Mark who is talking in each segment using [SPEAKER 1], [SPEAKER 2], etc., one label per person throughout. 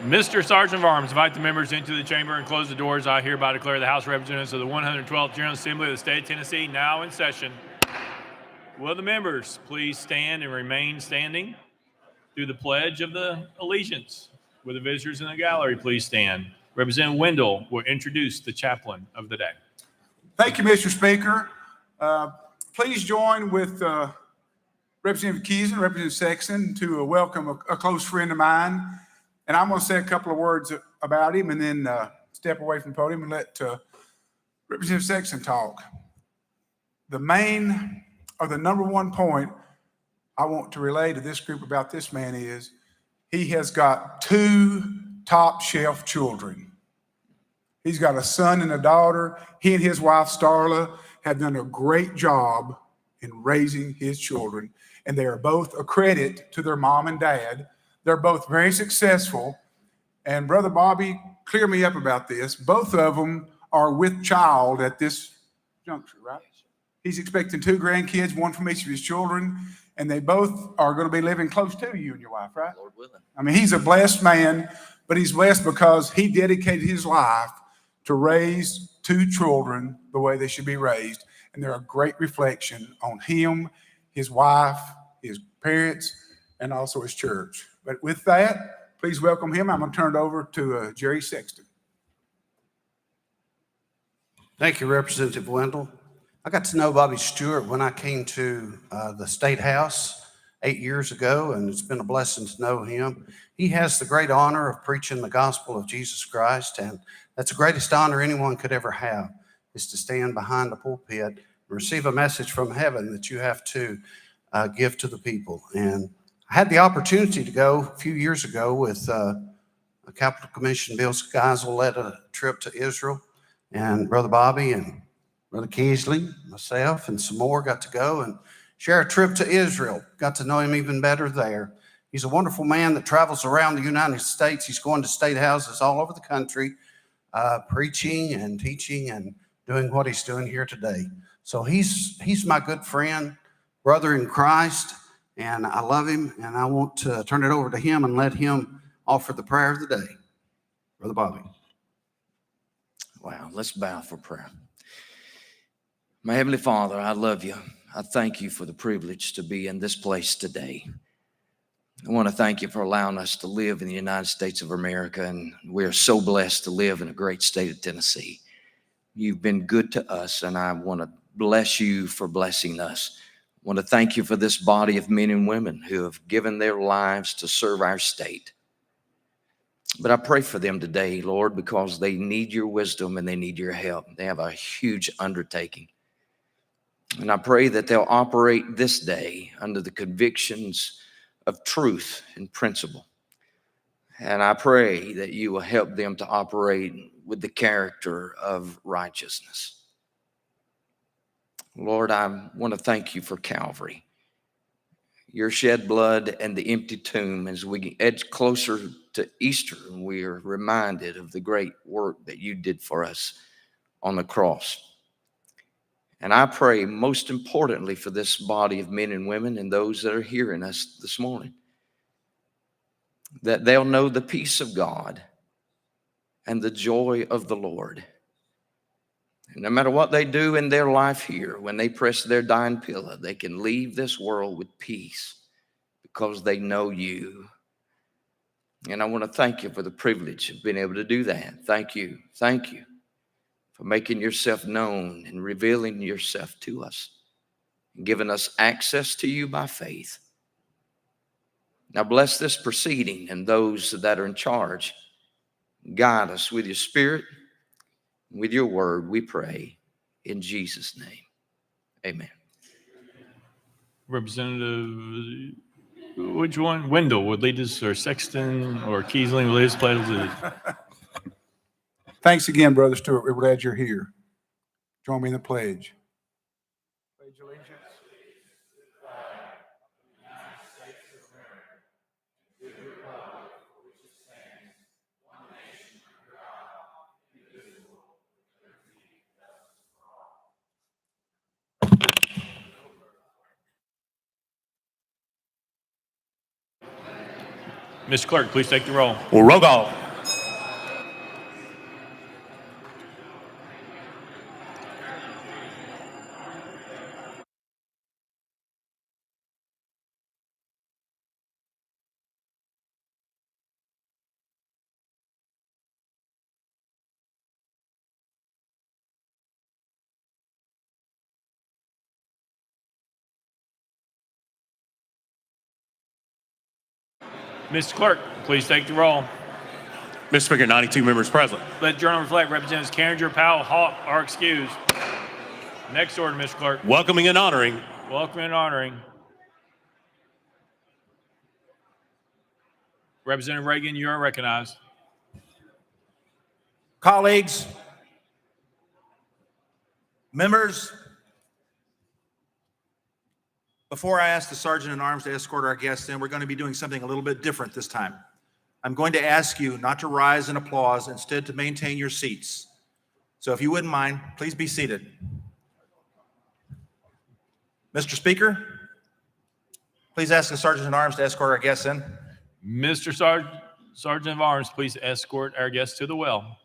[SPEAKER 1] Mr. Sergeant of Arms, invite the members into the chamber and close the doors. I hereby declare the House of Representatives of the 112th General Assembly of the State of Tennessee now in session. Will the members please stand and remain standing through the Pledge of the Allegiance? Will the visitors in the gallery please stand? Representative Wendell will introduce the chaplain of the day.
[SPEAKER 2] Thank you, Mr. Speaker. Please join with Representative Keys and Representative Sexton to welcome a close friend of mine. And I'm going to say a couple of words about him and then step away from the podium and let Representative Sexton talk. The number one point I want to relay to this group about this man is he has got 2 top shelf children. He's got a son and a daughter. He and his wife, Starla, have done a great job in raising his children. And they are both a credit to their mom and dad. They're both very successful. And Brother Bobby, clear me up about this. Both of them are with child at this juncture, right? He's expecting 2 grandkids, one from each of his children. And they both are going to be living close to you and your wife, right?
[SPEAKER 3] Lord willing.
[SPEAKER 2] I mean, he's a blessed man, but he's blessed because he dedicated his life to raise 2 children the way they should be raised. And they're a great reflection on him, his wife, his parents, and also his church. But with that, please welcome him. I'm going to turn it over to Jerry Sexton.
[SPEAKER 4] Thank you, Representative Wendell. I got to know Bobby Stewart when I came to the State House 8 years ago, and it's been a blessing to know him. He has the great honor of preaching the gospel of Jesus Christ, and that's the greatest honor anyone could ever have, is to stand behind the pulpit and receive a message from heaven that you have to give to the people. And I had the opportunity to go a few years ago with a Capital Commission Bill Geisel led a trip to Israel, and Brother Bobby and Brother Keesley, myself, and some more got to go and share a trip to Israel. Got to know him even better there. He's a wonderful man that travels around the United States. He's going to state houses all over the country, preaching and teaching and doing what he's doing here today. So he's my good friend, brother in Christ, and I love him, and I want to turn it over to him and let him offer the prayer of the day. Brother Bobby.
[SPEAKER 3] Wow, let's bow for prayer. My Heavenly Father, I love you. I thank you for the privilege to be in this place today. I want to thank you for allowing us to live in the United States of America, and we are so blessed to live in a great state of Tennessee. You've been good to us, and I want to bless you for blessing us. I want to thank you for this body of men and women who have given their lives to serve our state. But I pray for them today, Lord, because they need your wisdom and they need your help. They have a huge undertaking. And I pray that they'll operate this day under the convictions of truth and principle. And I pray that you will help them to operate with the character of righteousness. Lord, I want to thank you for Calvary, your shed blood and the empty tomb. As we edge closer to Easter, we are reminded of the great work that you did for us on the cross. And I pray most importantly for this body of men and women and those that are hearing us this morning, that they'll know the peace of God and the joy of the Lord. And no matter what they do in their life here, when they press their dying pillow, they can leave this world with peace because they know you. And I want to thank you for the privilege of being able to do that. Thank you. Thank you for making yourself known and revealing yourself to us and giving us access to you by faith. Now bless this proceeding and those that are in charge. Guide us with your spirit, with your word, we pray in Jesus' name. Amen.
[SPEAKER 1] Representative, which one? Wendell would lead us, or Sexton, or Keesley would lead us, pledge.
[SPEAKER 2] Thanks again, Brother Stewart. We're glad you're here. Join me in the pledge. Pledge allegiance.
[SPEAKER 1] Mr. Clerk, please take the roll.
[SPEAKER 5] Roll call.
[SPEAKER 1] Mr. Clerk, please take the roll.
[SPEAKER 5] Mr. Speaker, 92 members present.
[SPEAKER 1] Let the journal reflect Representatives Carringer, Powell, Hawk are excused. Next order, Mr. Clerk.
[SPEAKER 5] Welcoming and honoring
[SPEAKER 1] Welcoming and honoring Representative Reagan, you are recognized.
[SPEAKER 6] Colleagues, members, before I ask the Sergeant at Arms to escort our guests in, we're going to be doing something a little bit different this time. I'm going to ask you not to rise in applause, instead to maintain your seats. So if you wouldn't mind, please be seated. Mr. Speaker, please ask the Sergeant at Arms to escort our guests in.
[SPEAKER 1] Mr. Sergeant of Arms, please escort our guests to the well.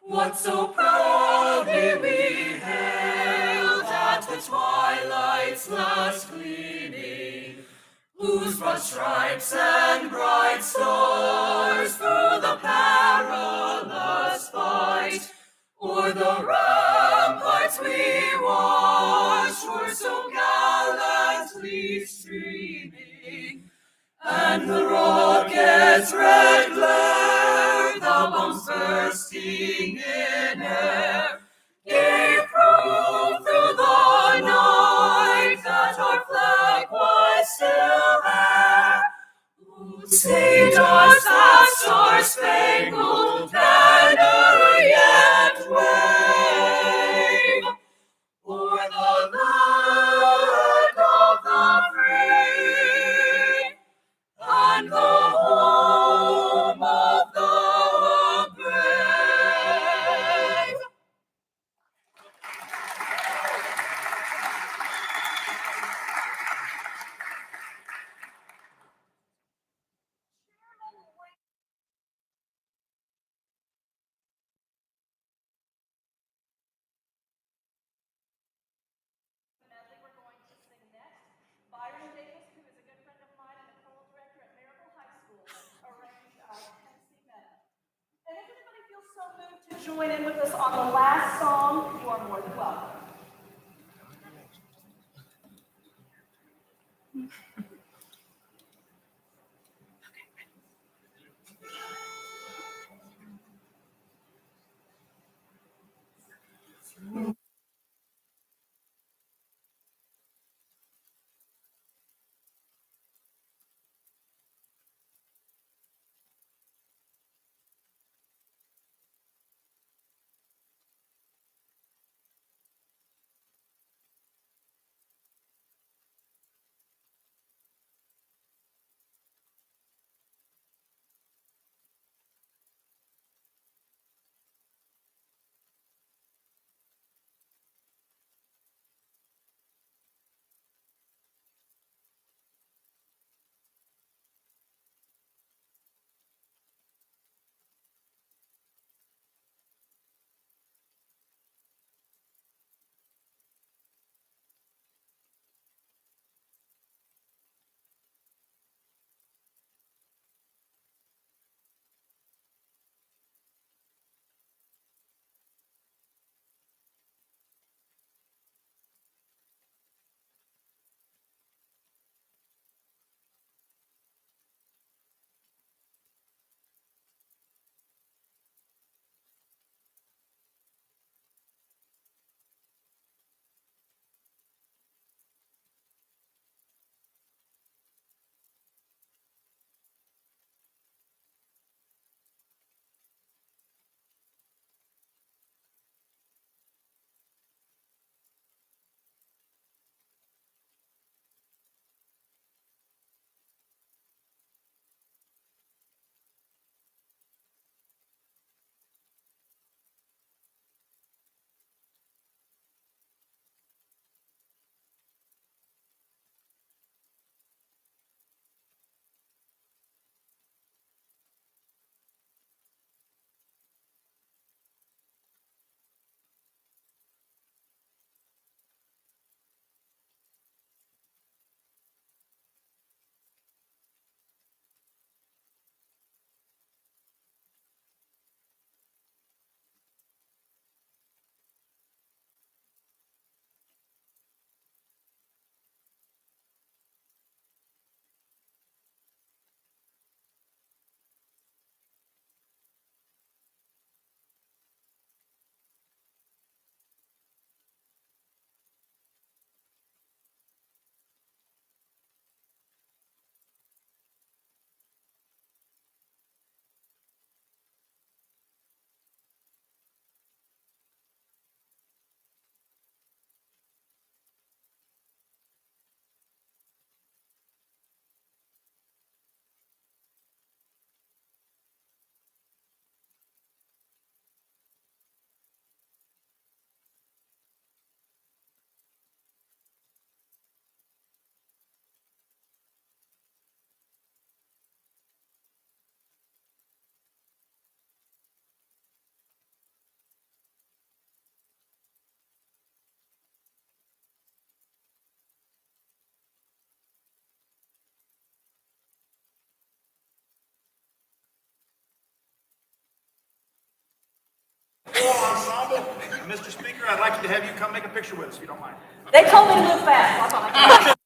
[SPEAKER 7] What so proudly we hailed at the twilight's last gleaming, whose broad stripes and bright stars through the perilous fight o'er the ramparts we watched were so gallantly streaming, and the rocket's red glare, the bombs bursting in air, gave proof through the night that our flag was still there. Who saved us that star-spangled banner yet wave o'er the land of the free and the home of the brave.
[SPEAKER 8] We're going to sing next. Byron Davis, who is a good friend of mine and the choral director at Maryville High School, arranged Tennessee Meadow. And if anybody feels so moved to join in with us on the last song, you are more than welcome.
[SPEAKER 6] Ensemble. Mr. Speaker, I'd like to have you come make a picture with us, if you don't mind.
[SPEAKER 8] They told me to move fast. So I thought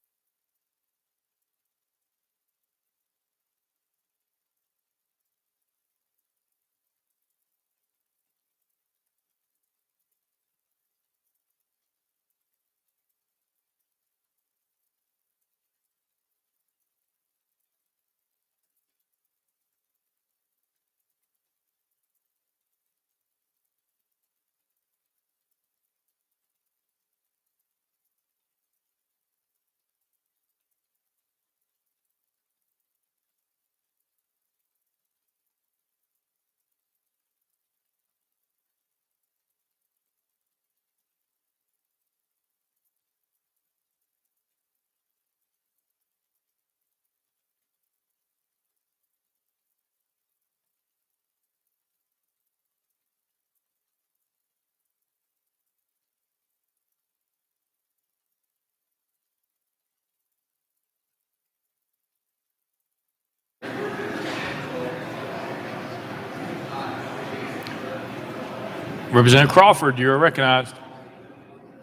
[SPEAKER 1] Representative Crawford, you are recognized.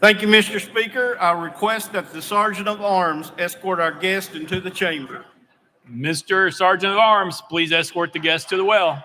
[SPEAKER 9] Thank you, Mr. Speaker. I request that the Sergeant of Arms escort our guest into the chamber.
[SPEAKER 1] Mr. Sergeant of Arms, please escort the guests to the well.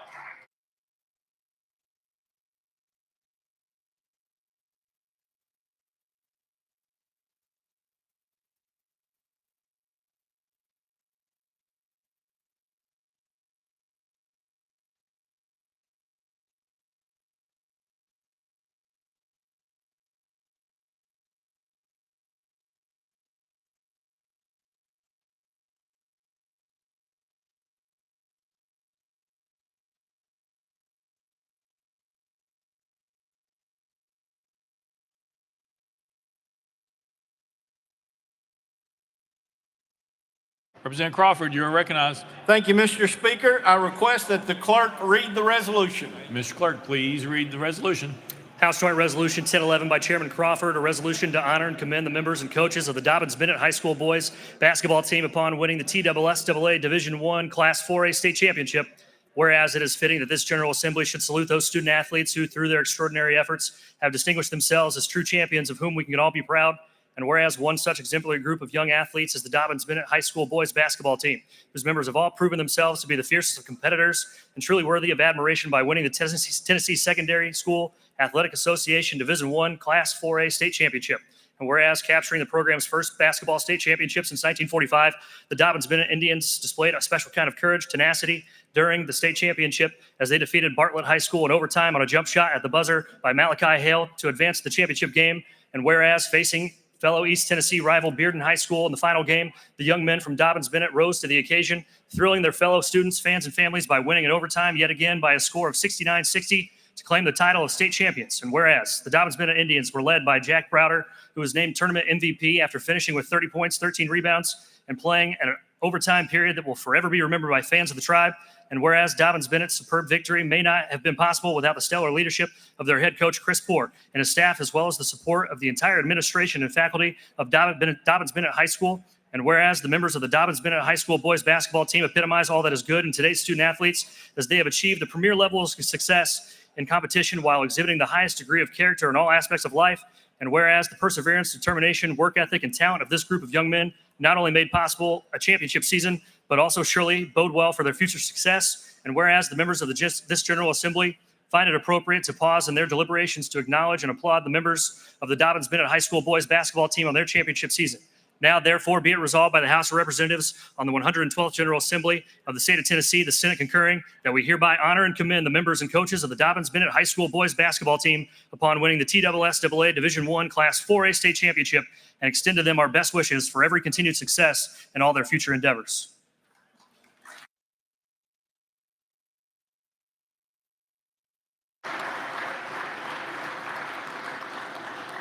[SPEAKER 1] Representative Crawford, you are recognized.
[SPEAKER 9] Thank you, Mr. Speaker. I request that the clerk read the resolution.
[SPEAKER 1] Mr. Clerk, please read the resolution.
[SPEAKER 10] House Joint Resolution 1011 by Chairman Crawford, a resolution to honor and commend the members and coaches of the Dobbins-Bennett High School boys basketball team upon winning the TSSAA Division I Class 4A state championship. Whereas it is fitting that this General Assembly should salute those student athletes who, through their extraordinary efforts, have distinguished themselves as true champions of whom we can all be proud. And whereas one such exemplary group of young athletes is the Dobbins-Bennett High School boys basketball team, whose members have all proven themselves to be the fiercest of competitors and truly worthy of admiration by winning the Tennessee Secondary School Athletic Association Division I Class 4A state championship. And whereas capturing the program's first basketball state championship since 1945, the Dobbins-Bennett Indians displayed a special kind of courage, tenacity during the state championship as they defeated Bartlett High School in overtime on a jump shot at the buzzer by Malachi Hale to advance the championship game. And whereas facing fellow East Tennessee rival Bearden High School in the final game, the young men from Dobbins-Bennett rose to the occasion, thrilling their fellow students, fans, and families by winning in overtime yet again by a score of 69-60 to claim the title of state champions. And whereas the Dobbins-Bennett Indians were led by Jack Browder, who was named tournament MVP after finishing with 30 points, 13 rebounds, and playing an overtime period that will forever be remembered by fans of the tribe. And whereas Dobbins-Bennett's superb victory may not have been possible without the stellar leadership of their head coach, Chris Poore, and his staff, as well as the support of the entire administration and faculty of Dobbins-Bennett High School. And whereas the members of the Dobbins-Bennett High School boys basketball team epitomize all that is good in today's student athletes, as they have achieved the premier levels of success in competition while exhibiting the highest degree of character in all aspects of life. And whereas the perseverance, determination, work ethic, and talent of this group of young men not only made possible a championship season, but also surely bode well for their future success. And whereas the members of this General Assembly find it appropriate to pause in their deliberations to acknowledge and applaud the members of the Dobbins-Bennett High School boys basketball team on their championship season. Now, therefore, be it resolved by the House of Representatives on the 112th General Assembly of the state of Tennessee, the Senate concurring, that we hereby honor and commend the members and coaches of the Dobbins-Bennett High School boys basketball team upon winning the TSSAA Division I Class 4A state championship and extend to them our best wishes for every continued success in all their future endeavors.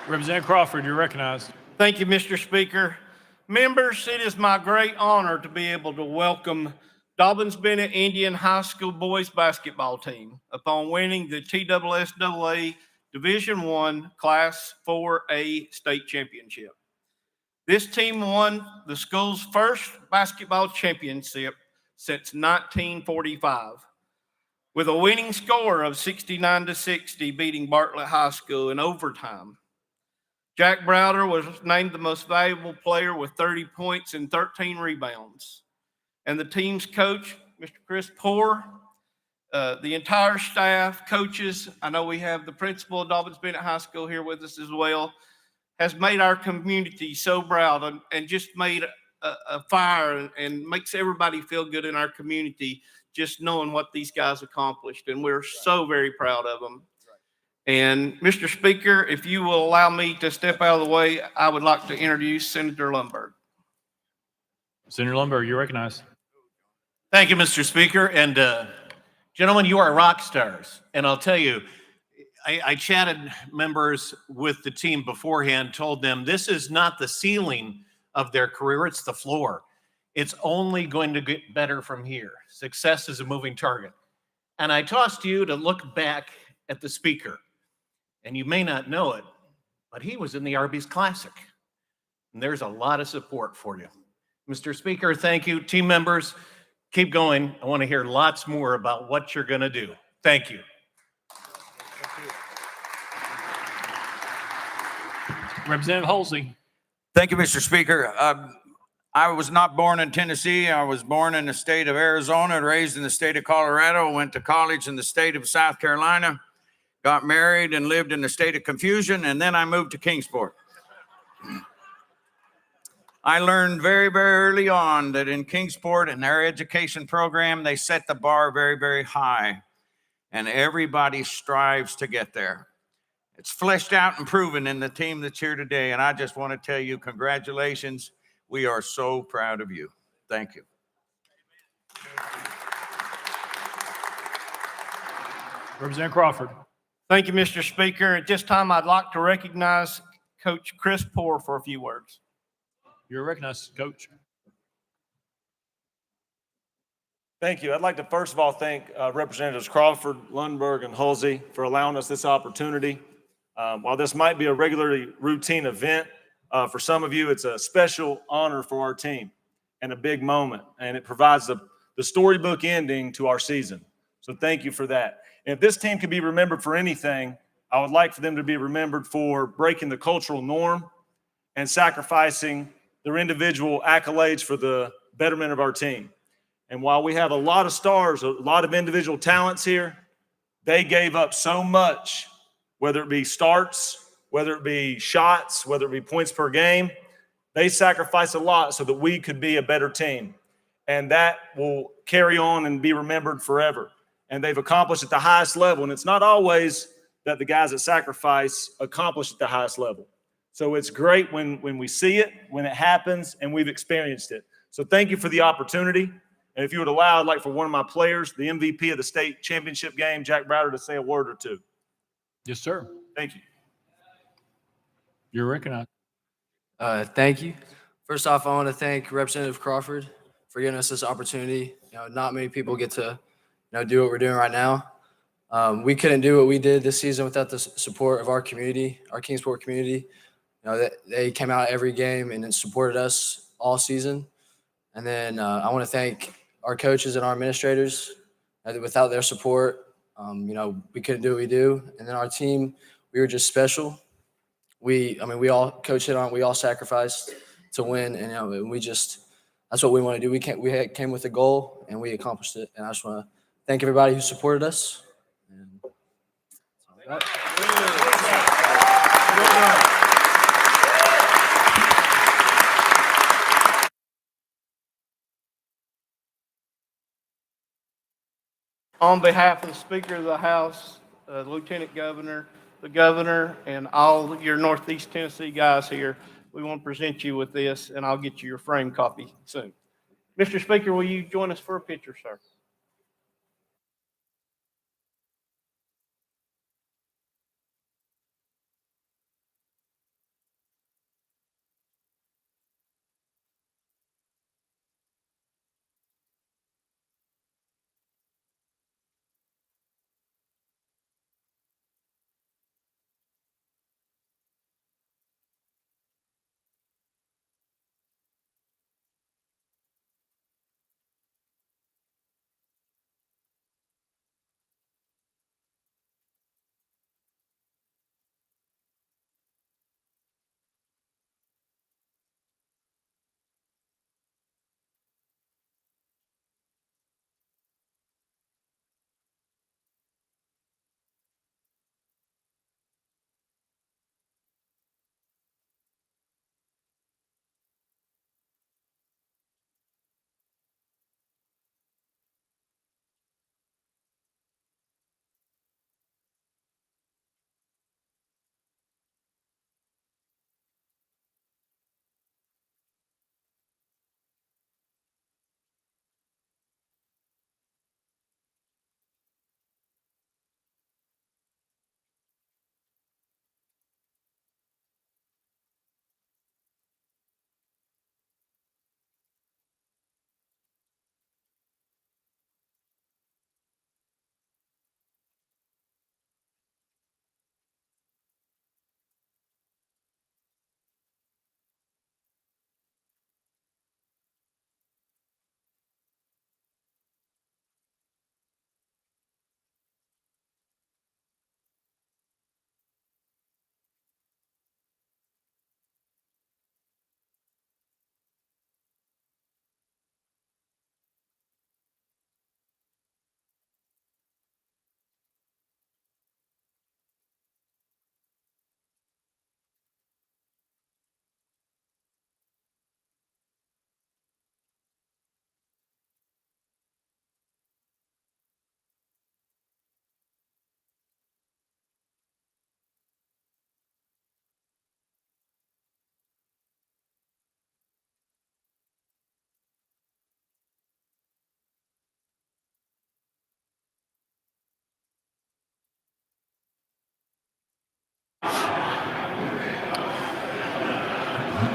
[SPEAKER 1] Representative Crawford, you're recognized.
[SPEAKER 9] Thank you, Mr. Speaker. Members, it is my great honor to be able to welcome Dobbins-Bennett Indian High School boys basketball team upon winning the TSSAA Division I Class 4A state championship. This team won the school's first basketball championship since 1945. with a winning score of 69-60, beating Bartlett High School in overtime. Jack Browder was named the most valuable player with 30 points and 13 rebounds. And the team's coach, Mr. Chris Poore, the entire staff, coaches, I know we have the principal of Dobbins-Bennett High School here with us as well, has made our community so proud and just made a fire and makes everybody feel good in our community just knowing what these guys accomplished. And we're so very proud of them. And Mr. Speaker, if you will allow me to step out of the way, I would like to introduce Senator Lombard.
[SPEAKER 1] Senator Lombard, you're recognized.
[SPEAKER 5] Thank you, Mr. Speaker. And gentlemen, you are rock stars. And I'll tell you, I chatted members with the team beforehand, told them this is not the ceiling of their career, it's the floor. It's only going to get better from here. Success is a moving target. And I tossed you to look back at the speaker. And you may not know it, but he was in the Arby's Classic. And there's a lot of support for you. Mr. Speaker, thank you. Team members, keep going. I want to hear lots more about what you're going to do. Thank you.
[SPEAKER 1] Representative Halsey.
[SPEAKER 11] Thank you, Mr. Speaker. I was not born in Tennessee. I was born in the state of Arizona, raised in the state of Colorado, went to college in the state of South Carolina, got married and lived in the state of confusion, and then I moved to Kingsport. I learned very, very early on that in Kingsport, in their education program, they set the bar very, very high, and everybody strives to get there. It's fleshed out and proven in the team that's here today, and I just want to tell you, congratulations. We are so proud of you. Thank you.
[SPEAKER 1] Representative Crawford.
[SPEAKER 9] Thank you, Mr. Speaker. At this time, I'd like to recognize Coach Chris Poore for a few words.
[SPEAKER 1] You're recognized, Coach.
[SPEAKER 12] Thank you. I'd like to first of all thank Representatives Crawford, Lundberg, and Halsey for allowing us this opportunity. While this might be a regularly routine event, for some of you, it's a special honor for our team and a big moment, and it provides the storybook ending to our season. So thank you for that. And if this team could be remembered for anything, I would like for them to be remembered for breaking the cultural norm and sacrificing their individual accolades for the betterment of our team. And while we have a lot of stars, a lot of individual talents here, they gave up so much, whether it be starts, whether it be shots, whether it be points per game. They sacrificed a lot so that we could be a better team. And that will carry on and be remembered forever. And they've accomplished at the highest level. And it's not always that the guys that sacrifice accomplish at the highest level. So it's great when we see it, when it happens, and we've experienced it. So thank you for the opportunity. And if you would allow, I'd like for one of my players, the MVP of the state championship game, Jack Browder, to say a word or two.
[SPEAKER 1] Yes, sir.
[SPEAKER 12] Thank you.
[SPEAKER 1] You're recognized.
[SPEAKER 13] Thank you. First off, I want to thank Representative Crawford for giving us this opportunity. Not many people get to, do what we're doing right now. We couldn't do what we did this season without the support of our community, our Kingsport community. They came out every game and supported us all season. And then I want to thank our coaches and our administrators. Without their support, we couldn't do what we do. And then our team, we were just special. We all, Coach hit on, we all sacrificed to win. And, that's what we want to do. We came with a goal and we accomplished it. And I just want to thank everybody who supported us. And that's all.
[SPEAKER 9] On behalf of the Speaker of the House, the Lieutenant Governor, the Governor, and all your Northeast Tennessee guys here, we want to present you with this, and I'll get you your frame copy soon. Mr. Speaker, will you join us for a picture, sir?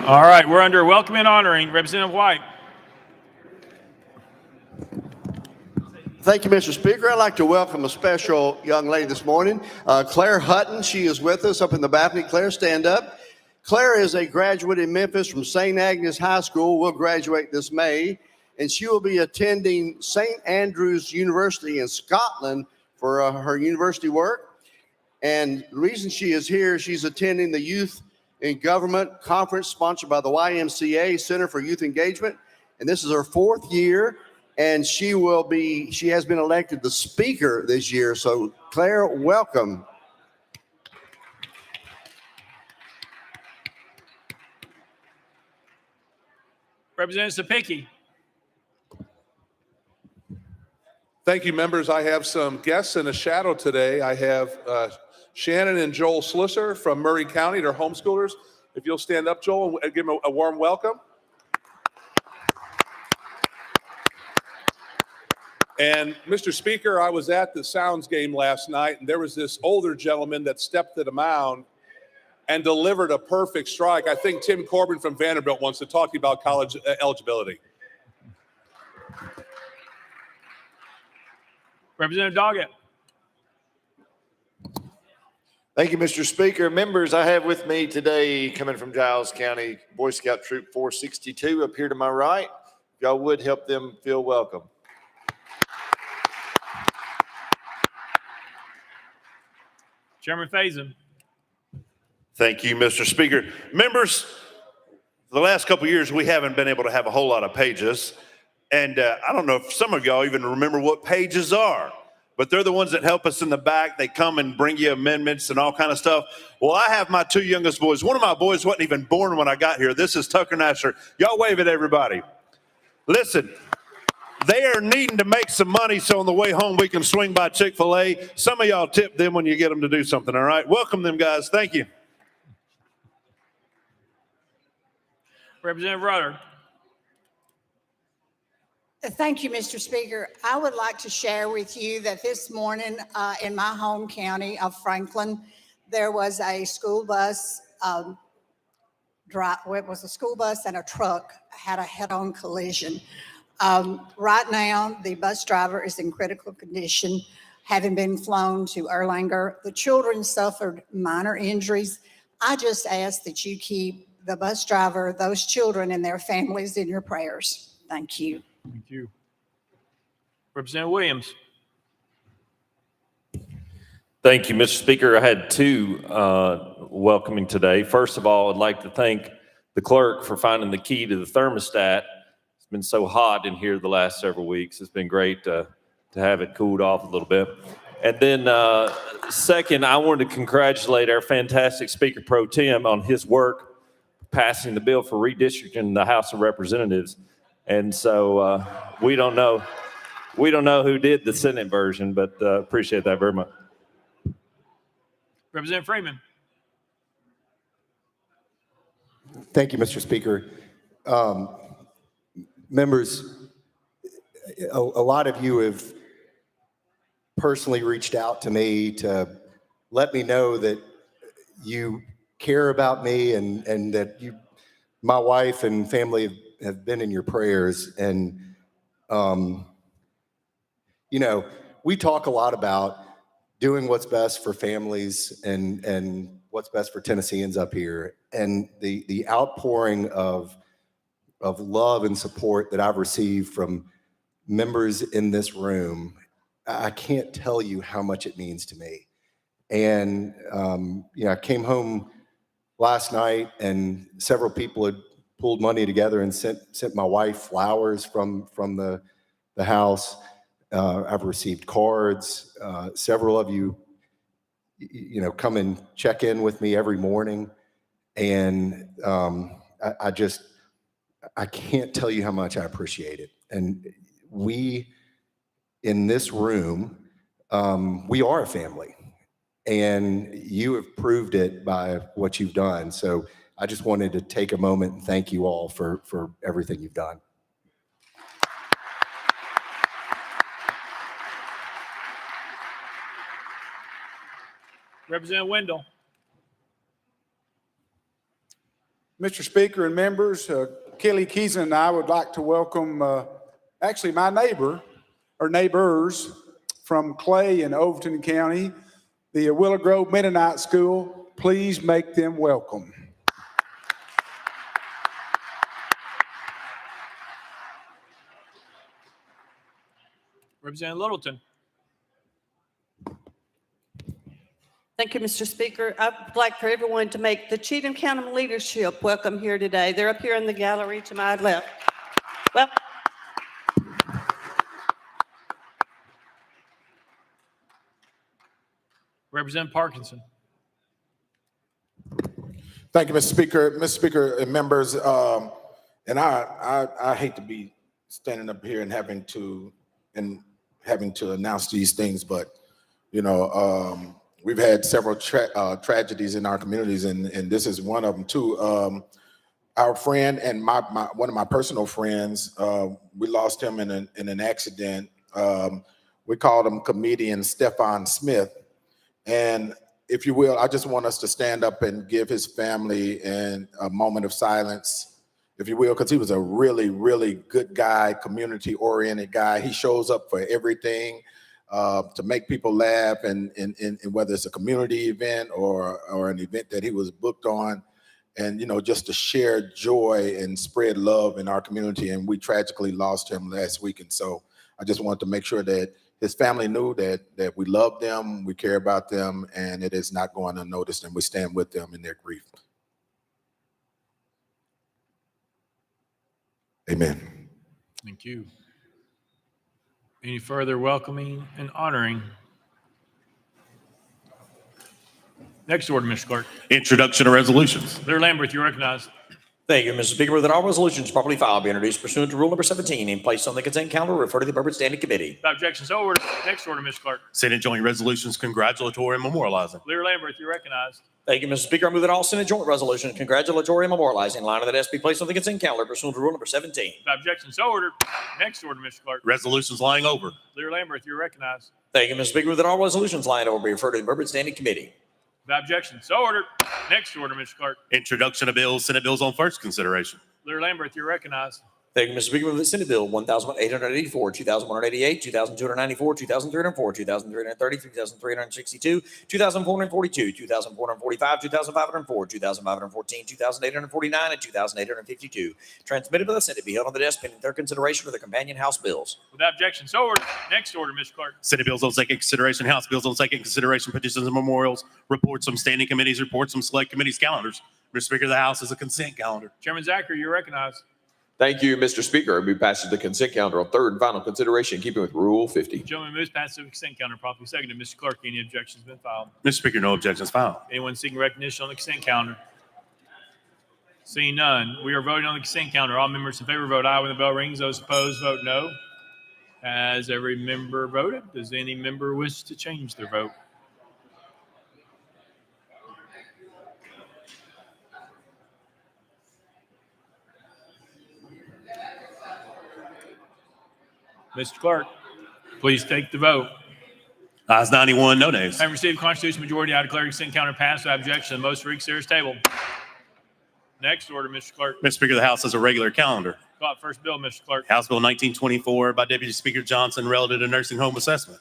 [SPEAKER 1] All right, we're under welcome and honoring. Representative White.
[SPEAKER 14] Thank you, Mr. Speaker. I'd like to welcome a special young lady this morning, Claire Hutton. She is with us up in the balcony. Claire, stand up. Claire is a graduate in Memphis from St. Agnes High School. Will graduate this May, and she will be attending St. Andrews University in Scotland for her university work. And the reason she is here, she's attending the Youth in Government Conference sponsored by the YMCA Center for Youth Engagement. And this is her 4th year. And she has been elected the speaker this year. So Claire, welcome.
[SPEAKER 1] Representative Sapicki.
[SPEAKER 15] Thank you, members. I have some guests in the shadow today. I have Shannon and Joel Slisser from Murray County. They're homeschoolers. If you'll stand up, Joel, and give them a warm welcome. And Mr. Speaker, I was at the Sounds game last night, and there was this older gentleman that stepped to the mound and delivered a perfect strike. I think Tim Corbin from Vanderbilt wants to talk to you about college eligibility.
[SPEAKER 1] Representative Doggett.
[SPEAKER 16] Thank you, Mr. Speaker. Members, I have with me today, coming from Giles County, Boy Scout Troop 462 up here to my right. If y'all would help them feel welcome.
[SPEAKER 1] Chairman Faison.
[SPEAKER 6] Thank you, Mr. Speaker. Members, the last couple of years, we haven't been able to have a whole lot of pages. And I don't know if some of y'all even remember what pages are, but they're the ones that help us in the back. They come and bring you amendments and all kind of stuff. Well, I have my 2 youngest boys. One of my boys wasn't even born when I got here. This is Tucker Nasser. Y'all wave at everybody. Listen, they are needing to make some money, so on the way home we can swing by Chick-fil-A. Some of y'all tip them when you get them to do something, all right? Welcome them, guys. Thank you.
[SPEAKER 1] Representative Rutter.
[SPEAKER 17] Thank you, Mr. Speaker. I would like to share with you that this morning in my home county of Franklin, there was a school bus, it was a school bus and a truck had a head-on collision. Right now, the bus driver is in critical condition, having been flown to Erlanger. The children suffered minor injuries. I just ask that you keep the bus driver, those children and their families in your prayers. Thank you.
[SPEAKER 1] Thank you. Representative Williams.
[SPEAKER 18] Thank you, Mr. Speaker. I had 2 welcoming today. First of all, I'd like to thank the clerk for finding the key to the thermostat. It's been so hot in here the last several weeks. It's been great to have it cooled off a little bit. And then second, I wanted to congratulate our fantastic Speaker Pro Tem on his work passing the bill for redistricting the House of Representatives. And so we don't know who did the Senate version, but appreciate that very much.
[SPEAKER 1] Representative Freeman.
[SPEAKER 19] Thank you, Mr. Speaker. Members, a lot of you have personally reached out to me to let me know that you care about me and that my wife and family have been in your prayers. And, we talk a lot about doing what's best for families and what's best for Tennesseans up here. And the outpouring of love and support that I've received from members in this room, I can't tell you how much it means to me. And, I came home last night and several people had pulled money together and sent my wife flowers from the house. I've received cards. Several of you, come and check in with me every morning. And I can't tell you how much I appreciate it. And we in this room, we are a family. And you have proved it by what you've done. So I just wanted to take a moment and thank you all for everything you've done.
[SPEAKER 1] Representative Wendell.
[SPEAKER 2] Mr. Speaker and members, Kelly Keeson and I would like to welcome actually my neighbor or neighbors from Clay and Overton County, the Willow Grove Mennonite School. Please make them welcome.
[SPEAKER 1] Representative Littleton.
[SPEAKER 20] Thank you, Mr. Speaker. I'd like for everyone to make the Cheatham County leadership welcome here today. They're up here in the gallery to my left. Well,
[SPEAKER 1] Representative Parkinson.
[SPEAKER 21] Thank you, Mr. Speaker. Mr. Speaker and members, and I hate to be standing up here and having to announce these things, but we've had several tragedies in our communities, and this is one of them too. Our friend and one of my personal friends, we lost him in an accident. We called him comedian Stefan Smith, and if you will, I just want us to stand up and give his family a moment of silence, if you will, because he was a really, really good guy, community-oriented guy. He shows up for everything to make people laugh, and whether it's a community event or an event that he was booked on, and just to share joy and spread love in our community. And we tragically lost him last week, and so I just wanted to make sure that his family knew that we love them, we care about them, and it is not going unnoticed, and we stand with them in their grief. Amen.
[SPEAKER 1] Thank you. Any further welcoming and honoring? Next order, Mr. Clerk.
[SPEAKER 5] Introduction of resolutions.
[SPEAKER 1] Leader Lambert, you're recognized.
[SPEAKER 3] Thank you, Mr. Speaker. That all resolutions properly filed be introduced pursuant to Rule number 17 and placed on the consent calendar, referred to the appropriate standing committee.
[SPEAKER 1] Without objection, so ordered. Next order, Mr. Clerk.
[SPEAKER 5] Senate joint resolutions congratulatory and memorializing.
[SPEAKER 1] Leader Lambert, you're recognized.
[SPEAKER 3] Thank you, Mr. Speaker. I move that all Senate joint resolutions congratulatory and memorializing in line of the desk be placed on the consent calendar pursuant to Rule number 17.
[SPEAKER 1] Without objection, so ordered. Next order, Mr. Clerk.
[SPEAKER 5] Resolutions lying over.
[SPEAKER 1] Leader Lambert, you're recognized.
[SPEAKER 3] Thank you, Mr. Speaker. That all resolutions lying over be referred to the appropriate standing committee.
[SPEAKER 1] Without objection, so ordered. Next order, Mr. Clerk.
[SPEAKER 5] Introduction of bills, Senate bills on first consideration.
[SPEAKER 1] Leader Lambert, you're recognized.
[SPEAKER 3] Thank you, Mr. Speaker. Move that Senate Bill 1,884, 2,188, 2,294, 2,304, 2,330, 2,362, 2,442, 2,445, 2,504, 2,514, 2,849, and 2,852. Transmitted by the Senate be held on the desk pending their consideration of the companion House bills.
[SPEAKER 1] Without objection, so ordered. Next order, Mr. Clerk.
[SPEAKER 5] Senate bills on second consideration, House bills on second consideration, petitions and memorials, reports from standing committees, reports from select committees, calendars. Mr. Speaker, the House is a consent calendar.
[SPEAKER 1] Chairman Zachary, you're recognized.
[SPEAKER 22] Thank you, Mr. Speaker. I move passage of the consent calendar on third and final consideration, keeping with Rule 50.
[SPEAKER 1] Gentleman moves passage of the consent calendar properly seconded. Mr. Clerk, any objections been filed?
[SPEAKER 5] Mr. Speaker, no objections filed.
[SPEAKER 1] Anyone seeking recognition on the consent calendar? Seeing none, we are voting on the consent calendar. All members in favor vote aye when the bell rings. Those opposed vote no. Has every member voted? Does any member wish to change their vote? Mr. Clerk, please take the vote.
[SPEAKER 5] Ayes 91, no nays.
[SPEAKER 1] Having received constitutional majority, I declare consent calendar passed without objection. The most for each series table. Next order, Mr. Clerk.
[SPEAKER 5] Mr. Speaker, the House has a regular calendar.
[SPEAKER 1] Call out first bill, Mr. Clerk.
[SPEAKER 5] House Bill 1924 by Deputy Speaker Johnson relative to nursing home assessment.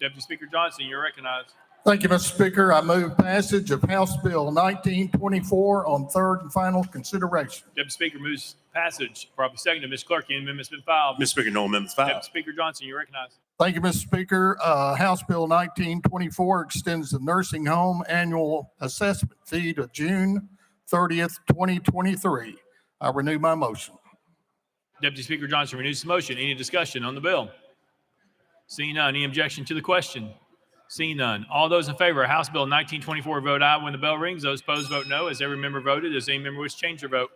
[SPEAKER 1] Deputy Speaker Johnson, you're recognized.
[SPEAKER 23] Thank you, Mr. Speaker. I move passage of House Bill 1924 on third and final consideration.
[SPEAKER 1] Deputy Speaker moves passage. Properly seconded. Mr. Clerk, any amendments been filed?
[SPEAKER 5] Mr. Speaker, no amendments filed.
[SPEAKER 1] Deputy Speaker Johnson, you're recognized.
[SPEAKER 23] Thank you, Mr. Speaker. House Bill 1924 extends the nursing home annual assessment fee to June 30th, 2023. I renew my motion.
[SPEAKER 1] Deputy Speaker Johnson renews the motion. Any discussion on the bill? Seeing none. Any objection to the question? Seeing none. All those in favor of House Bill 1924 vote aye when the bell rings. Those opposed vote no. As every member voted, does any member wish to change their vote?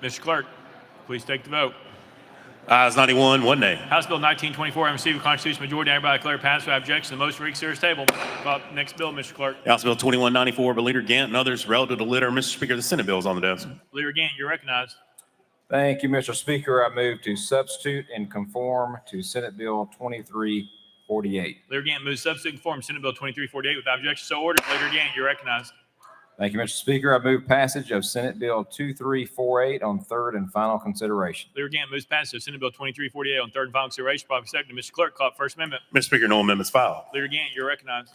[SPEAKER 1] Mr. Clerk, please take the vote.
[SPEAKER 5] Ayes 91, one nay.
[SPEAKER 1] House Bill 1924 having received a constitutional majority, I hereby declare passed without objection. The motion for each series table. Next bill, Mr. Clerk.
[SPEAKER 5] House Bill 2194 by Leader Gant and others relative to litter. Mr. Speaker, the Senate bill is on the desk.
[SPEAKER 1] Leader Gant, you're recognized.
[SPEAKER 4] Thank you, Mr. Speaker. I move to substitute and conform to Senate Bill 2348.
[SPEAKER 1] Leader Gant moves substitute and conform Senate Bill 2348 without objection. So ordered. Leader Gant, you're recognized.
[SPEAKER 4] Thank you, Mr. Speaker. I move passage of Senate Bill 2348 on third and final consideration.
[SPEAKER 1] Leader Gant moves passage of Senate Bill 2348 on third and final consideration. Properly seconded. Mr. Clerk, call up First Amendment.
[SPEAKER 5] Mr. Speaker, no amendments filed.
[SPEAKER 1] Leader Gant, you're recognized.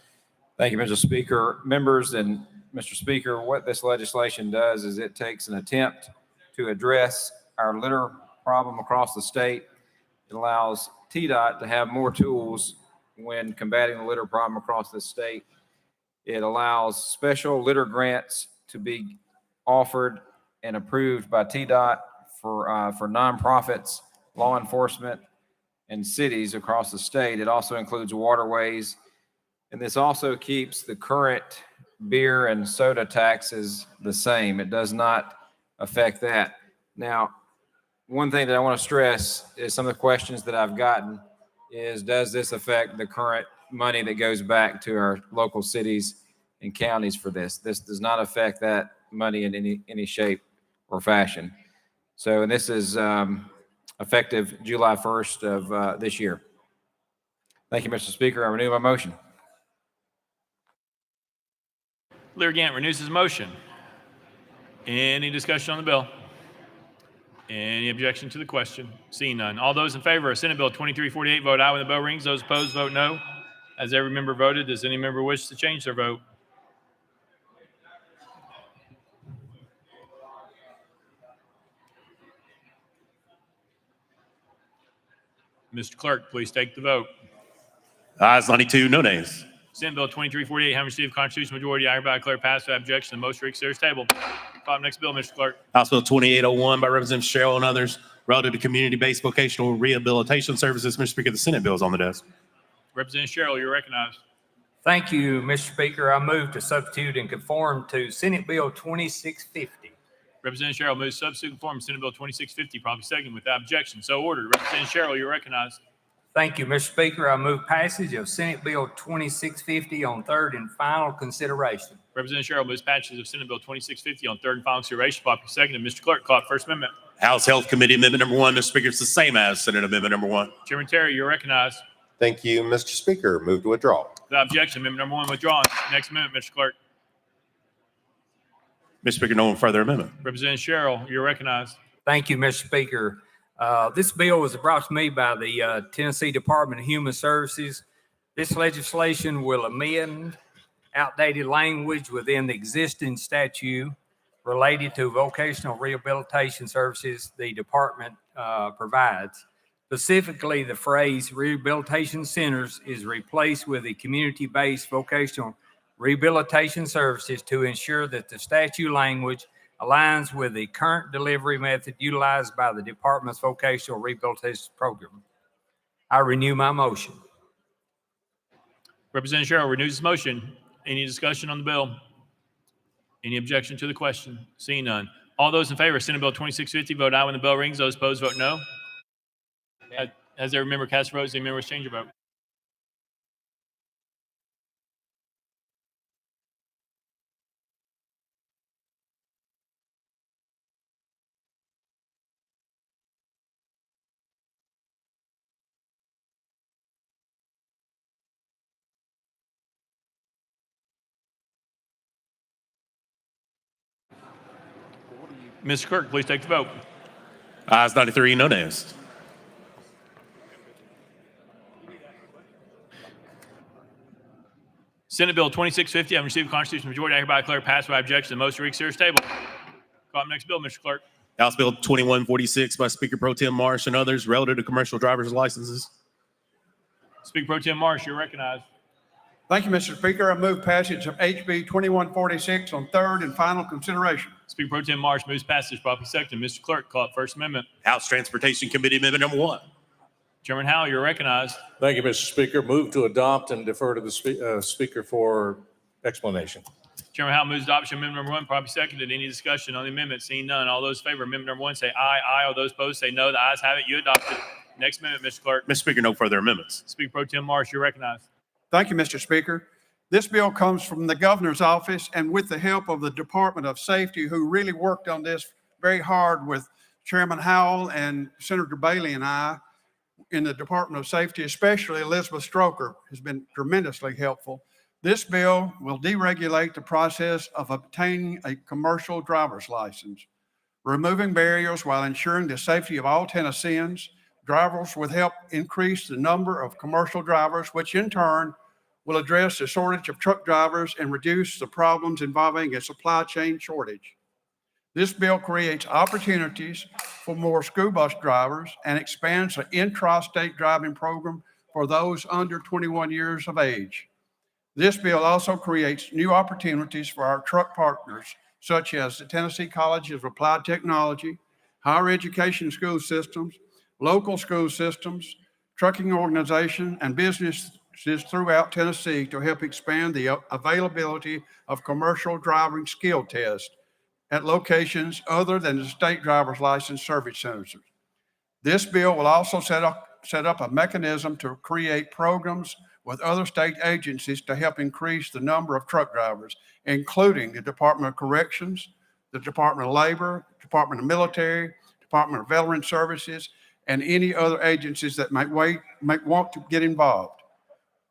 [SPEAKER 4] Thank you, Mr. Speaker. Members and Mr. Speaker, what this legislation does is it takes an attempt to address our litter problem across the state. It allows TDOT to have more tools when combating the litter problem across the state. It allows special litter grants to be offered and approved by TDOT for nonprofits, law enforcement, and cities across the state. It also includes waterways. And this also keeps the current beer and soda taxes the same. It does not affect that. Now, one thing that I want to stress is some of the questions that I've gotten is, does this affect the current money that goes back to our local cities and counties for this? This does not affect that money in any shape or fashion. So, and this is effective July 1st of this year. Thank you, Mr. Speaker. I renew my motion.
[SPEAKER 1] Leader Gant renews his motion. Any discussion on the bill? Any objection to the question? Seeing none. All those in favor of Senate Bill 2348 vote aye when the bell rings. Those opposed vote no. As every member voted, does any member wish to change their vote? Mr. Clerk, please take the vote.
[SPEAKER 5] Ayes 92, no nays.
[SPEAKER 1] Senate Bill 2348 having received constitutional majority, I hereby declare passed without objection. The motion reconsiders table. Call up next bill, Mr. Clerk.
[SPEAKER 5] House Bill 2801 by Representative Sherrill and others relative to community-based vocational rehabilitation services. Mr. Speaker, the Senate bill is on the desk.
[SPEAKER 1] Representative Sherrill, you're recognized.
[SPEAKER 7] Thank you, Mr. Speaker. I move to substitute and conform to Senate Bill 2650.
[SPEAKER 1] Representative Sherrill moves substitute and conform Senate Bill 2650, properly seconded without objection. So ordered. Representative Sherrill, you're recognized.
[SPEAKER 7] Thank you, Mr. Speaker. I move passage of Senate Bill 2650 on third and final consideration.
[SPEAKER 1] Representative Sherrill moves passage of Senate Bill 2650 on third and final consideration, properly seconded. Mr. Clerk, call up First Amendment.
[SPEAKER 5] House Health Committee Amendment Number 1. Mr. Speaker, it's the same as Senate Amendment Number 1.
[SPEAKER 1] Chairman Terry, you're recognized.
[SPEAKER 8] Thank you, Mr. Speaker. Move to withdraw.
[SPEAKER 1] Without objection, Amendment Number 1 withdrawn. Next amendment, Mr. Clerk.
[SPEAKER 5] Mr. Speaker, no further amendment.
[SPEAKER 1] Representative Sherrill, you're recognized.
[SPEAKER 7] Thank you, Mr. Speaker. This bill was brought to me by the Tennessee Department of Human Services. This legislation will amend outdated language within the existing statute related to vocational rehabilitation services the department provides. Specifically, the phrase rehabilitation centers is replaced with the community-based vocational rehabilitation services to ensure that the statute language aligns with the current delivery method utilized by the department's vocational rehabilitation program. I renew my motion.
[SPEAKER 1] Representative Sherrill renews his motion. Any discussion on the bill? Any objection to the question? Seeing none. All those in favor of Senate Bill 2650 vote aye when the bell rings. Those opposed vote no. Has every member cast their votes? Any members change your vote? Mr. Clerk, please take the vote.
[SPEAKER 5] Ayes 93, no nays.
[SPEAKER 1] Senate Bill 2650 having received a constitutional majority, I hereby declare passed without objection. The motion reconsiders table. Call up next bill, Mr. Clerk.
[SPEAKER 5] House Bill 2146 by Speaker Pro Tem Marsh and others relative to commercial driver's licenses.
[SPEAKER 1] Speaker Pro Tem Marsh, you're recognized.
[SPEAKER 24] Thank you, Mr. Speaker. I move passage of HB 2146 on third and final consideration.
[SPEAKER 1] Speaker Pro Tem Marsh moves passage, properly seconded. Mr. Clerk, call up First Amendment.
[SPEAKER 5] House Transportation Committee Amendment Number 1.
[SPEAKER 1] Chairman Howell, you're recognized.
[SPEAKER 25] Thank you, Mr. Speaker. Move to adopt and defer to the Speaker for explanation.
[SPEAKER 1] Chairman Howell moves adoption of Amendment Number 1, properly seconded. Any discussion on the amendment? Seeing none. All those in favor of Amendment Number 1 say aye. Aye. All those opposed say no. The ayes have it. You adopted. Next amendment, Mr. Clerk.
[SPEAKER 5] Mr. Speaker, no further amendments.
[SPEAKER 1] Speaker Pro Tem Marsh, you're recognized.
[SPEAKER 24] Thank you, Mr. Speaker. This bill comes from the governor's office and with the help of the Department of Safety, who really worked on this very hard with Chairman Howell and Senator Bailey and I in the Department of Safety, especially Elizabeth Stroker, has been tremendously helpful. This bill will deregulate the process of obtaining a commercial driver's license, removing barriers while ensuring the safety of all Tennesseans. Drivers will help increase the number of commercial drivers, which in turn will address the shortage of truck drivers and reduce the problems involving a supply chain shortage. This bill creates opportunities for more school bus drivers and expands the intra-state driving program for those under 21 years of age. This bill also creates new opportunities for our truck partners, such as the Tennessee College of Applied Technology, higher education school systems, local school systems, trucking organizations, and businesses throughout Tennessee to help expand the availability of commercial driving skill tests at locations other than the state driver's license service centers. This bill will also set up a mechanism to create programs with other state agencies to help increase the number of truck drivers, including the Department of Corrections, the Department of Labor, Department of Military, Department of Veteran Services, and any other agencies that might want to get involved.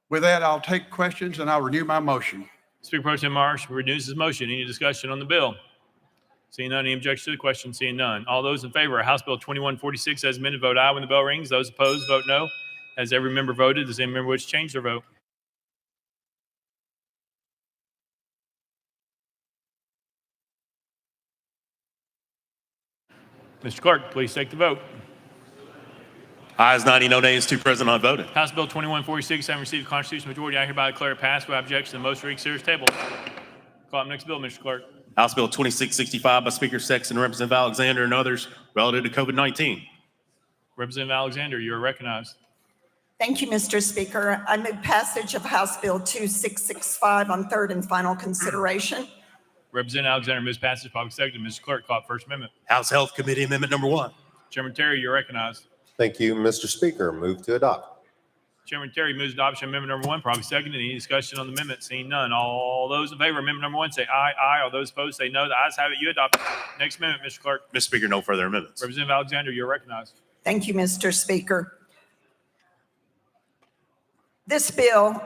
[SPEAKER 24] With that, I'll take questions and I'll renew my motion.
[SPEAKER 1] Speaker Pro Tem Marsh renews his motion. Any discussion on the bill? Seeing none, any objection to the question? Seeing none. All those in favor of House Bill 2146 as amended, vote aye when the bell rings. Those opposed, vote no. Has every member voted? Does any member wish to change their vote? Mr. Clerk, please take the vote.
[SPEAKER 22] Ayes 90, no nays, 2 present, not voted.
[SPEAKER 1] House Bill 2146 having received a constitutional majority, I hereby declare it passed without objection. The motion reads serious table. Call up next bill, Mr. Clerk.
[SPEAKER 22] House Bill 2665 by Speaker Sexton and Representative Alexander and others relative to COVID-19.
[SPEAKER 1] Representative Alexander, you are recognized.
[SPEAKER 17] Thank you, Mr. Speaker. I move passage of House Bill 2665 on third and final consideration.
[SPEAKER 1] Representative Alexander moves passage, probably seconded. Mr. Clerk, call up First Amendment.
[SPEAKER 22] House Health Committee Amendment number 1.
[SPEAKER 1] Chairman Terry, you're recognized.
[SPEAKER 8] Thank you, Mr. Speaker. Move to adopt.
[SPEAKER 1] Chairman Terry moves adoption of amendment number 1, probably seconded. Any discussion on the amendment? Seeing none. All those in favor of amendment number 1 say aye, aye. All those opposed say no. The ayes have it. You adopt it. Next amendment, Mr. Clerk.
[SPEAKER 22] Mr. Speaker, no further amendments.
[SPEAKER 1] Representative Alexander, you're recognized.
[SPEAKER 17] Thank you, Mr. Speaker. This bill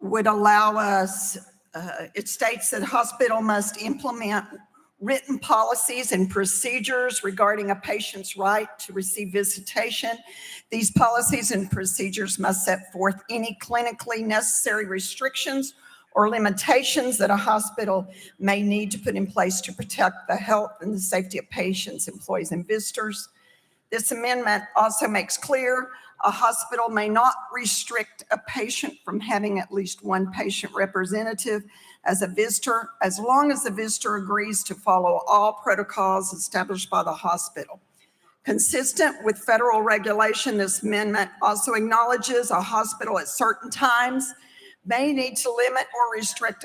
[SPEAKER 17] would allow us, it states that hospital must implement written policies and procedures regarding a patient's right to receive visitation. These policies and procedures must set forth any clinically necessary restrictions or limitations that a hospital may need to put in place to protect the health and the safety of patients, employees, and visitors. This amendment also makes clear a hospital may not restrict a patient from having at least one patient representative as a visitor, as long as the visitor agrees to follow all protocols established by the hospital. Consistent with federal regulation, this amendment also acknowledges a hospital at certain times may need to limit or restrict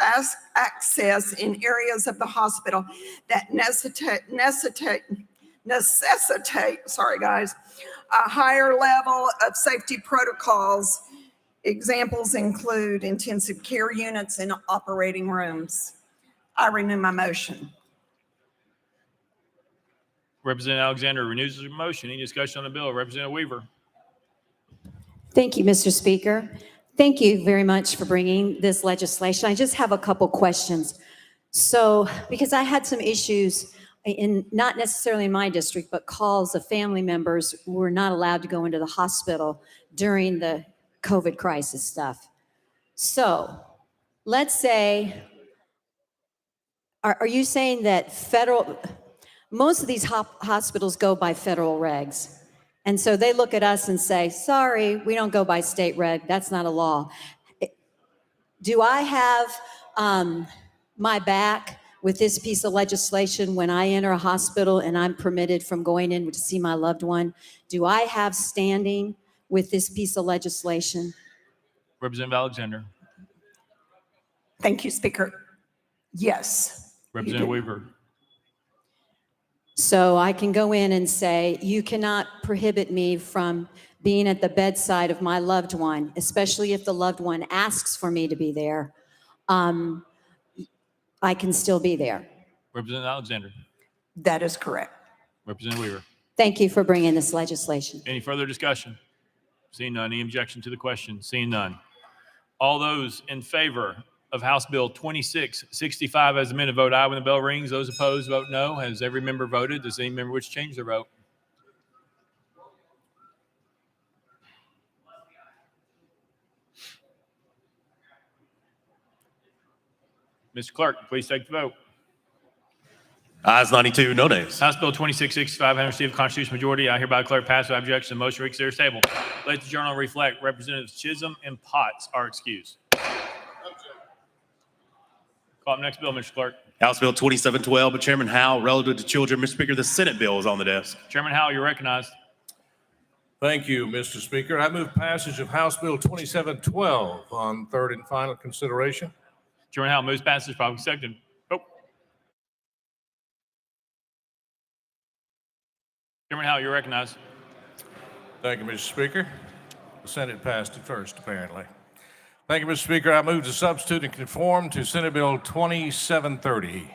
[SPEAKER 17] access in areas of the hospital that necessitate a higher level of safety protocols. Examples include intensive care units and operating rooms. I renew my motion.
[SPEAKER 1] Representative Alexander renews his motion. Any discussion on the bill? Representative Weaver.
[SPEAKER 9] Thank you, Mr. Speaker. Thank you very much for bringing this legislation. I just have a couple questions. So, because I had some issues not necessarily in my district, but calls of family members who were not allowed to go into the hospital during the COVID crisis stuff. So let's say, are you saying that most of these hospitals go by federal regs? And so they look at us and say, sorry, we don't go by state reg. That's not a law. Do I have my back with this piece of legislation when I enter a hospital and I'm permitted from going in to see my loved one? Do I have standing with this piece of legislation?
[SPEAKER 1] Representative Alexander.
[SPEAKER 17] Thank you, Speaker. Yes.
[SPEAKER 1] Representative Weaver.
[SPEAKER 9] So I can go in and say, you cannot prohibit me from being at the bedside of my loved one, especially if the loved one asks for me to be there. I can still be there.
[SPEAKER 1] Representative Alexander.
[SPEAKER 10] That is correct.
[SPEAKER 1] Representative Weaver.
[SPEAKER 9] Thank you for bringing this legislation.
[SPEAKER 1] Any further discussion? Seeing none. Any objection to the question? Seeing none. All those in favor of House Bill 2665 as amended, vote aye when the bell rings. Those opposed, vote no. Has every member voted? Does any member wish to change their vote? Mr. Clerk, please take the vote.
[SPEAKER 5] Ayes 92, no nays.
[SPEAKER 1] House Bill 2665 having received a constitutional majority, I hereby declare passed without objection. The motion to reconsider is tabled. Let the journal reflect Representatives Chisholm and Potts are excused. Call up next bill, Mr. Clerk.
[SPEAKER 5] House Bill 2712, but Chairman Howe, relative to children, Mr. Speaker, the Senate bill is on the desk.
[SPEAKER 1] Chairman Howell, you're recognized.
[SPEAKER 25] Thank you, Mr. Speaker. I move passage of House Bill 2712 on third and final consideration.
[SPEAKER 1] Chairman Howell moves passage, probably second. Chairman Howell, you're recognized.
[SPEAKER 25] Thank you, Mr. Speaker. The Senate passed it first, apparently. Thank you, Mr. Speaker. I move to substitute and conform to Senate Bill 2730.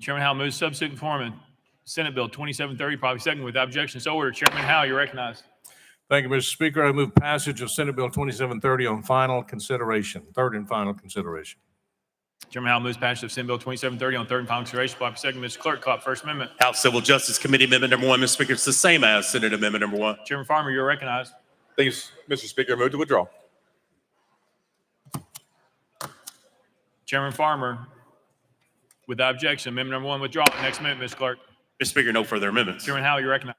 [SPEAKER 1] Chairman Howell moves substitute and conform in Senate Bill 2730, probably second without objection. So ordered. Chairman Howell, you're recognized.
[SPEAKER 25] Thank you, Mr. Speaker. I move passage of Senate Bill 2730 on final consideration, third and final consideration.
[SPEAKER 1] Chairman Howell moves passage of Senate Bill 2730 on third and final consideration, probably second. Mr. Clerk, call up First Amendment.
[SPEAKER 5] House Civil Justice Committee Amendment number 1, Mr. Speaker, it's the same as Senate Amendment number 1.
[SPEAKER 1] Chairman Farmer, you're recognized.
[SPEAKER 22] Thank you, Mr. Speaker. Move to withdraw.
[SPEAKER 1] Chairman Farmer, without objection, amendment number 1 withdrawn. Next amendment, Mr. Clerk.
[SPEAKER 5] Mr. Speaker, no further amendments.
[SPEAKER 1] Chairman Howell, you're recognized.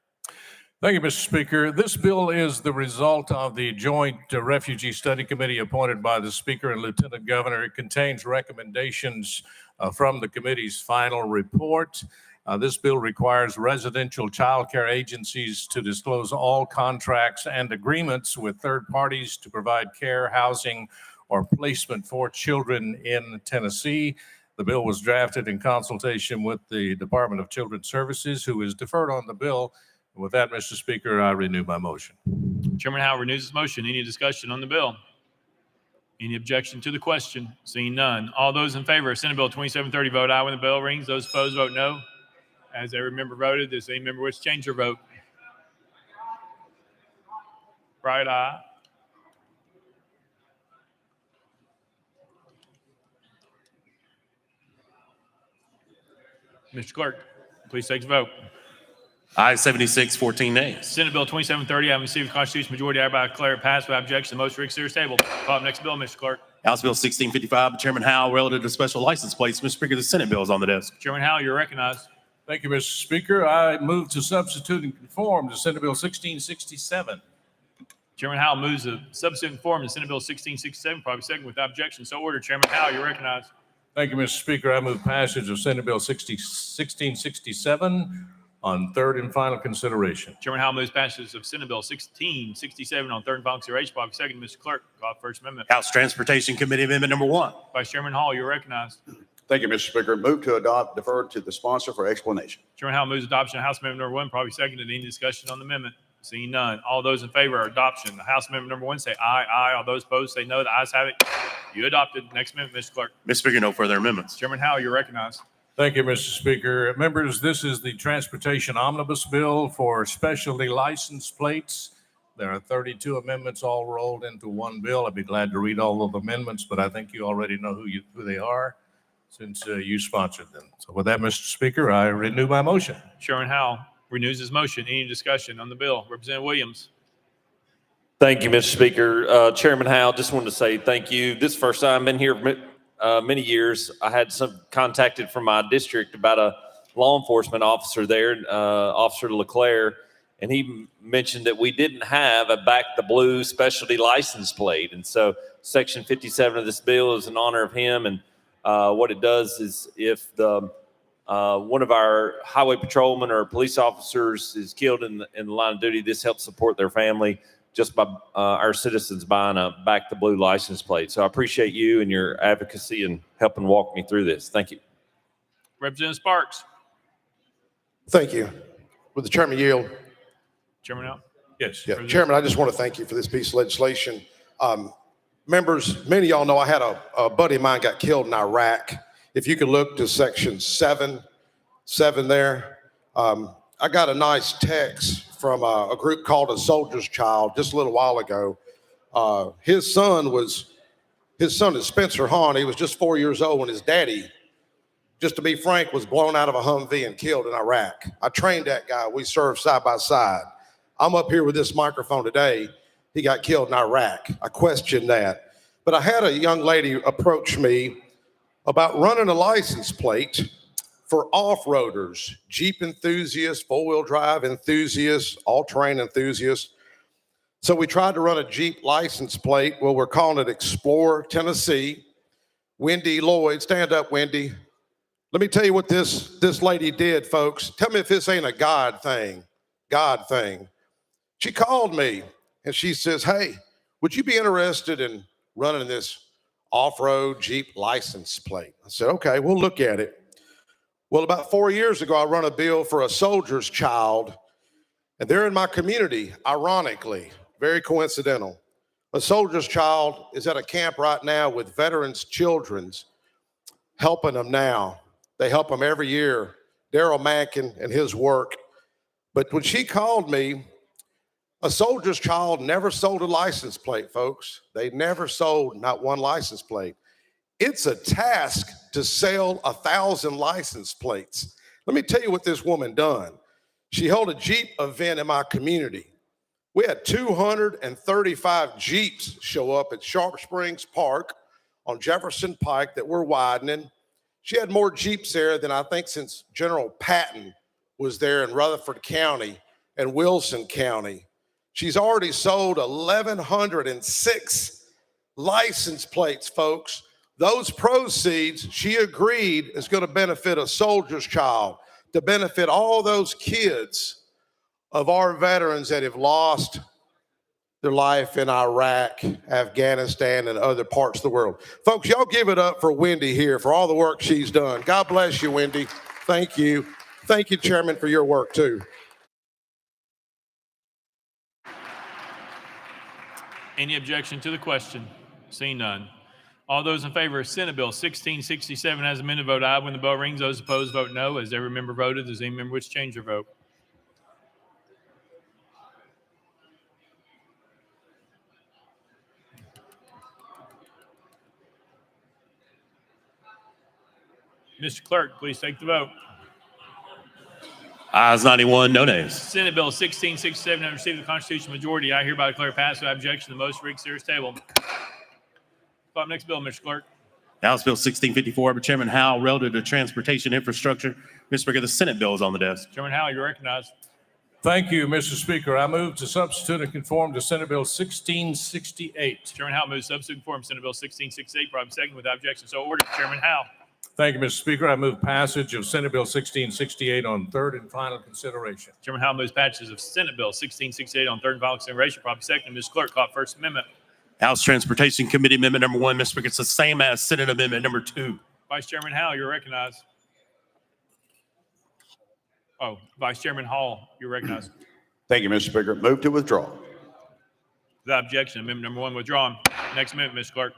[SPEAKER 25] Thank you, Mr. Speaker. This bill is the result of the Joint Refugee Study Committee appointed by the Speaker and Lieutenant Governor. It contains recommendations from the committee's final report. This bill requires residential child care agencies to disclose all contracts and agreements with third parties to provide care, housing, or placement for children in Tennessee. The bill was drafted in consultation with the Department of Children's Services, who is deferred on the bill. With that, Mr. Speaker, I renew my motion.
[SPEAKER 1] Chairman Howell renews his motion. Any discussion on the bill? Any objection to the question? Seeing none. All those in favor of Senate Bill 2730 vote aye when the bell rings. Those opposed vote no. As every member voted, does any member wish to change their vote? Right aye. Mr. Clerk, please take the vote.
[SPEAKER 5] Ayes 76, 14 nays.
[SPEAKER 1] Senate Bill 2730, having received a constitutional majority, I hereby declare it passed without objection. The motion to reconsider is tabled. Call up next bill, Mr. Clerk.
[SPEAKER 5] House Bill 1655, but Chairman Howe, relative to special license plates, Mr. Speaker, the Senate bill is on the desk.
[SPEAKER 1] Chairman Howell, you're recognized.
[SPEAKER 25] Thank you, Mr. Speaker. I move to substitute and conform to Senate Bill 1667.
[SPEAKER 1] Chairman Howell moves to substitute and conform to Senate Bill 1667, probably second without objection. So ordered. Chairman Howell, you're recognized.
[SPEAKER 25] Thank you, Mr. Speaker. I move passage of Senate Bill 1667 on third and final consideration.
[SPEAKER 1] Chairman Howell moves passage of Senate Bill 1667 on third and final consideration, probably second. Mr. Clerk, call up First Amendment.
[SPEAKER 5] House Transportation Committee Amendment number 1.
[SPEAKER 1] Vice Chairman Hall, you're recognized.
[SPEAKER 11] Thank you, Mr. Speaker. Move to adopt, defer to the sponsor for explanation.
[SPEAKER 1] Chairman Howell moves adoption of House Amendment number 1, probably seconded. Any discussion on the amendment? Seeing none. All those in favor of adoption of House Amendment number 1 say aye, aye. All those opposed say no. The ayes have it. You adopted. Next amendment, Mr. Clerk.
[SPEAKER 5] Mr. Speaker, no further amendments.
[SPEAKER 1] Chairman Howell, you're recognized.
[SPEAKER 25] Thank you, Mr. Speaker. Members, this is the Transportation Omnibus Bill for specialty license plates. There are 32 amendments all rolled into one bill. I'd be glad to read all of the amendments, but I think you already know who they are since you sponsored them. So with that, Mr. Speaker, I renew my motion.
[SPEAKER 1] Chairman Howell renews his motion. Any discussion on the bill? Representative Williams.
[SPEAKER 18] Thank you, Mr. Speaker. Chairman Howe, just wanted to say thank you. This is the first time I've been here many years. I had some contacted from my district about a law enforcement officer there, Officer Leclerc, and he mentioned that we didn't have a back the blue specialty license plate. And so Section 57 of this bill is in honor of him. And what it does is if the one of our highway patrolmen or police officers is killed in the line of duty, this helps support their family just by our citizens buying a back the blue license plate. So I appreciate you and your advocacy and helping walk me through this. Thank you.
[SPEAKER 1] Representative Sparks.
[SPEAKER 12] Thank you. With the chairman yield.
[SPEAKER 1] Chairman Howell.
[SPEAKER 25] Yes.
[SPEAKER 12] Yeah. Chairman, I just want to thank you for this piece of legislation. Members, many of y'all know I had a buddy of mine got killed in Iraq. If you could look to Section 7 7 there. I got a nice text from a group called A Soldier's Child just a little while ago. His son is Spencer Hahn. He was just 4 years old when his daddy, just to be frank, was blown out of a Humvee and killed in Iraq. I trained that guy. We served side by side. I'm up here with this microphone today. He got killed in Iraq. I questioned that. But I had a young lady approach me about running a license plate for off-roaders, Jeep enthusiasts, four-wheel drive enthusiasts, all-terrain enthusiasts. So we tried to run a Jeep license plate. Well, we're calling it Explorer, Tennessee. Wendy Lloyd, stand up, Wendy. Let me tell you what this lady did, folks. Tell me if this ain't a God thing. God thing. She called me and she says, hey, would you be interested in running this off-road Jeep license plate? I said, okay, we'll look at it. Well, about 4 years ago, I run a bill for a soldier's child, and they're in my community, ironically, very coincidental. A soldier's child is at a camp right now with veterans' children's, helping them now. They help them every year. Daryl Mankin and his work. But when she called me, a soldier's child never sold a license plate, folks. They never sold not one license plate. It's a task to sell 1,000 license plates. Let me tell you what this woman done. She held a Jeep event in my community. We had 235 Jeeps show up at Sharp Springs Park on Jefferson Pike that we're widening. She had more Jeeps there than I think since General Patton was there in Rutherford County and Wilson County. She's already sold 1,106 license plates, folks. Those proceeds, she agreed, is going to benefit a soldier's child, to benefit all those kids of our veterans that have lost their life in Iraq, Afghanistan, and other parts of the world. Folks, y'all give it up for Wendy here for all the work she's done. God bless you, Wendy. Thank you. Thank you, Chairman, for your work, too.
[SPEAKER 1] Any objection to the question? Seeing none. All those in favor of Senate Bill 1667 as amended, vote aye. When the bell rings, those opposed, vote no. As every member voted, does any member wish to change their vote? Mr. Clerk, please take the vote.
[SPEAKER 10] Ayes 91, no nays.
[SPEAKER 1] Senate Bill 1667 has received the constitutional majority. I hereby declare passed without objection. The motion reads serious table. Call up next bill, Mr. Clerk.
[SPEAKER 10] House Bill 1654 by Chairman Howell relative to transportation infrastructure. Mr. Speaker, the Senate bill is on the desk.
[SPEAKER 1] Chairman Howell, you're recognized.
[SPEAKER 25] Thank you, Mr. Speaker. I move to substitute and conform to Senate Bill 1668.
[SPEAKER 1] Chairman Howell moves substitute conform Senate Bill 1668. Probably second without objection. So ordered. Chairman Howell.
[SPEAKER 25] Thank you, Mr. Speaker. I move passage of Senate Bill 1668 on third and final consideration.
[SPEAKER 1] Chairman Howell moves passage of Senate Bill 1668 on third and final consideration. Probably second. Ms. Clerk, call First Amendment.
[SPEAKER 10] House Transportation Committee Amendment number 1, Mr. Speaker, it's the same as Senate Amendment number 2.
[SPEAKER 1] Vice Chairman Howell, you're recognized. Oh, Vice Chairman Hall, you're recognized.
[SPEAKER 11] Thank you, Mr. Speaker. Move to withdraw.
[SPEAKER 1] Without objection, amendment number 1 withdrawn. Next amendment, Mr. Clerk.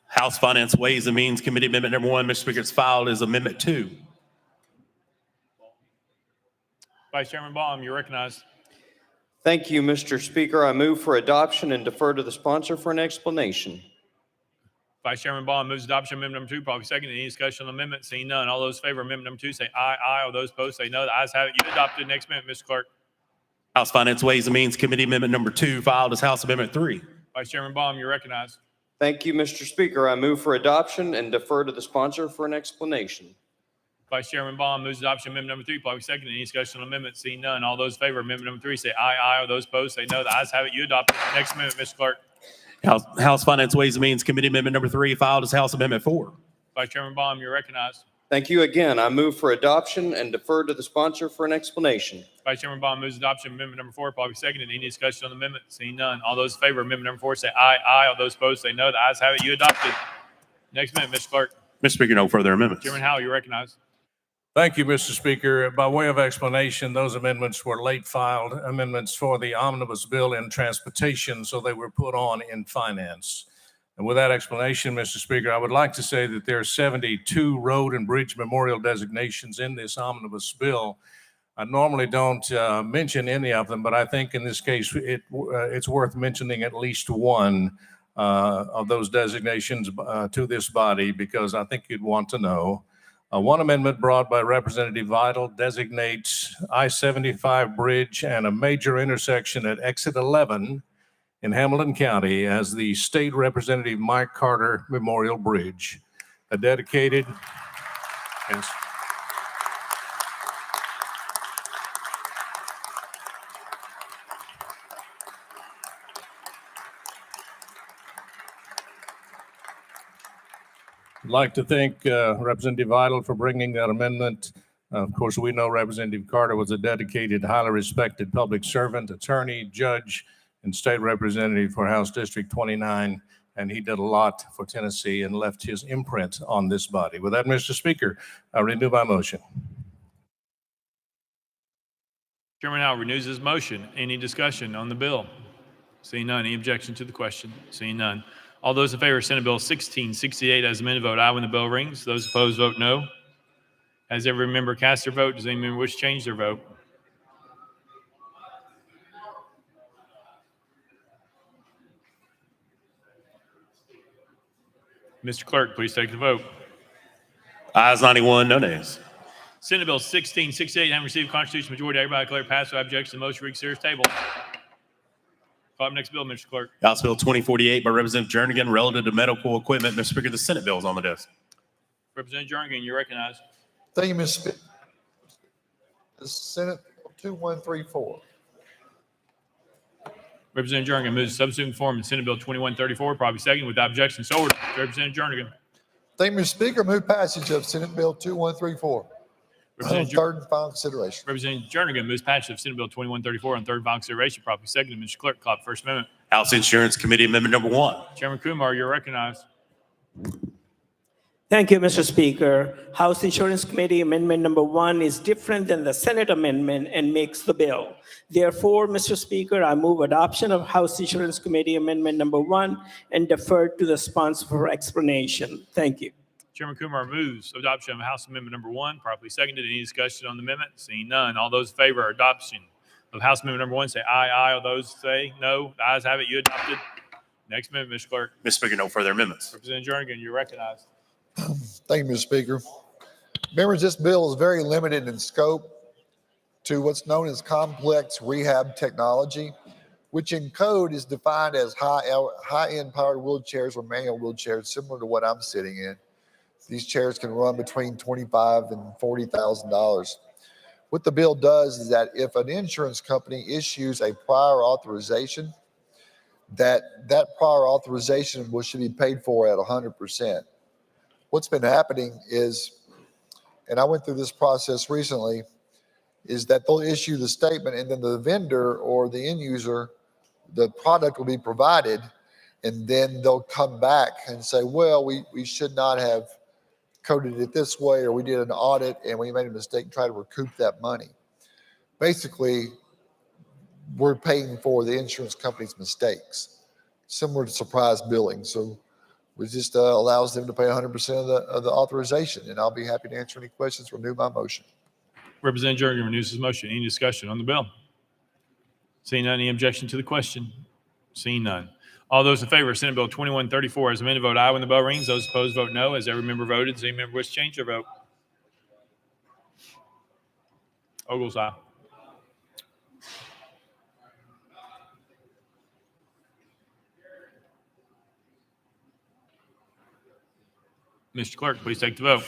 [SPEAKER 10] House Finance Ways and Means Committee Amendment number 1, Mr. Speaker, it's filed as Amendment 2.
[SPEAKER 1] Vice Chairman Baum, you're recognized.
[SPEAKER 3] Thank you, Mr. Speaker. I move for adoption and defer to the sponsor for an explanation.
[SPEAKER 1] Vice Chairman Baum moves adoption of amendment number 2, probably second. Any discussion on the amendment? Seeing none. All those in favor of amendment number 2 say aye. Aye. All those opposed say no. The ayes have it. You adopted. Next amendment, Mr. Clerk.
[SPEAKER 10] House Finance Ways and Means Committee Amendment number 2, filed as House Amendment 3.
[SPEAKER 1] Vice Chairman Baum, you're recognized.
[SPEAKER 3] Thank you, Mr. Speaker. I move for adoption and defer to the sponsor for an explanation.
[SPEAKER 1] Vice Chairman Baum moves adoption of amendment number 3, probably second. Any discussion on the amendment? Seeing none. All those in favor of amendment number 3 say aye. Aye. All those opposed say no. The ayes have it. You adopted. Next amendment, Mr. Clerk.
[SPEAKER 10] House Finance Ways and Means Committee Amendment number 3, filed as House Amendment 4.
[SPEAKER 1] Vice Chairman Baum, you're recognized.
[SPEAKER 3] Thank you again. I move for adoption and defer to the sponsor for an explanation.
[SPEAKER 1] Vice Chairman Baum moves adoption of amendment number 4, probably second. Any discussion on the amendment? Seeing none. All those in favor of amendment number 4 say aye. Aye. All those opposed say no. The ayes have it. You adopted. Next amendment, Mr. Clerk.
[SPEAKER 10] Mr. Speaker, no further amendments.
[SPEAKER 1] Chairman Howell, you're recognized.
[SPEAKER 25] Thank you, Mr. Speaker. By way of explanation, those amendments were late filed amendments for the Omnibus bill in transportation, so they were put on in finance. And with that explanation, Mr. Speaker, I would like to say that there are 72 road and bridge memorial designations in this omnibus bill. I normally don't mention any of them, but I think in this case, it's worth mentioning at least one of those designations to this body, because I think you'd want to know. One amendment brought by Representative Vital designates I-75 bridge and a major intersection at exit 11 in Hamilton County as the State Representative Mike Carter Memorial Bridge, a dedicated. Yes. I'd like to thank Representative Vital for bringing that amendment. Of course, we know Representative Carter was a dedicated, highly respected public servant, attorney, judge, and state representative for House District 29, and he did a lot for Tennessee and left his imprint on this body. With that, Mr. Speaker, I renew my motion.
[SPEAKER 1] Chairman now renews his motion. Any discussion on the bill? Seeing none. Any objection to the question? Seeing none. All those in favor of Senate Bill 1668 as amended vote aye when the bell rings. Those opposed vote no. Has every member cast their vote? Does any member wish to change their vote? Mr. Clerk, please take the vote.
[SPEAKER 10] Ayes 91, no nays.
[SPEAKER 1] Senate Bill 1668 having received constitutional majority, everybody declare passed without objection. The motion reads serious table. Call up next bill, Mr. Clerk.
[SPEAKER 10] House Bill 2048 by Representative Jernigan relative to medical equipment. Mr. Speaker, the Senate bill is on the desk.
[SPEAKER 1] Representative Jernigan, you're recognized.
[SPEAKER 23] Thank you, Mr. Speaker. The Senate Bill 2134.
[SPEAKER 1] Representative Jernigan moves to substitute form in Senate Bill 2134, probably second without objection. So ordered. Representative Jernigan.
[SPEAKER 23] Thank you, Mr. Speaker. Move passage of Senate Bill 2134. Third and final consideration.
[SPEAKER 1] Representative Jernigan moves passage of Senate Bill 2134 on third and final consideration, probably second. Mr. Clerk, call up First Amendment.
[SPEAKER 10] House Insurance Committee Amendment number 1.
[SPEAKER 1] Chairman Kumar, you're recognized.
[SPEAKER 6] Thank you, Mr. Speaker. House Insurance Committee Amendment number 1 is different than the Senate amendment and makes the bill. Therefore, Mr. Speaker, I move adoption of House Insurance Committee Amendment number 1 and defer to the sponsor for explanation. Thank you.
[SPEAKER 1] Chairman Kumar moves adoption of House Amendment number 1, properly seconded. Any discussion on the amendment? Seeing none. All those in favor of adoption of House Amendment number 1 say aye, aye. All those say no. The ayes have it. You adopted. Next amendment, Mr. Clerk.
[SPEAKER 10] Mr. Speaker, no further amendments.
[SPEAKER 1] Representative Jernigan, you're recognized.
[SPEAKER 23] Thank you, Mr. Speaker. Members, this bill is very limited in scope to what's known as complex rehab technology, which in code is defined as high-end powered wheelchairs or manual wheelchairs, similar to what I'm sitting in. These chairs can run between $25,000 and $40,000. What the bill does is that if an insurance company issues a prior authorization, that prior authorization should be paid for at 100%. What's been happening is, and I went through this process recently, is that they'll issue the statement and then the vendor or the end user, the product will be provided, and then they'll come back and say, well, we should not have coded it this way, or we did an audit and we made a mistake and try to recoup that money. Basically, we're paying for the insurance company's mistakes, similar to surprise billing. So it just allows them to pay 100% of the authorization, and I'll be happy to answer any questions. Renew my motion.
[SPEAKER 1] Representative Jernigan renews his motion. Any discussion on the bill? Seeing none. Any objection to the question? Seeing none. All those in favor of Senate Bill 2134 as amended vote aye when the bell rings. Those opposed vote no. As every member voted, does any member wish to change their vote? Ogles, aye. Mr. Clerk, please take the vote.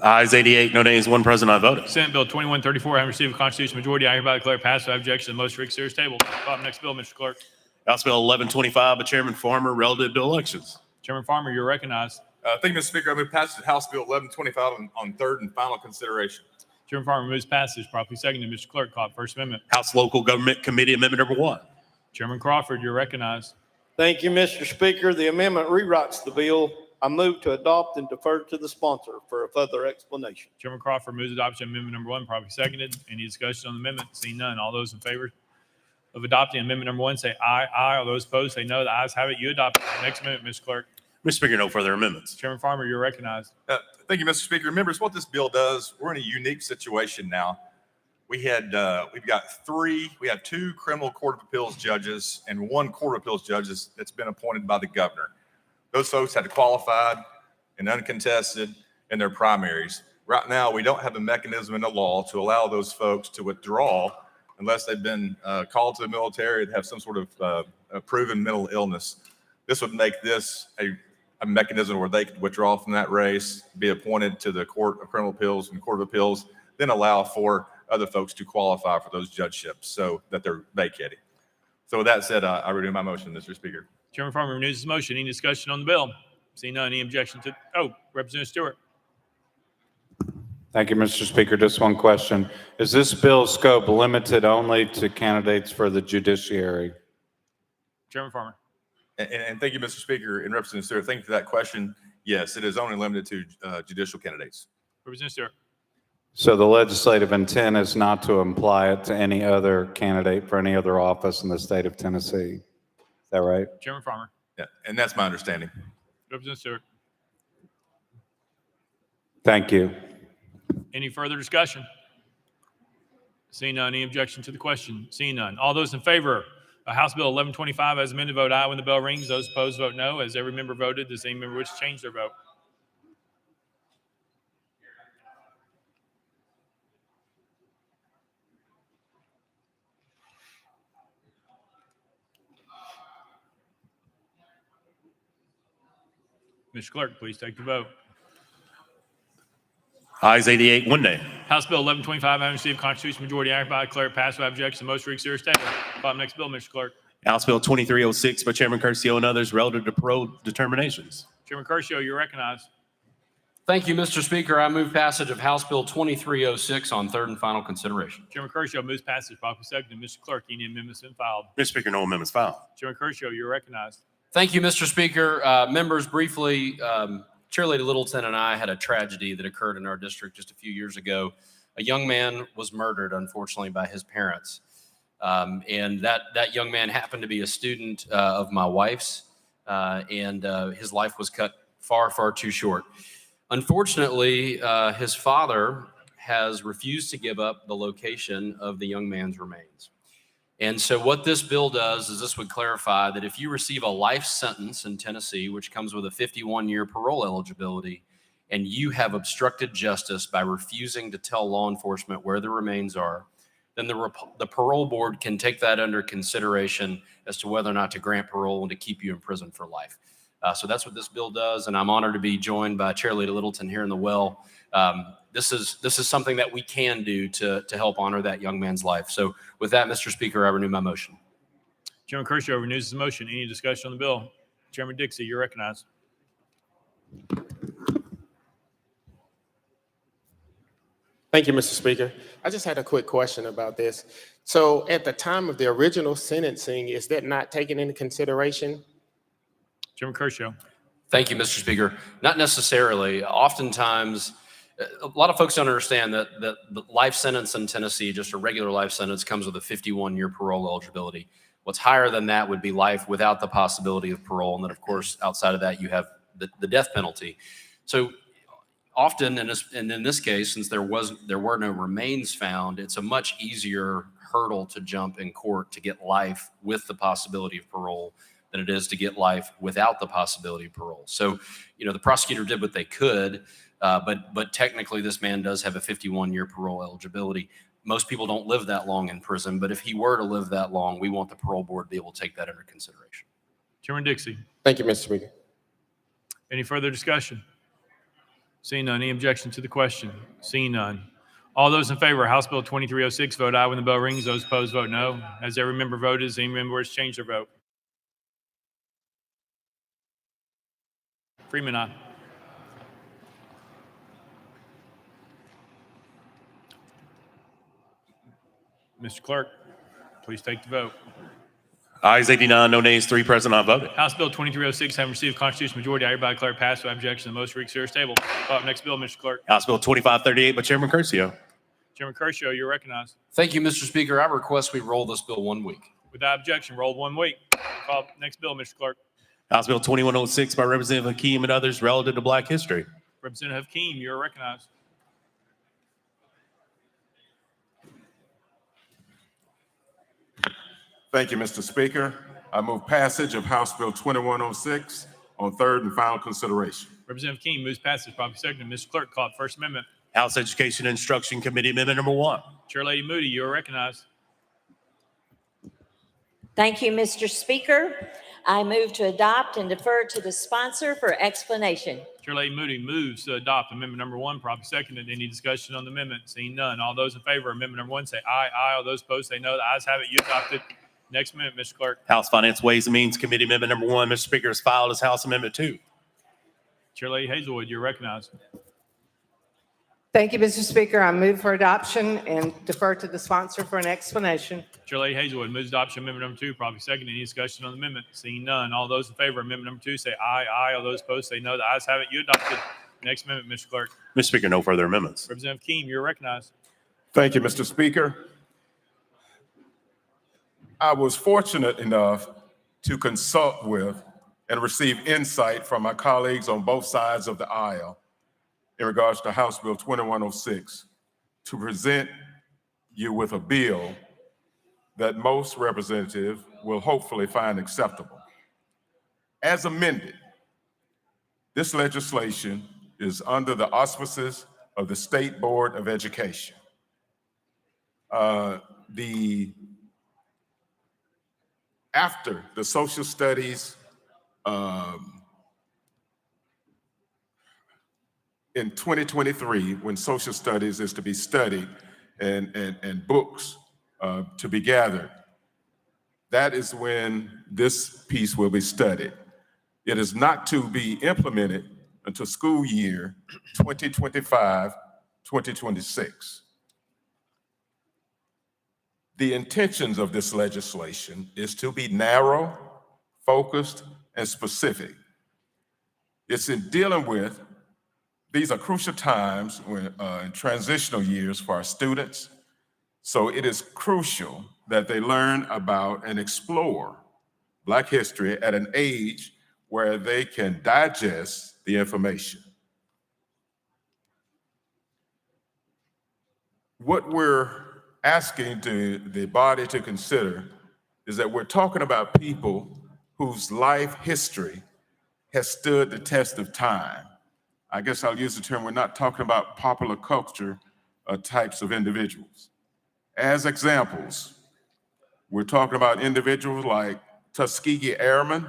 [SPEAKER 10] Ayes 88, no nays, 1 present, not voting.
[SPEAKER 1] Senate Bill 2134 having received a constitutional majority, I hereby declare passed without objection. The motion reads serious table. Call up next bill, Mr. Clerk.
[SPEAKER 10] House Bill 1125 by Chairman Farmer relative to elections.
[SPEAKER 1] Chairman Farmer, you're recognized.
[SPEAKER 13] Thank you, Mr. Speaker. I move passage of House Bill 1125 on third and final consideration.
[SPEAKER 1] Chairman Farmer moves passage, properly seconded. Mr. Clerk, call up First Amendment.
[SPEAKER 10] House Local Government Committee Amendment number 1.
[SPEAKER 1] Chairman Crawford, you're recognized.
[SPEAKER 14] Thank you, Mr. Speaker. The amendment rewrites the bill. I move to adopt and defer to the sponsor for a further explanation.
[SPEAKER 1] Chairman Crawford moves adoption of amendment number 1, properly seconded. Any discussion on the amendment? Seeing none. All those in favor of adopting amendment number 1, say aye. Aye. All those opposed, say no. The ayes have it. You adopt it. Next amendment, Mr. Clerk.
[SPEAKER 10] Mr. Speaker, no further amendments.
[SPEAKER 1] Chairman Farmer, you're recognized.
[SPEAKER 13] Thank you, Mr. Speaker. Members, what this bill does, we're in a unique situation now. We've got two criminal court of appeals judges and one court of appeals judge that's been appointed by the governor. Those folks had qualified and uncontested in their primaries. Right now, we don't have a mechanism in the law to allow those folks to withdraw unless they've been called to the military, have some sort of proven mental illness. This would make this a mechanism where they could withdraw from that race, be appointed to the Court of Criminal Appeals and Court of Appeals, then allow for other folks to qualify for those judgeships so that they're vacating. So with that said, I renew my motion, Mr. Speaker.
[SPEAKER 1] Chairman Farmer renews his motion. Any discussion on the bill? Seeing none, any objection to, Representative Stewart.
[SPEAKER 2] Thank you, Mr. Speaker. Just one question. Is this bill's scope limited only to candidates for the judiciary?
[SPEAKER 1] Chairman Farmer.
[SPEAKER 13] And thank you, Mr. Speaker, and Representative Stewart. Thank you for that question. Yes, it is only limited to judicial candidates.
[SPEAKER 1] Representative Stewart.
[SPEAKER 2] So the legislative intent is not to apply it to any other candidate for any other office in the state of Tennessee. Is that right?
[SPEAKER 1] Chairman Farmer.
[SPEAKER 13] Yeah, and that's my understanding.
[SPEAKER 1] Representative Stewart.
[SPEAKER 2] Thank you.
[SPEAKER 1] Any further discussion? Seeing none, any objection to the question? Seeing none. All those in favor of House Bill 1125 as amended, vote aye when the bell rings. Those opposed, vote no. As every member voted, does any member wish to change their vote? Mr. Clerk, please take the vote.
[SPEAKER 10] Ayes 88, one nay.
[SPEAKER 1] House Bill 1125, having received constitutional majority act by declare passed without objection, the most read serious table. Next bill, Mr. Clerk.
[SPEAKER 10] House Bill 2306 by Chairman Curcio and others relative to parole determinations.
[SPEAKER 1] Chairman Curcio, you're recognized.
[SPEAKER 15] Thank you, Mr. Speaker. I move passage of House Bill 2306 on third and final consideration.
[SPEAKER 1] Chairman Curcio moves passage. Properly seconded. Mr. Clerk, any amendments been filed?
[SPEAKER 10] Mr. Speaker, no amendments filed.
[SPEAKER 1] Chairman Curcio, you're recognized.
[SPEAKER 15] Thank you, Mr. Speaker. Members, briefly, Chairlady Littleton and I had a tragedy that occurred in our district just a few years ago. A young man was murdered, unfortunately, by his parents. And that young man happened to be a student of my wife's, and his life was cut far, far too short. Unfortunately, his father has refused to give up the location of the young man's remains. And so what this bill does is this would clarify that if you receive a life sentence in Tennessee, which comes with a 51-year parole eligibility, and you have obstructed justice by refusing to tell law enforcement where the remains are, then the parole board can take that under consideration as to whether or not to grant parole and to keep you in prison for life. So that's what this bill does, and I'm honored to be joined by Chairlady Littleton here in the well. This is something that we can do to help honor that young man's life. So with that, Mr. Speaker, I renew my motion.
[SPEAKER 1] Chairman Curcio renews his motion. Any discussion on the bill? Chairman Dixie, you're recognized.
[SPEAKER 16] Thank you, Mr. Speaker. I just had a quick question about this. So at the time of the original sentencing, is that not taken into consideration?
[SPEAKER 1] Chairman Curcio.
[SPEAKER 15] Thank you, Mr. Speaker. Not necessarily. Oftentimes, a lot of folks don't understand that the life sentence in Tennessee, just a regular life sentence, comes with a 51-year parole eligibility. What's higher than that would be life without the possibility of parole. And then, of course, outside of that, you have the death penalty. So often, in this case, since there were no remains found, it's a much easier hurdle to jump in court to get life with the possibility of parole than it is to get life without the possibility of parole. So, the prosecutor did what they could, but technically this man does have a 51-year parole eligibility. Most people don't live that long in prison, but if he were to live that long, we want the parole board to be able to take that under consideration.
[SPEAKER 1] Chairman Dixie.
[SPEAKER 16] Thank you, Mr. Speaker.
[SPEAKER 1] Any further discussion? Seeing none, any objection to the question? Seeing none. All those in favor of House Bill 2306, vote aye when the bell rings. Those opposed, vote no. As every member voted, does any member wish to change their vote? Freeman, aye. Mr. Clerk, please take the vote.
[SPEAKER 10] Ayes 89, no nays, 3 present, not voted.
[SPEAKER 1] House Bill 2306, having received constitutional majority, I hereby declare passed without objection. The most read serious table. Next bill, Mr. Clerk.
[SPEAKER 10] House Bill 2538 by Chairman Curcio.
[SPEAKER 1] Chairman Curcio, you're recognized.
[SPEAKER 15] Thank you, Mr. Speaker. I request we roll this bill 1 week.
[SPEAKER 1] Without objection, roll 1 week. Call next bill, Mr. Clerk.
[SPEAKER 10] House Bill 2106 by Representative Hakeem and others relative to Black history.
[SPEAKER 1] Representative Hakeem, you're recognized.
[SPEAKER 4] Thank you, Mr. Speaker. I move passage of House Bill 2106 on third and final consideration.
[SPEAKER 1] Representative Hakeem moves passage. Properly seconded. Mr. Clerk, call the First Amendment.
[SPEAKER 10] House Education and Instruction Committee Amendment number 1.
[SPEAKER 1] Chairlady Moody, you are recognized.
[SPEAKER 7] Thank you, Mr. Speaker. I move to adopt and defer to the sponsor for explanation.
[SPEAKER 1] Chairlady Moody moves to adopt Amendment number 1. Properly seconded. Any discussion on the amendment? Seeing none. All those in favor of Amendment number 1 say aye. Aye. All those opposed say no. The ayes have it. You adopted. Next amendment, Mr. Clerk.
[SPEAKER 10] House Finance Ways and Means Committee Amendment number 1. Mr. Speaker, is filed as House Amendment 2.
[SPEAKER 1] Chairlady Hazelwood, you're recognized.
[SPEAKER 19] Thank you, Mr. Speaker. I move for adoption and defer to the sponsor for an explanation.
[SPEAKER 1] Chairlady Hazelwood moves adoption Amendment number 2. Properly seconded. Any discussion on the amendment? Seeing none. All those in favor of Amendment number 2 say aye. Aye. All those opposed say no. The ayes have it. You adopted. Next amendment, Mr. Clerk.
[SPEAKER 10] Mr. Speaker, no further amendments.
[SPEAKER 1] Representative Keem, you're recognized.
[SPEAKER 4] Thank you, Mr. Speaker. I was fortunate enough to consult with and receive insight from my colleagues on both sides of the aisle in regards to House Bill 2106 to present you with a bill that most representatives will hopefully find acceptable. As amended, this legislation is under the auspices of the State Board of Education. After the social studies in 2023, when social studies is to be studied and books to be gathered, that is when this piece will be studied. It is not to be implemented until school year 2025-2026. The intentions of this legislation is to be narrow, focused, and specific. It's in dealing with, these are crucial times when, in transitional years for our students. So it is crucial that they learn about and explore Black history at an age where they can digest the information. What we're asking the body to consider is that we're talking about people whose life history has stood the test of time. I guess I'll use the term, we're not talking about popular culture types of individuals. As examples, we're talking about individuals like Tuskegee Airman,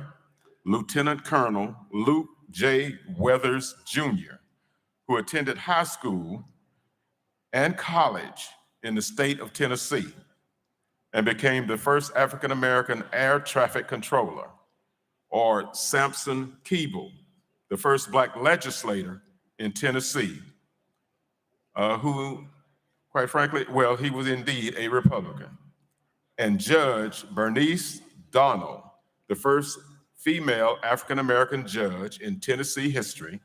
[SPEAKER 4] Lieutenant Colonel Luke J. Weathers Jr., who attended high school and college in the state of Tennessee and became the first African-American air traffic controller, or Sampson Keeble, the first Black legislator in Tennessee, who, quite frankly, well, he was indeed a Republican, and Judge Bernice Donald, the first female African-American judge in Tennessee history,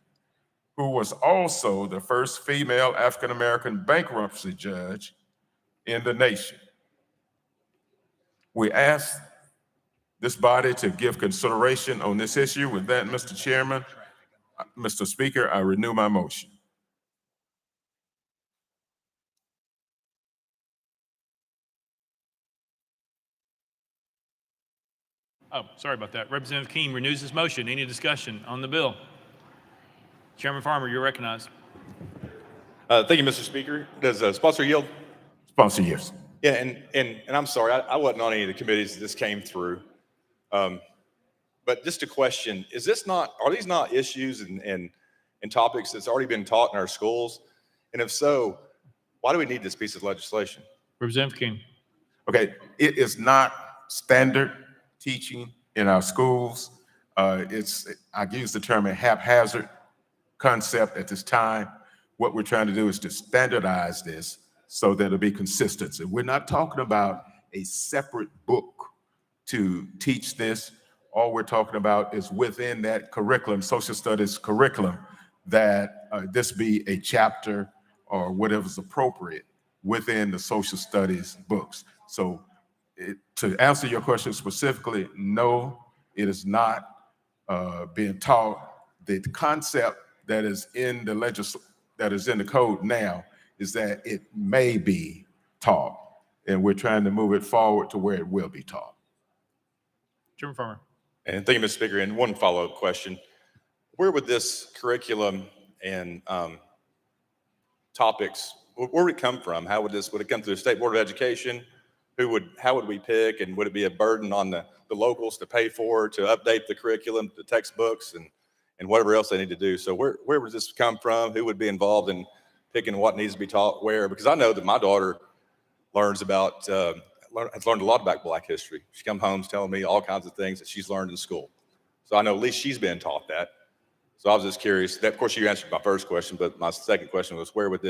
[SPEAKER 4] who was also the first female African-American bankruptcy judge in the nation. We ask this body to give consideration on this issue. With that, Mr. Chairman, Mr. Speaker, I renew my motion.
[SPEAKER 1] Oh, sorry about that. Representative Keem renews his motion. Any discussion on the bill? Chairman Farmer, you're recognized.
[SPEAKER 20] Thank you, Mr. Speaker. Does sponsor yield?
[SPEAKER 4] Sponsor, yes.
[SPEAKER 20] Yeah, and I'm sorry, I wasn't on any of the committees that this came through. But just a question, are these not issues and topics that's already been taught in our schools? And if so, why do we need this piece of legislation?
[SPEAKER 1] Representative Keem.
[SPEAKER 4] Okay, it is not standard teaching in our schools. I use the term a haphazard concept at this time. What we're trying to do is to standardize this so that it'll be consistency. We're not talking about a separate book to teach this. All we're talking about is within that curriculum, social studies curriculum, that this be a chapter or whatever's appropriate within the social studies books. So to answer your question specifically, no, it is not being taught. The concept that is in the that is in the code now is that it may be taught, and we're trying to move it forward to where it will be taught.
[SPEAKER 1] Chairman Farmer.
[SPEAKER 20] And thank you, Mr. Speaker. And one follow-up question. Where would this curriculum and topics, where would it come from? Would it come through the State Board of Education? How would we pick, and would it be a burden on the locals to pay for, to update the curriculum, the textbooks, and whatever else they need to do? So where would this come from? Who would be involved in picking what needs to be taught where? Because I know that my daughter has learned a lot about Black history. She comes home telling me all kinds of things that she's learned in school. So I know at least she's been taught that. So I was just curious. Of course, you answered my first question, but my second question was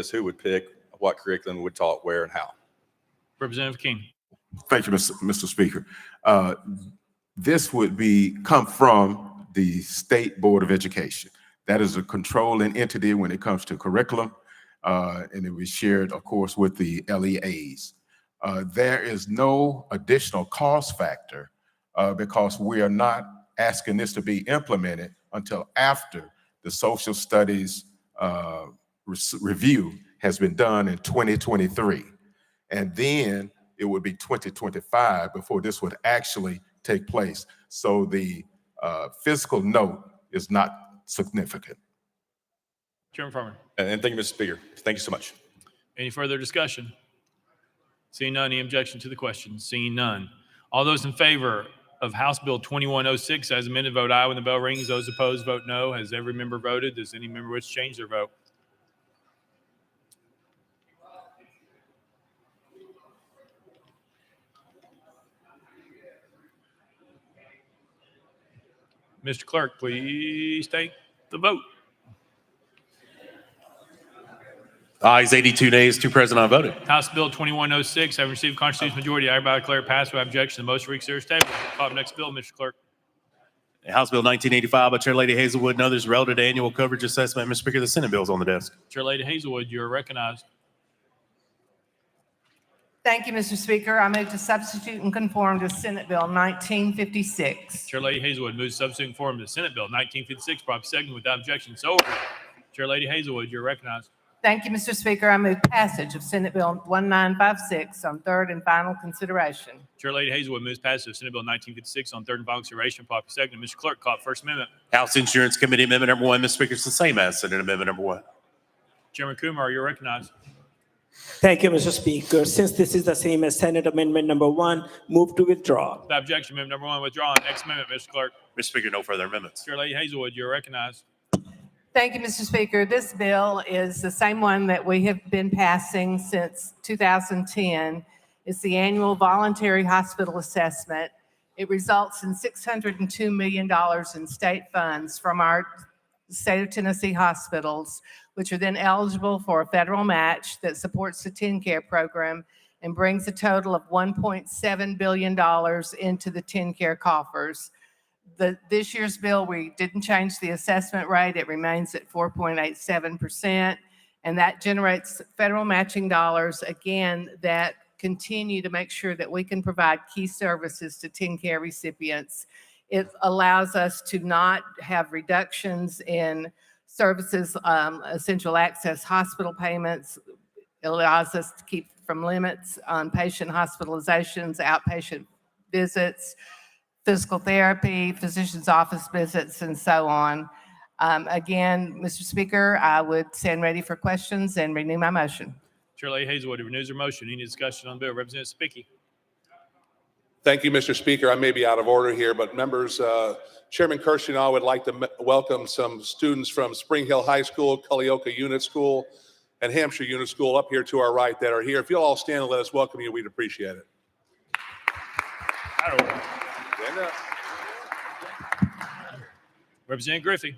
[SPEAKER 20] who would pick what curriculum would taught where and how?
[SPEAKER 1] Representative King.
[SPEAKER 4] Thank you, Mr. Speaker. This would come from the State Board of Education. That is a controlling entity when it comes to curriculum, and it was shared, of course, with the LEAs. There is no additional cost factor because we are not asking this to be implemented until after the social studies review has been done in 2023. And then it would be 2025 before this would actually take place. So the fiscal note is not significant.
[SPEAKER 1] Chairman Farmer.
[SPEAKER 20] And thank you, Mr. Speaker. Thank you so much.
[SPEAKER 1] Any further discussion? Seeing none, any objection to the question? Seeing none. All those in favor of House Bill 2106 as amended, vote aye when the bell rings. Those opposed, vote no. Has every member voted? Does any member wish to change their vote? Mr. Clerk, please take the vote.
[SPEAKER 10] Ayes 82, nays 2 present, unvoted.
[SPEAKER 1] House Bill 2106, having received constitutional majority, I hereby declare it passed without objection. The motion to reconsider is tabled. Call the next bill, Mr. Clerk.
[SPEAKER 10] House Bill 1985 by Chair Lady Hazelwood and others relative to annual coverage assessment. Mr. Speaker, the Senate bill is on the desk.
[SPEAKER 1] Chair Lady Hazelwood, you are recognized.
[SPEAKER 19] Thank you, Mr. Speaker. I move to substitute and conform to Senate Bill 1956.
[SPEAKER 1] Chair Lady Hazelwood moves to substitute and conform to Senate Bill 1956, properly seconded without objection. So ordered. Chair Lady Hazelwood, you're recognized.
[SPEAKER 19] Thank you, Mr. Speaker. I move passage of Senate Bill 1956 on third and final consideration.
[SPEAKER 1] Chair Lady Hazelwood moves passage of Senate Bill 1956 on third and final consideration, properly seconded. Mr. Clerk, call it First Amendment.
[SPEAKER 10] House Insurance Committee Amendment number 1. Mr. Speaker, it's the same as Senate Amendment number 1.
[SPEAKER 1] Chairman Kumar, you're recognized.
[SPEAKER 6] Thank you, Mr. Speaker. Since this is the same as Senate Amendment number 1, move to withdraw.
[SPEAKER 1] Without objection, amendment number 1 withdrawn. Next amendment, Mr. Clerk.
[SPEAKER 10] Mr. Speaker, no further amendments.
[SPEAKER 1] Chair Lady Hazelwood, you're recognized.
[SPEAKER 19] Thank you, Mr. Speaker. This bill is the same one that we have been passing since 2010. It's the annual voluntary hospital assessment. It results in $602 million in state funds from our state of Tennessee hospitals, which are then eligible for a federal match that supports the TennCare program and brings a total of $1.7 billion into the TennCare coffers. This year's bill, we didn't change the assessment rate. It remains at 4.87%, and that generates federal matching dollars, again, that continue to make sure that we can provide key services to TennCare recipients. It allows us to not have reductions in services, essential access hospital payments. It allows us to keep from limits on patient hospitalizations, outpatient visits, physical therapy, physician's office visits, and so on. Again, Mr. Speaker, I would stand ready for questions and renew my motion.
[SPEAKER 1] Chair Lady Hazelwood renews her motion. Any discussion on the bill? Representative Spicky.
[SPEAKER 8] Thank you, Mr. Speaker. I may be out of order here, but members, Chairman Kersey and I would like to welcome some students from Spring Hill High School, Culleoka Unit School, and Hampshire Unit School up here to our right that are here. If you'll all stand and let us welcome you, we'd appreciate it.
[SPEAKER 1] Representative Griffey.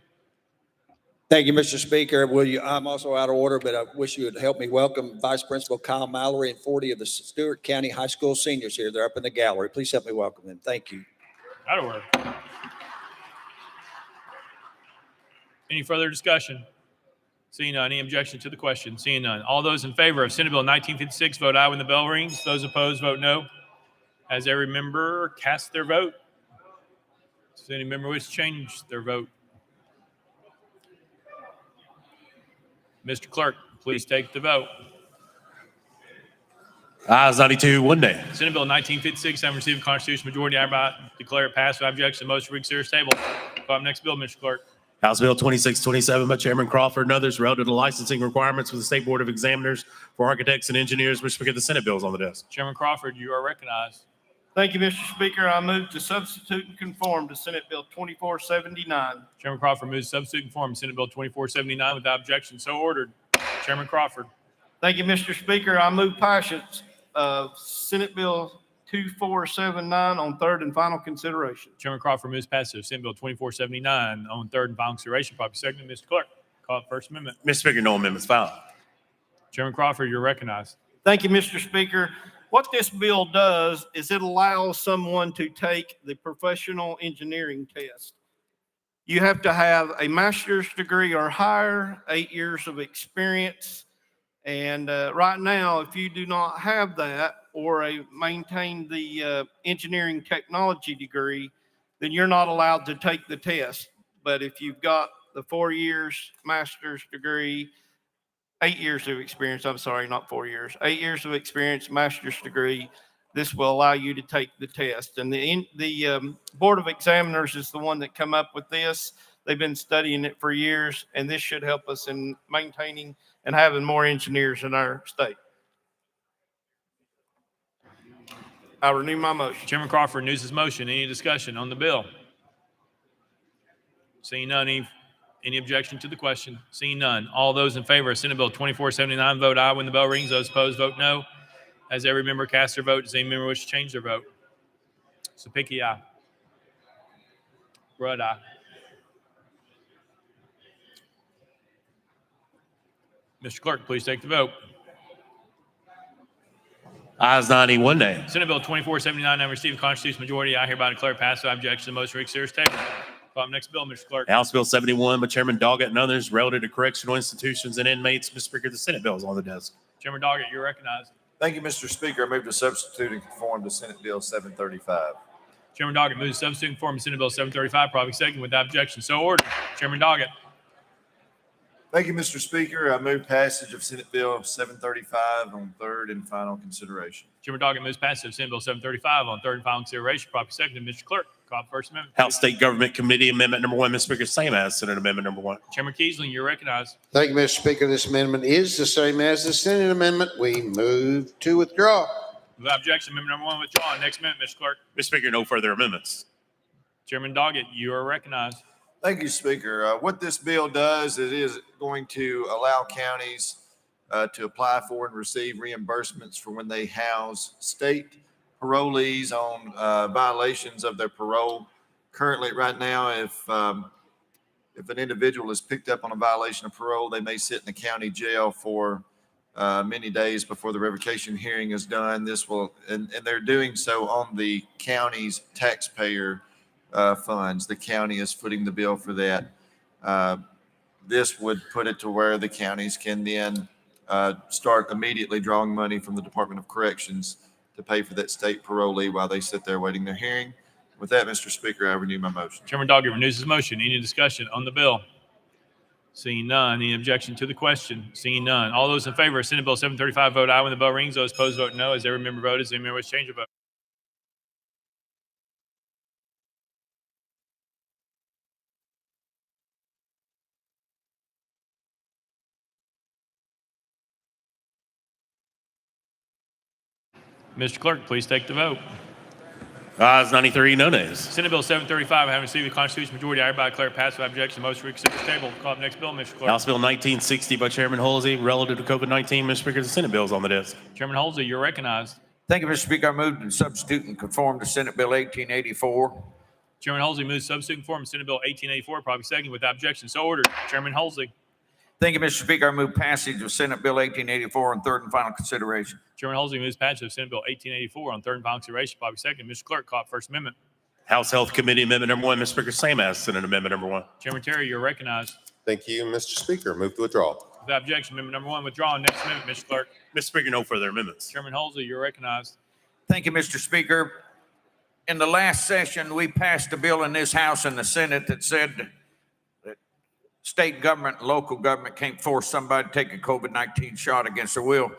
[SPEAKER 9] Thank you, Mr. Speaker. I'm also out of order, but I wish you would help me welcome Vice Principal Kyle Mallory and 40 of the Stewart County High School seniors here. They're up in the gallery. Please help me welcome them. Thank you.
[SPEAKER 1] Out of order. Any further discussion? Seeing none, any objection to the question? Seeing none. All those in favor of Senate Bill 1956, vote aye when the bell rings. Those opposed, vote no. Has every member cast their vote? Does any member wish to change their vote? Mr. Clerk, please take the vote.
[SPEAKER 10] Ayes 92, one nay.
[SPEAKER 1] Senate Bill 1956, having received a constitutional majority, I hereby declare it passed without objection. The motion to reconsider is tabled. Call up next bill, Mr. Clerk.
[SPEAKER 10] House Bill 2627 by Chairman Crawford and others relative to licensing requirements for the State Board of Examiners for architects and engineers. Mr. Speaker, the Senate bill is on the desk.
[SPEAKER 1] Chairman Crawford, you are recognized.
[SPEAKER 14] Thank you, Mr. Speaker. I move to substitute and conform to Senate Bill 2479.
[SPEAKER 1] Chairman Crawford moves to substitute and conform Senate Bill 2479 without objection. So ordered. Chairman Crawford.
[SPEAKER 14] Thank you, Mr. Speaker. I move passage of Senate Bill 2479 on third and final consideration.
[SPEAKER 1] Chairman Crawford moves passage of Senate Bill 2479 on third and final consideration. Properly seconded. Mr. Clerk, call up First Amendment.
[SPEAKER 10] Mr. Speaker, no amendments filed.
[SPEAKER 1] Chairman Crawford, you're recognized.
[SPEAKER 14] Thank you, Mr. Speaker. What this bill does is it allows someone to take the professional engineering test. You have to have a master's degree or higher, 8 years of experience. And right now, if you do not have that or maintain the engineering technology degree, then you're not allowed to take the test. But if you've got the 4 years master's degree, 8 years of experience, I'm sorry, not 4 years, 8 years of experience, master's degree, this will allow you to take the test. And the Board of Examiners is the one that come up with this. They've been studying it for years, and this should help us in maintaining and having more engineers in our state. I renew my motion.
[SPEAKER 1] Chairman Crawford renews his motion. Any discussion on the bill? Seeing none, any objection to the question? Seeing none. All those in favor of Senate Bill 2479 vote aye when the bell rings. Those opposed vote no. Has every member cast their vote? Does any member wish to change their vote? Sapicki, aye. Rudd, aye. Mr. Clerk, please take the vote.
[SPEAKER 10] Ayes 91 nay.
[SPEAKER 1] Senate Bill 2479 having received a constitutional majority, I hereby declare passed without objection. The motion to reconsider is tabled. Call up next bill, Mr. Clerk.
[SPEAKER 10] House Bill 71 by Chairman Doggett and others relative to correctional institutions and inmates. Mr. Speaker, the Senate bill is on the desk.
[SPEAKER 1] Chairman Doggett, you're recognized.
[SPEAKER 5] Thank you, Mr. Speaker. I move to substitute and conform to Senate Bill 735.
[SPEAKER 1] Chairman Doggett moves to substitute and conform to Senate Bill 735, probably second without objection. So ordered. Chairman Doggett.
[SPEAKER 5] Thank you, Mr. Speaker. I move passage of Senate Bill 735 on third and final consideration.
[SPEAKER 1] Chairman Doggett moves passage of Senate Bill 735 on third and final consideration, probably seconded. Mr. Clerk, call the First Amendment.
[SPEAKER 10] House State Government Committee Amendment number 1. Mr. Speaker, same as Senate Amendment number 1.
[SPEAKER 1] Chairman Keesling, you're recognized.
[SPEAKER 17] Thank you, Mr. Speaker. This amendment is the same as the Senate amendment. We move to withdraw.
[SPEAKER 1] Without objection, amendment number 1 withdrawn. Next amendment, Mr. Clerk.
[SPEAKER 10] Mr. Speaker, no further amendments.
[SPEAKER 1] Chairman Doggett, you are recognized.
[SPEAKER 5] Thank you, Speaker. What this bill does, it is going to allow counties to apply for and receive reimbursements for when they house state parolees on violations of their parole. Currently, right now, if an individual is picked up on a violation of parole, they may sit in the county jail for many days before the revocation hearing is done. This will, and they're doing so on the county's taxpayer funds. The county is footing the bill for that. This would put it to where the counties can then start immediately drawing money from the Department of Corrections to pay for that state parolee while they sit there waiting their hearing. With that, Mr. Speaker, I renew my motion.
[SPEAKER 1] Chairman Doggett renews his motion. Any discussion on the bill? Seeing none. Any objection to the question? Seeing none. All those in favor of Senate Bill 735 vote aye when the bell rings. Those opposed vote no. As every member voted, does any member wish to change their vote? Mr. Clerk, please take the vote.
[SPEAKER 10] Ayes 93, no nays.
[SPEAKER 1] Senate Bill 735, having received the constitutional majority, I hereby declare passed without objection. Motion to reconsider is tabled. Call up next bill, Mr. Clerk.
[SPEAKER 10] House Bill 1960 by Chairman Halsey relative to COVID-19. Mr. Speaker, the Senate bill is on the desk.
[SPEAKER 1] Chairman Halsey, you're recognized.
[SPEAKER 21] Thank you, Mr. Speaker. I move to substitute and conform to Senate Bill 1884.
[SPEAKER 1] Chairman Halsey moves to substitute and conform to Senate Bill 1884, probably second without objection. So ordered. Chairman Halsey.
[SPEAKER 21] Thank you, Mr. Speaker. I move passage of Senate Bill 1884 on third and final consideration.
[SPEAKER 1] Chairman Halsey moves passage of Senate Bill 1884 on third and final consideration, probably second. Mr. Clerk, call up First Amendment.
[SPEAKER 10] House Health Committee Amendment number 1. Mr. Speaker, same as Senate Amendment number 1.
[SPEAKER 1] Chairman Terry, you're recognized.
[SPEAKER 22] Thank you, Mr. Speaker. Move to withdraw.
[SPEAKER 1] Without objection, amendment number 1 withdrawn. Next amendment, Mr. Clerk.
[SPEAKER 10] Mr. Speaker, no further amendments.
[SPEAKER 1] Chairman Halsey, you're recognized.
[SPEAKER 21] Thank you, Mr. Speaker. In the last session, we passed a bill in this House and the Senate that said that state government, and local government can't force somebody to take a COVID-19 shot against their will.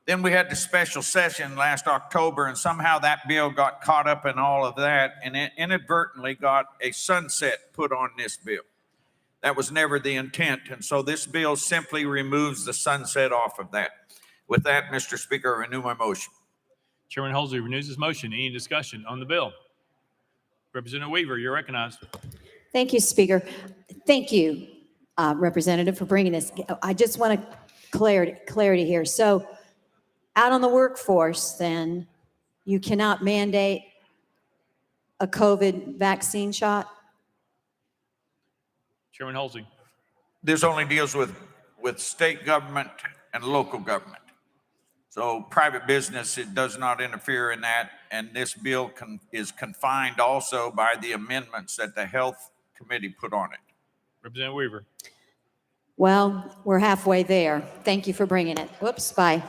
[SPEAKER 21] Then we had the special session last October, and somehow that bill got caught up in all of that, and it inadvertently got a sunset put on this bill. That was never the intent, and so this bill simply removes the sunset off of that. With that, Mr. Speaker, I renew my motion.
[SPEAKER 1] Chairman Holsey renews his motion. Any discussion on the bill? Representative Weaver, you're recognized.
[SPEAKER 7] Thank you, Speaker. Thank you, Representative, for bringing this. I just want clarity here. So out on the workforce, then, you cannot mandate a COVID vaccine shot?
[SPEAKER 1] Chairman Holsey.
[SPEAKER 21] This only deals with state government and local government. So private business, it does not interfere in that. And this bill is confined also by the amendments that the Health Committee put on it.
[SPEAKER 1] Representative Weaver.
[SPEAKER 7] Well, we're halfway there. Thank you for bringing it. Whoops, bye.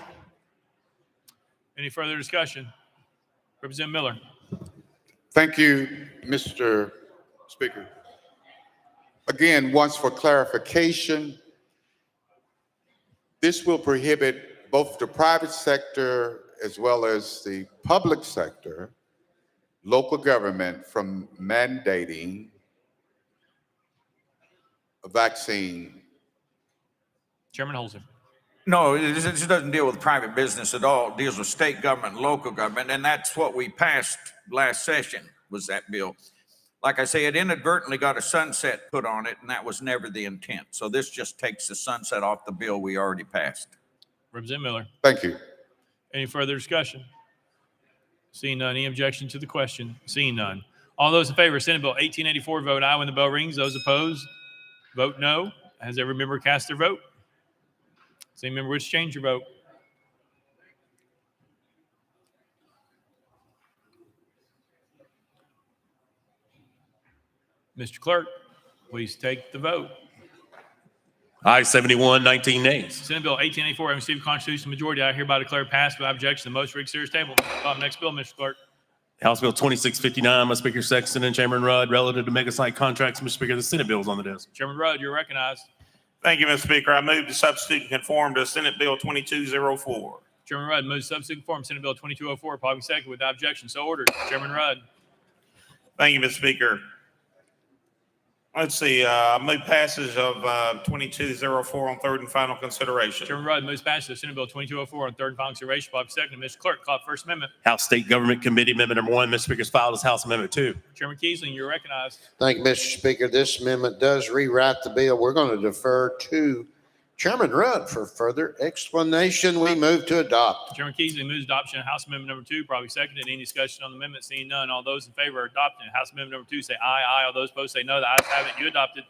[SPEAKER 1] Any further discussion? Representative Miller.
[SPEAKER 3] Thank you, Mr. Speaker. Again, once for clarification, this will prohibit both the private sector as well as the public sector, local government, from mandating a vaccine.
[SPEAKER 1] Chairman Holsey.
[SPEAKER 21] No, this doesn't deal with private business at all. It deals with state government and local government. And that's what we passed last session, was that bill. Like I say, it inadvertently got a sunset put on it, and that was never the intent. So this just takes the sunset off the bill we already passed.
[SPEAKER 1] Representative Miller.
[SPEAKER 3] Thank you.
[SPEAKER 1] Any further discussion? Seeing none. Any objection to the question? Seeing none. All those in favor of Senate Bill 1884, vote aye when the bell rings. Those opposed, vote no. Has every member cast their vote? Does any member wish to change your vote? Mr. Clerk, please take the vote.
[SPEAKER 10] Aye, 71, 19 nays.
[SPEAKER 1] Senate Bill 1884, having received a constitutional majority, I hereby declare passed without objection. The motion reads serious table. Next bill, Mr. Clerk.
[SPEAKER 10] House Bill 2659 by Speaker Sexton and Chairman Rudd, relative to mega site contracts. Mr. Speaker, the Senate bill is on the desk.
[SPEAKER 1] Chairman Rudd, you're recognized.
[SPEAKER 11] Thank you, Mr. Speaker. I move to substitute and conform to Senate Bill 2204.
[SPEAKER 1] Chairman Rudd moves to substitute conform Senate Bill 2204, probably second without objection. So ordered. Chairman Rudd.
[SPEAKER 11] Thank you, Mr. Speaker. Let's see, move passage of 2204 on third and final consideration.
[SPEAKER 1] Chairman Rudd moves passage of Senate Bill 2204 on third and final consideration, probably second. Mr. Clerk, call First Amendment.
[SPEAKER 10] House State Government Committee Amendment Number 1. Mr. Speaker, is filed as House Amendment 2.
[SPEAKER 1] Chairman Keesling, you're recognized.
[SPEAKER 17] Thank you, Mr. Speaker. This amendment does rewrite the bill. We're going to defer to Chairman Rudd for further explanation. We move to adopt.
[SPEAKER 1] Chairman Keesling moves adoption of House Amendment Number 2, probably seconded. Any discussion on the amendment? Seeing none. All those in favor of adopting House Amendment Number 2 say aye, aye. All those opposed say no. The ayes have it. You adopted.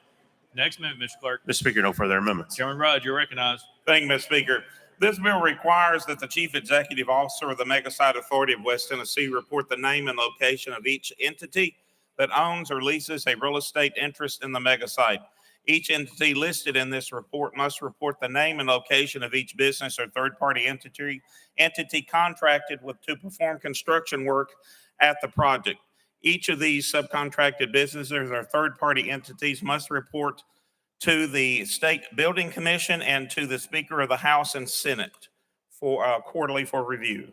[SPEAKER 1] Next amendment, Mr. Clerk.
[SPEAKER 10] Mr. Speaker, no further amendments.
[SPEAKER 1] Chairman Rudd, you're recognized.
[SPEAKER 11] Thank you, Mr. Speaker. This bill requires that the Chief Executive Officer of the Mega Site Authority of West Tennessee report the name and location of each entity that owns or leases a real estate interest in the mega site. Each entity listed in this report must report the name and location of each business or third-party entity contracted with to perform construction work at the project. Each of these subcontracted businesses or third-party entities must report to the State Building Commission and to the Speaker of the House and Senate for quarterly for review.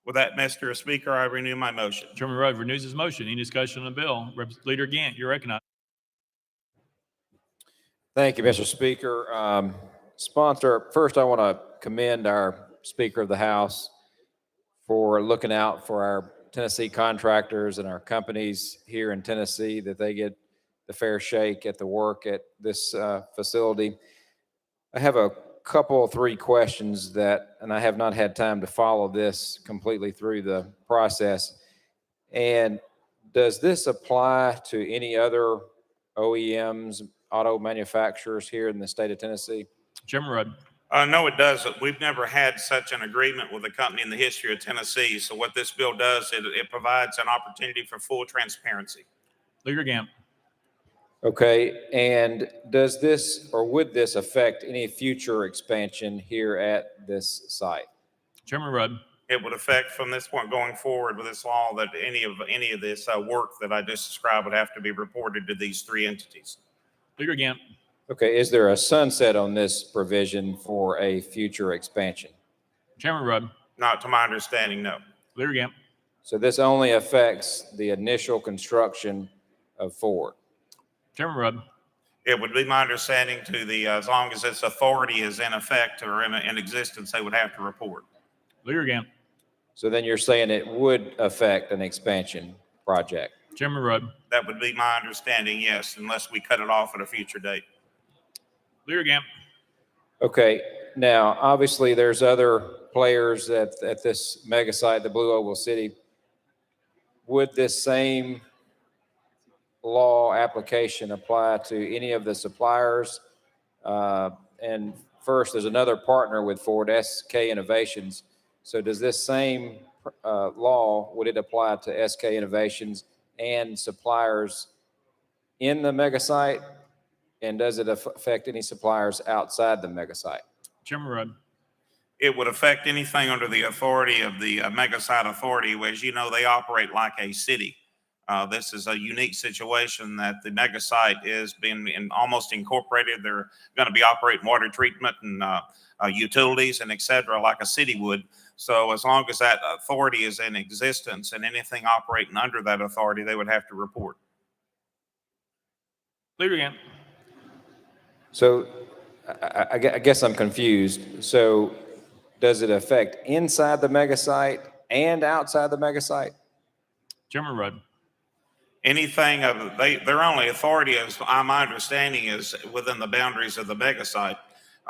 [SPEAKER 11] With that, Mr. Speaker, I renew my motion.
[SPEAKER 1] Chairman Rudd renews his motion. Any discussion on the bill? Leader Gant, you're recognized.
[SPEAKER 12] Thank you, Mr. Speaker. Sponsor, first I want to commend our Speaker of the House for looking out for our Tennessee contractors and our companies here in Tennessee, that they get the fair shake at the work at this facility. I have a couple, three questions and I have not had time to follow this completely through the process. And does this apply to any other OEMs, auto manufacturers here in the state of Tennessee?
[SPEAKER 1] Chairman Rudd.
[SPEAKER 11] No, it doesn't. We've never had such an agreement with a company in the history of Tennessee. So what this bill does, it provides an opportunity for full transparency.
[SPEAKER 1] Leader Gamp.
[SPEAKER 12] Okay, and does this or would this affect any future expansion here at this site?
[SPEAKER 1] Chairman Rudd.
[SPEAKER 11] It would affect from this point going forward with this law that any of this work that I just described would have to be reported to these three entities.
[SPEAKER 1] Leader Gamp.
[SPEAKER 12] Okay, is there a sunset on this provision for a future expansion?
[SPEAKER 1] Chairman Rudd.
[SPEAKER 11] Not to my understanding, no.
[SPEAKER 1] Leader Gamp.
[SPEAKER 12] So this only affects the initial construction of Ford.
[SPEAKER 1] Chairman Rudd.
[SPEAKER 11] It would be my understanding as long as its authority is in effect or in existence, they would have to report.
[SPEAKER 1] Leader Gamp.
[SPEAKER 12] So then you're saying it would affect an expansion project?
[SPEAKER 1] Chairman Rudd.
[SPEAKER 11] That would be my understanding, yes, unless we cut it off at a future date.
[SPEAKER 1] Leader Gamp.
[SPEAKER 12] Okay, now, obviously, there's other players at this mega site, the Blue Oval City. Would this same law application apply to any of the suppliers? And first, there's another partner with Ford, SK Innovations. So does this same law, would it apply to SK Innovations and suppliers in the mega site? And does it affect any suppliers outside the mega site?
[SPEAKER 1] Chairman Rudd.
[SPEAKER 11] It would affect anything under the authority of the mega site authority. As you know, they operate like a city. This is a unique situation that the mega site is being almost incorporated. They're going to be operating water treatment and utilities and et cetera, like a city would. So as long as that authority is in existence and anything operating under that authority, they would have to report.
[SPEAKER 1] Leader Gamp.
[SPEAKER 12] So I guess I'm confused. So does it affect inside the mega site and outside the mega site?
[SPEAKER 1] Chairman Rudd.
[SPEAKER 11] Anything their only authority, as my understanding, is within the boundaries of the mega site.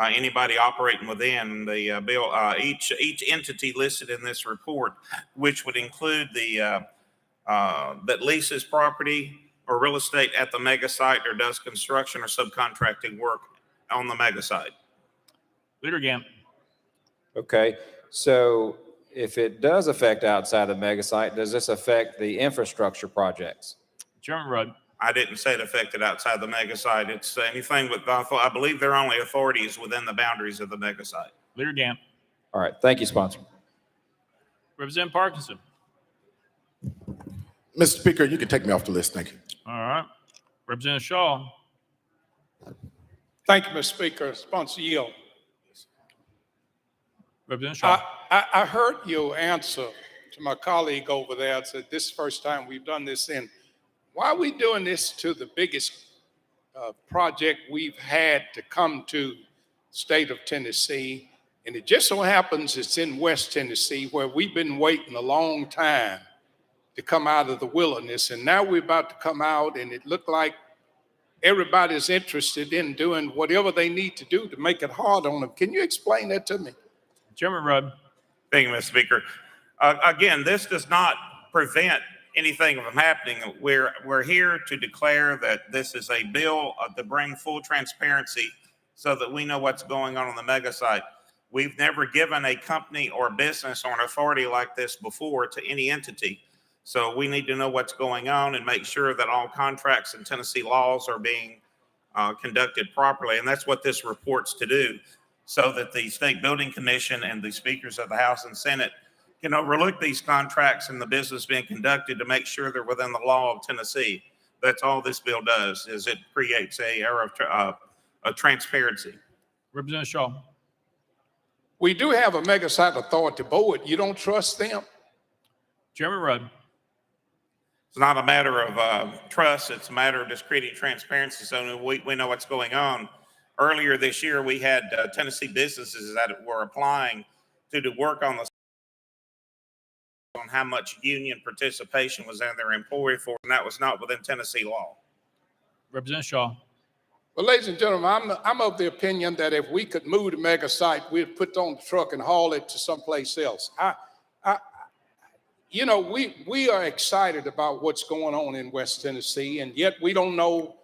[SPEAKER 11] Anybody operating within the bill, each entity listed in this report, which would include that leases property or real estate at the mega site or does construction or subcontracting work on the mega site.
[SPEAKER 1] Leader Gamp.
[SPEAKER 12] Okay, so if it does affect outside the mega site, does this affect the infrastructure projects?
[SPEAKER 1] Chairman Rudd.
[SPEAKER 11] I didn't say it affected outside the mega site. It's anything with, I believe their only authority is within the boundaries of the mega site.
[SPEAKER 1] Leader Gamp.
[SPEAKER 12] All right, thank you, sponsor.
[SPEAKER 1] Representative Parkinson.
[SPEAKER 13] Mr. Speaker, you can take me off the list. Thank you.
[SPEAKER 1] All right. Representative Shaw.
[SPEAKER 18] Thank you, Mr. Speaker. Sponsor yield.
[SPEAKER 1] Representative Shaw.
[SPEAKER 18] I heard your answer to my colleague over there. Said this is the first time we've done this in. Why are we doing this to the biggest project we've had to come to the state of Tennessee? And it just so happens it's in West Tennessee, where we've been waiting a long time to come out of the wilderness. And now we're about to come out, and it looked like everybody's interested in doing whatever they need to do to make it hard on them. Can you explain that to me?
[SPEAKER 1] Chairman Rudd.
[SPEAKER 11] Thank you, Mr. Speaker. Again, this does not prevent anything from happening. We're here to declare that this is a bill to bring full transparency so that we know what's going on the mega site. We've never given a company or business or an authority like this before to any entity. So we need to know what's going on and make sure that all contracts and Tennessee laws are being conducted properly. And that's what this reports to do, so that the State Building Commission and the speakers of the House and Senate can overlook these contracts and the business being conducted to make sure they're within the law of Tennessee. That's all this bill does, is it creates a era of transparency.
[SPEAKER 1] Representative Shaw.
[SPEAKER 18] We do have a mega site authority board. You don't trust them?
[SPEAKER 1] Chairman Rudd.
[SPEAKER 11] It's not a matter of trust. It's a matter of just creating transparency so we know what's going on. Earlier this year, we had Tennessee businesses that were applying to do work on how much union participation was in their employee force, and that was not within Tennessee law.
[SPEAKER 1] Representative Shaw.
[SPEAKER 18] Well, ladies and gentlemen, I'm of the opinion that if we could move the mega site, we'd put it on the truck and haul it to someplace else. You know, we are excited about what's going on in West Tennessee, and yet we don't know.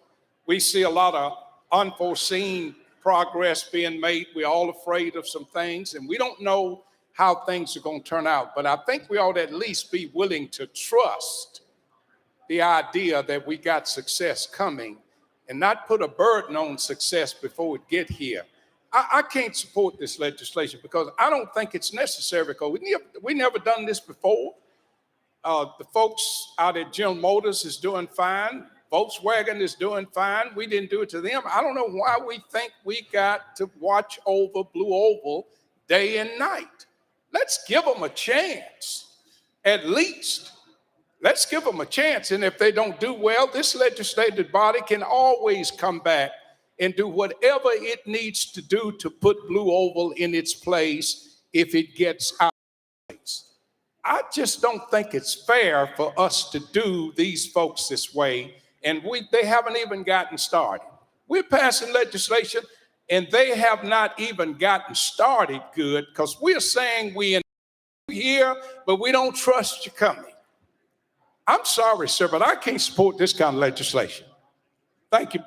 [SPEAKER 18] We see a lot of unforeseen progress being made. We're all afraid of some things, and we don't know how things are going to turn out. But I think we ought to at least be willing to trust the idea that we got success coming and not put a burden on success before it get here. I can't support this legislation because I don't think it's necessary because we never done this before. The folks out at General Motors is doing fine. Volkswagen is doing fine. We didn't do it to them. I don't know why we think we got to watch over Blue Oval day and night. Let's give them a chance, at least. Let's give them a chance. And if they don't do well, this legislative body can always come back and do whatever it needs to do to put Blue Oval in its place if it gets out of place. I just don't think it's fair for us to do these folks this way, and they haven't even gotten started. We're passing legislation, and they have not even gotten started good because we're saying we in here, but we don't trust you coming. I'm sorry, sir, but I can't support this kind of legislation. Thank you.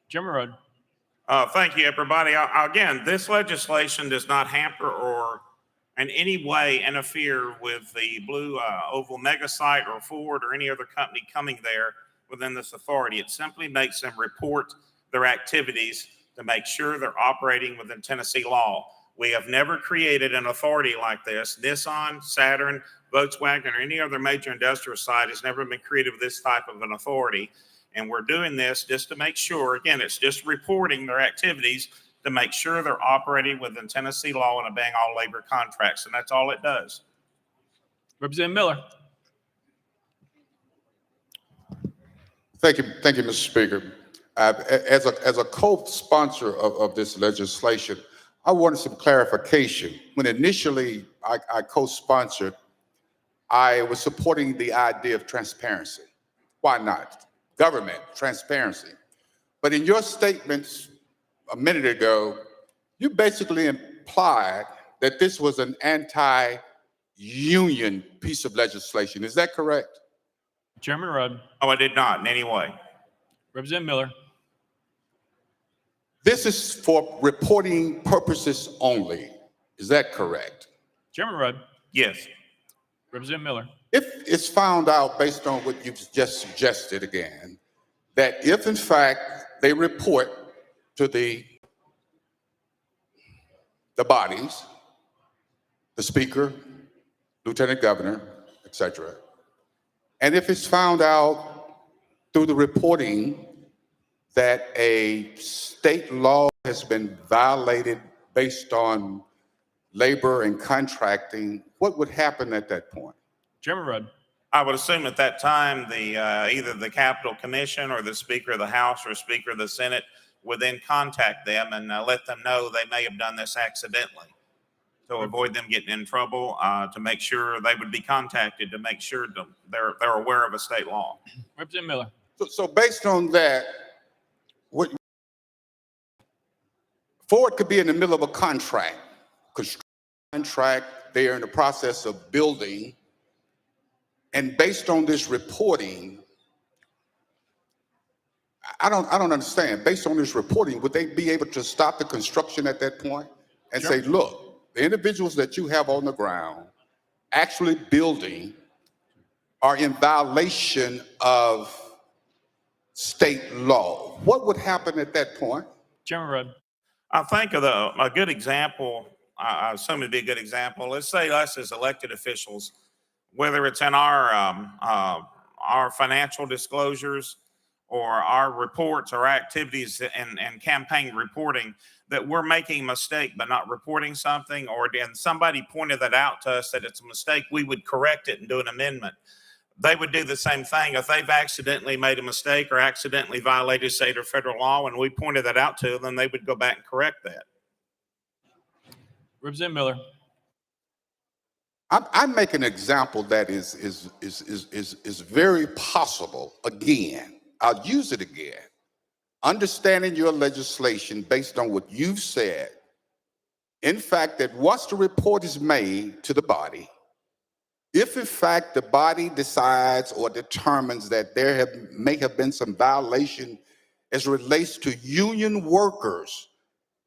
[SPEAKER 1] Chairman Rudd.
[SPEAKER 11] Thank you, everybody. Again, this legislation does not hamper or in any way interfere with the Blue Oval mega site or Ford or any other company coming there within this authority. It simply makes them report their activities to make sure they're operating within Tennessee law. We have never created an authority like this. Nissan, Saturn, Volkswagen, or any other major industrial site has never been created with this type of an authority. And we're doing this just to make sure, again, it's just reporting their activities to make sure they're operating within Tennessee law and obeying all labor contracts. And that's all it does.
[SPEAKER 1] Representative Miller.
[SPEAKER 3] Thank you, Mr. Speaker. As a co-sponsor of this legislation, I wanted some clarification. When initially I co-sponsored, I was supporting the idea of transparency. Why not? Government transparency. But in your statements a minute ago, you basically implied that this was an anti-union piece of legislation. Is that correct?
[SPEAKER 1] Chairman Rudd.
[SPEAKER 11] Oh, I did not in any way.
[SPEAKER 1] Representative Miller.
[SPEAKER 3] This is for reporting purposes only. Is that correct?
[SPEAKER 1] Chairman Rudd.
[SPEAKER 11] Yes.
[SPEAKER 1] Representative Miller.
[SPEAKER 3] If it's found out, based on what you've just suggested again, that if in fact they report to the bodies, the speaker, lieutenant governor, etc., and if it's found out through the reporting that a state law has been violated based on labor and contracting, what would happen at that point?
[SPEAKER 1] Chairman Rudd.
[SPEAKER 11] I would assume at that time either the Capitol Commission or the Speaker of the House or Speaker of the Senate would then contact them and let them know they may have done this accidentally. To avoid them getting in trouble, to make sure they would be contacted to make sure they're aware of a state law.
[SPEAKER 1] Representative Miller.
[SPEAKER 3] So based on that, Ford could be in the middle of a contract, they are in the process of building, and based on this reporting, I don't understand. Based on this reporting, would they be able to stop the construction at that point and say, look, the individuals that you have on the ground actually building are in violation of state law? What would happen at that point?
[SPEAKER 1] Chairman Rudd.
[SPEAKER 11] I think of a good example, I assume it'd be a good example. Let's say us as elected officials, whether it's in our financial disclosures or our reports or activities and campaign reporting, that we're making a mistake by not reporting something, or then somebody pointed that out to us that it's a mistake, we would correct it and do an amendment. They would do the same thing if they've accidentally made a mistake or accidentally violated state or federal law, and we pointed that out to them, they would go back and correct that.
[SPEAKER 1] Representative Miller.
[SPEAKER 3] I make an example that is very possible. Again, I'll use it again. Understanding your legislation based on what you've said, in fact, that once the report is made to the body, if in fact the body decides or determines that there may have been some violation as it relates to union workers,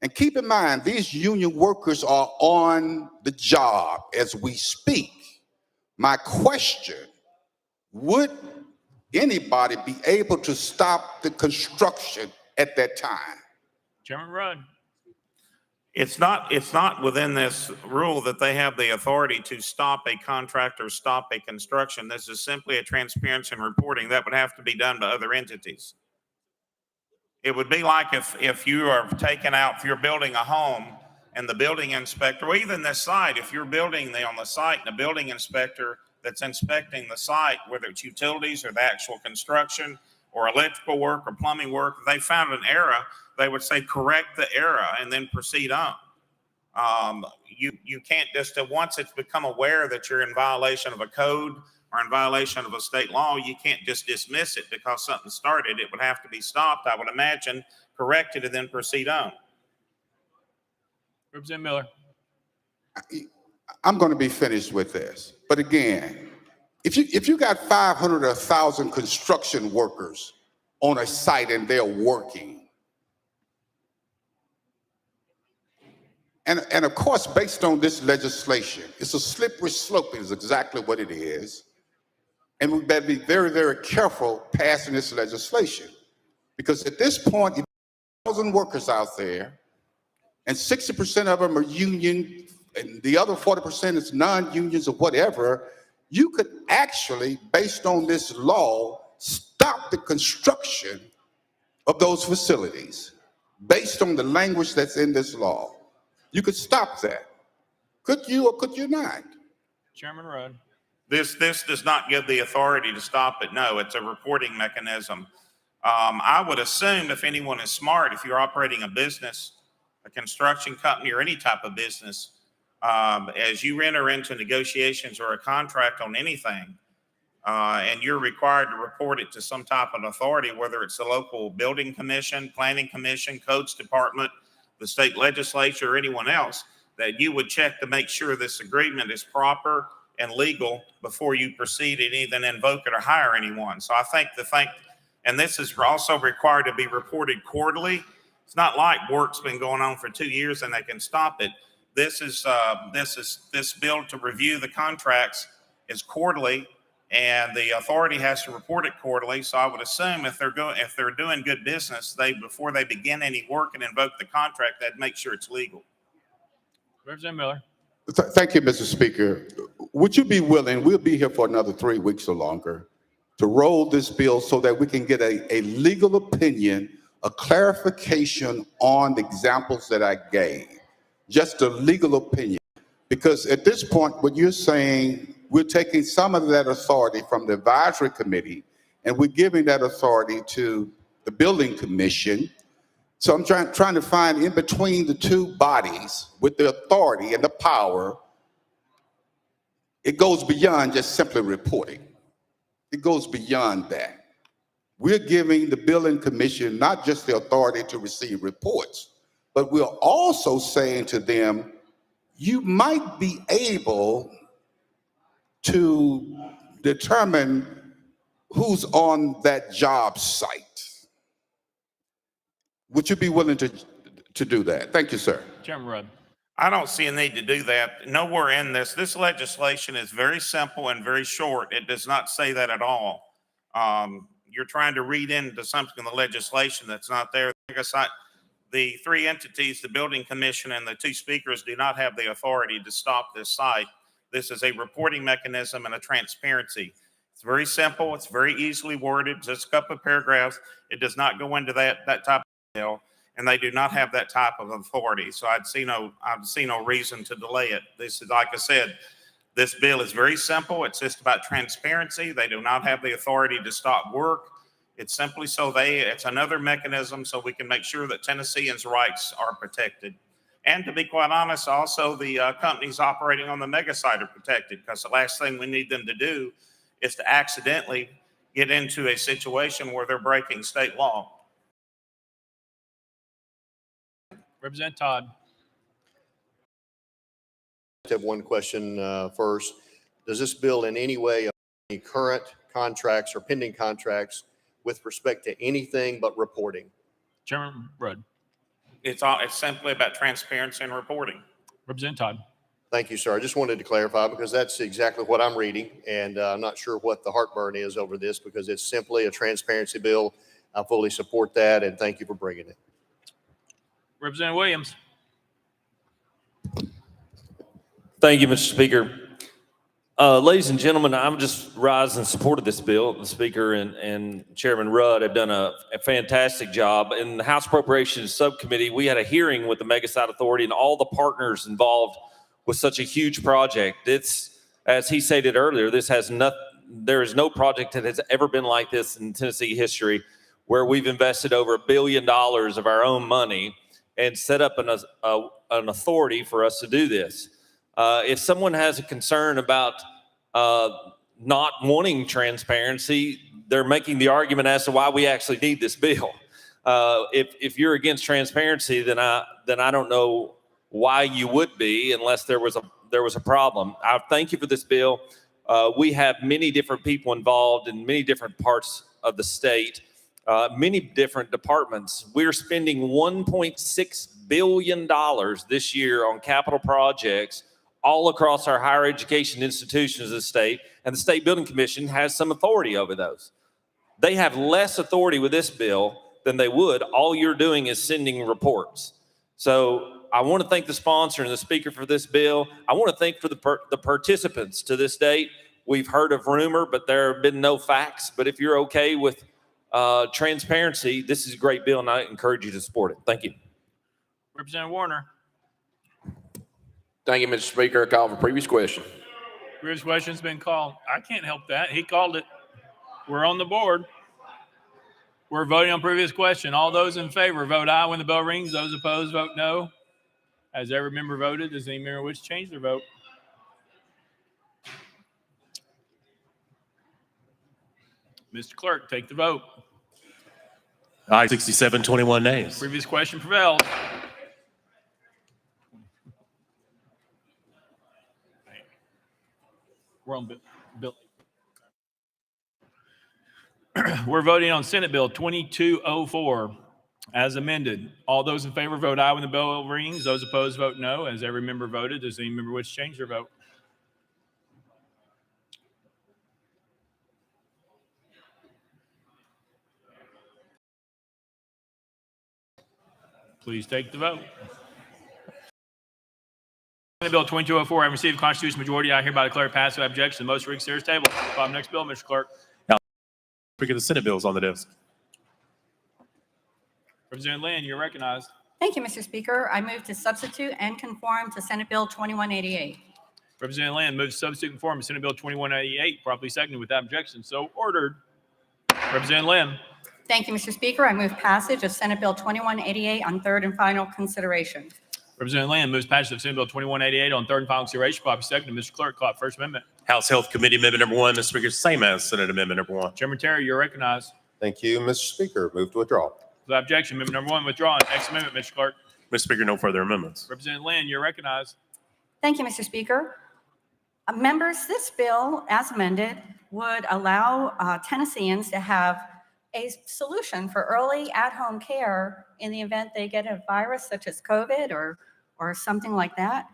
[SPEAKER 3] and keep in mind, these union workers are on the job as we speak. My question, would anybody be able to stop the construction at that time?
[SPEAKER 1] Chairman Rudd.
[SPEAKER 11] It's not within this rule that they have the authority to stop a contract or stop a construction. This is simply a transparency and reporting that would have to be done by other entities. It would be like if you are taking out, if you're building a home and the building inspector, or even this site, if you're building on the site and the building inspector that's inspecting the site, whether it's utilities or the actual construction or electrical work or plumbing work, if they found an error, they would say, correct the error and then proceed on. You can't just, once it's become aware that you're in violation of a code or in violation of a state law, you can't just dismiss it because something started. It would have to be stopped, I would imagine, corrected, and then proceed on.
[SPEAKER 1] Representative Miller.
[SPEAKER 3] I'm going to be finished with this. But again, if you got 500 or 1,000 construction workers on a site and they're working, and of course, based on this legislation, it's a slippery slope is exactly what it is. And we better be very, very careful passing this legislation. Because at this point, if 1,000 workers out there, and 60% of them are union, and the other 40% is non-unions or whatever, you could actually, based on this law, stop the construction of those facilities based on the language that's in this law. You could stop that. Could you or could you not?
[SPEAKER 1] Chairman Rudd.
[SPEAKER 11] This does not give the authority to stop it. No, it's a reporting mechanism. I would assume if anyone is smart, if you're operating a business, a construction company, or any type of business, as you enter into negotiations or a contract on anything, and you're required to report it to some type of authority, whether it's the local building commission, planning commission, codes department, the state legislature, or anyone else, that you would check to make sure this agreement is proper and legal before you proceed and even invoke it or hire anyone. So I think and this is also required to be reported quarterly. It's not like work's been going on for 2 years and they can stop it. This bill to review the contracts is quarterly, and the authority has to report it quarterly. So I would assume if they're doing good business, before they begin any work and invoke the contract, they'd make sure it's legal.
[SPEAKER 1] Representative Miller.
[SPEAKER 3] Thank you, Mr. Speaker. Would you be willing, we'll be here for another 3 weeks or longer, to roll this bill so that we can get a legal opinion, a clarification on the examples that I gave, just a legal opinion? Because at this point, what you're saying, we're taking some of that authority from the advisory committee and we're giving that authority to the building commission. So I'm trying to find in between the two bodies with the authority and the power. It goes beyond just simply reporting. It goes beyond that. We're giving the building commission not just the authority to receive reports, but we're also saying to them, you might be able to determine who's on that job site. Would you be willing to do that? Thank you, sir.
[SPEAKER 1] Chairman Rudd.
[SPEAKER 11] I don't see a need to do that. Nowhere in this legislation is very simple and very short. It does not say that at all. You're trying to read into something in the legislation that's not there. The 3 entities, the building commission and the 2 speakers, do not have the authority to stop this site. This is a reporting mechanism and a transparency. It's very simple. It's very easily worded, just a couple of paragraphs. It does not go into that type of detail, and they do not have that type of authority. So I'd see no reason to delay it. This is, like I said, this bill is very simple. It's just about transparency. They do not have the authority to stop work. It's simply it's another mechanism so we can make sure that Tennesseans' rights are protected. And to be quite honest, also the companies operating on the mega site are protected, because the last thing we need them to do is to accidentally get into a situation where they're breaking state law.
[SPEAKER 1] Representative Todd.
[SPEAKER 2] I have one question first. Does this bill in any way any current contracts or pending contracts with respect to anything but reporting?
[SPEAKER 1] Chairman Rudd.
[SPEAKER 11] It's simply about transparency and reporting.
[SPEAKER 1] Representative Todd.
[SPEAKER 2] Thank you, sir. I just wanted to clarify because that's exactly what I'm reading, and I'm not sure what the heartburn is over this because it's simply a transparency bill. I fully support that, and thank you for bringing it.
[SPEAKER 1] Representative Williams.
[SPEAKER 15] Thank you, Mr. Speaker. Ladies and gentlemen, I'm just rising in support of this bill. The Speaker and Chairman Rudd have done a fantastic job. In the House Appropriations Subcommittee, we had a hearing with the Mega Site Authority and all the partners involved with such a huge project. It's, as he stated earlier, there is no project that has ever been like this in Tennessee history, where we've invested over $1 billion of our own money and set up an authority for us to do this. If someone has a concern about not wanting transparency, they're making the argument as to why we actually need this bill. If you're against transparency, then I don't know why you would be, unless there was a problem. I thank you for this bill. We have many different people involved in many different parts of the state, many different departments. We're spending $1.6 billion this year on capital projects all across our higher education institutions of the state, and the State Building Commission has some authority over those. They have less authority with this bill than they would. All you're doing is sending reports. So I want to thank the sponsor and the Speaker for this bill. I want to thank for the participants to this date. We've heard of rumor, but there have been no facts. But if you're okay with transparency, this is a great bill, and I encourage you to support it. Thank you.
[SPEAKER 1] Representative Warner.
[SPEAKER 16] Thank you, Mr. Speaker. Call for previous question.
[SPEAKER 1] Previous question's been called. I can't help that. He called it. We're on the board. We're voting on previous question. All those in favor, vote aye when the bell rings. Those opposed, vote no. Has every member voted? Does any member wish to change their vote? Mr. Clerk, take the vote.
[SPEAKER 10] Aye, 67, 21 nays.
[SPEAKER 1] Previous question prevails. We're on bill. We're voting on Senate Bill 2204 as amended. All those in favor vote aye when the bell rings. Those opposed vote no. Has every member voted? Does any member wish to change their vote? Please take the vote. Senate Bill 2204, having received a constitutional majority, I hereby declare it passed without objection. The motion reconsider is tabled. Next bill, Mr. Clerk.
[SPEAKER 10] Speaker, the Senate bill is on the desk.
[SPEAKER 1] Representative Lynn, you're recognized.
[SPEAKER 23] Thank you, Mr. Speaker. I move to substitute and conform to Senate Bill 2188.
[SPEAKER 1] Representative Land moves to substitute and conform to Senate Bill 2188, properly seconded without objection. So ordered. Representative Land.
[SPEAKER 23] Thank you, Mr. Speaker. I move passage of Senate Bill 2188 on third and final consideration.
[SPEAKER 1] Representative Land moves passage of Senate Bill 2188 on third and final consideration, properly seconded. Mr. Clerk, call First Amendment.
[SPEAKER 10] House Health Committee Amendment number 1, Mr. Speaker, same as Senate Amendment number 1.
[SPEAKER 1] Chairman Terry, you're recognized.
[SPEAKER 22] Thank you, Mr. Speaker. Move to withdraw.
[SPEAKER 1] Without objection, amendment number 1 withdrawn. Next amendment, Mr. Clerk.
[SPEAKER 10] Mr. Speaker, no further amendments.
[SPEAKER 1] Representative Land, you're recognized.
[SPEAKER 23] Thank you, Mr. Speaker. Members, this bill, as amended, would allow Tennesseans to have a solution for early at-home care in the event they get a virus such as COVID or something like that.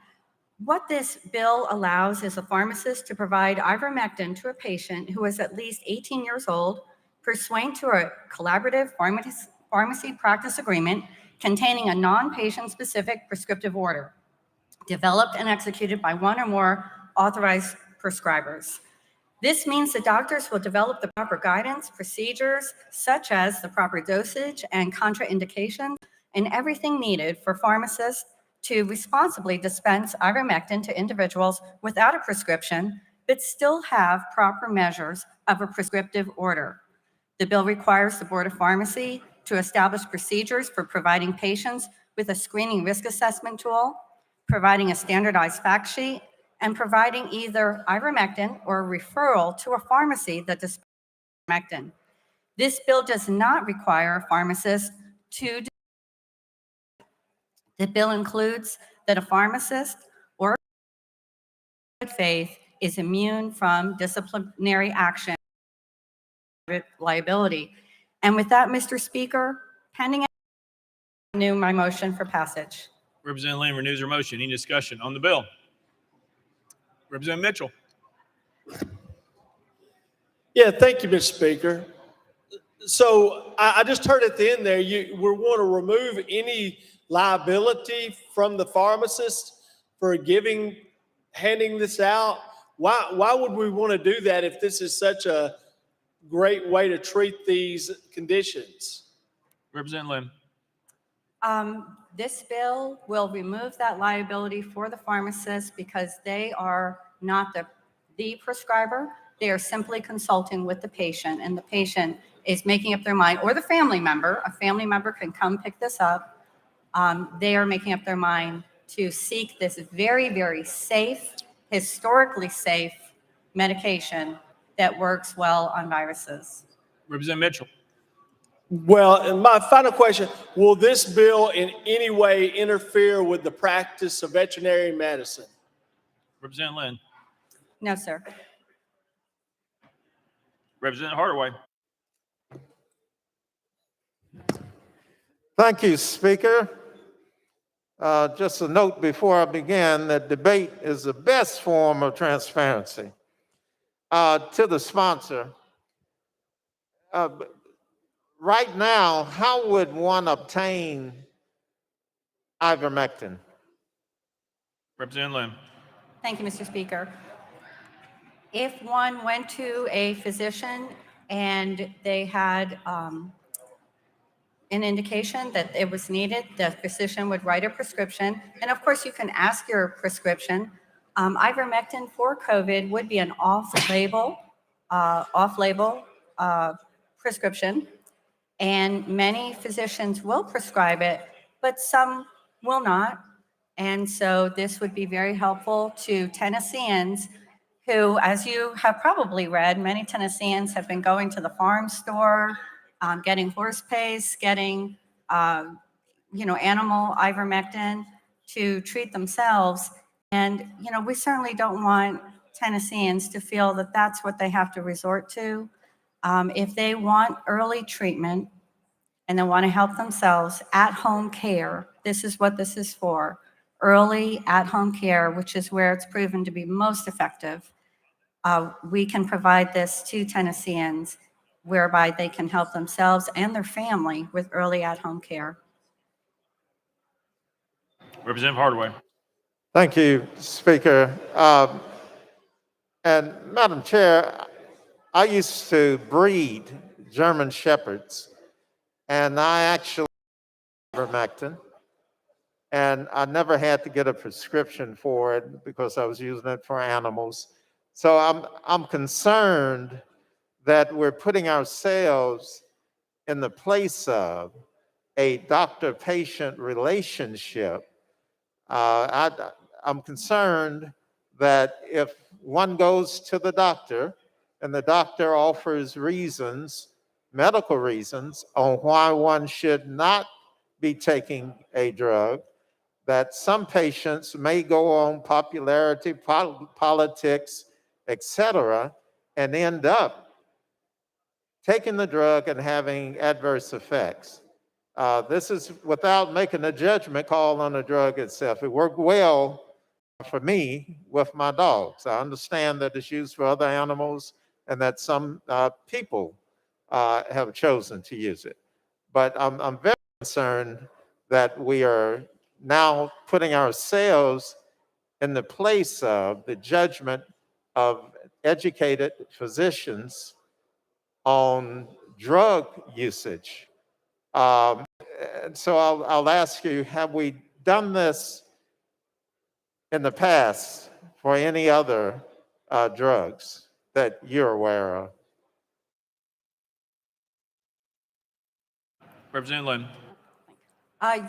[SPEAKER 23] What this bill allows is a pharmacist to provide ivermectin to a patient who is at least 18 years old, pursuant to a collaborative pharmacy practice agreement containing a non-patient specific prescriptive order, developed and executed by one or more authorized prescribers. This means the doctors will develop the proper guidance, procedures, such as the proper dosage and contraindications, and everything needed for pharmacists to responsibly dispense ivermectin to individuals without a prescription, but still have proper measures of a prescriptive order. The bill requires the Board of Pharmacy to establish procedures for providing patients with a screening risk assessment tool, providing a standardized fact sheet, and providing either ivermectin or a referral to a pharmacy that dispenses ivermectin. This bill does not require a pharmacist to. The bill includes that a pharmacist or good faith is immune from disciplinary action liability. And with that, Mr. Speaker, pending, I renew my motion for passage.
[SPEAKER 1] Representative Lane renews her motion. Any discussion on the bill? Representative Mitchell.
[SPEAKER 24] Yeah, thank you, Mr. Speaker. So I just heard at the end there, we want to remove any liability from the pharmacist for handing this out? Why would we want to do that if this is such a great way to treat these conditions?
[SPEAKER 1] Representative Lim.
[SPEAKER 23] This bill will remove that liability for the pharmacists because they are not the prescriber. They are simply consulting with the patient, and the patient is making up their mind, or the family member. A family member can come pick this up. They are making up their mind to seek this very, very safe, historically safe medication that works well on viruses.
[SPEAKER 1] Representative Mitchell.
[SPEAKER 24] Well, and my final question, will this bill in any way interfere with the practice of veterinary medicine?
[SPEAKER 1] Representative Lynn.
[SPEAKER 23] No, sir.
[SPEAKER 1] Representative Hardaway.
[SPEAKER 4] Thank you, Speaker. Just a note before I begin that debate is the best form of transparency. To the sponsor, right now, how would one obtain ivermectin?
[SPEAKER 1] Representative Lim.
[SPEAKER 23] Thank you, Mr. Speaker. If one went to a physician and they had an indication that it was needed, the physician would write a prescription. And of course, you can ask your prescription. Ivermectin for COVID would be an off-label prescription. And many physicians will prescribe it, but some will not. And so this would be very helpful to Tennesseans who, as you have probably read, many Tennesseans have been going to the farm store, getting horse paste, getting, animal ivermectin to treat themselves. And, we certainly don't want Tennesseans to feel that that's what they have to resort to. If they want early treatment and they want to help themselves, at-home care, this is what this is for. Early at-home care, which is where it's proven to be most effective. We can provide this to Tennesseans whereby they can help themselves and their family with early at-home care.
[SPEAKER 1] Representative Hardaway.
[SPEAKER 4] Thank you, Speaker. And Madam Chair, I used to breed German Shepherds, and I actually ivermectin, and I never had to get a prescription for it because I was using it for animals. So I'm concerned that we're putting ourselves in the place of a doctor-patient relationship. I'm concerned that if one goes to the doctor and the doctor offers reasons, medical reasons, on why one should not be taking a drug, that some patients may go on popularity, politics, etc., and end up taking the drug and having adverse effects. This is without making a judgment call on the drug itself. It worked well for me with my dogs. I understand that it's used for other animals and that some people have chosen to use it. But I'm very concerned that we are now putting ourselves in the place of the judgment of educated physicians on drug usage. And so I'll ask you, have we done this in the past for any other drugs that you're aware of?
[SPEAKER 1] Representative Lynn.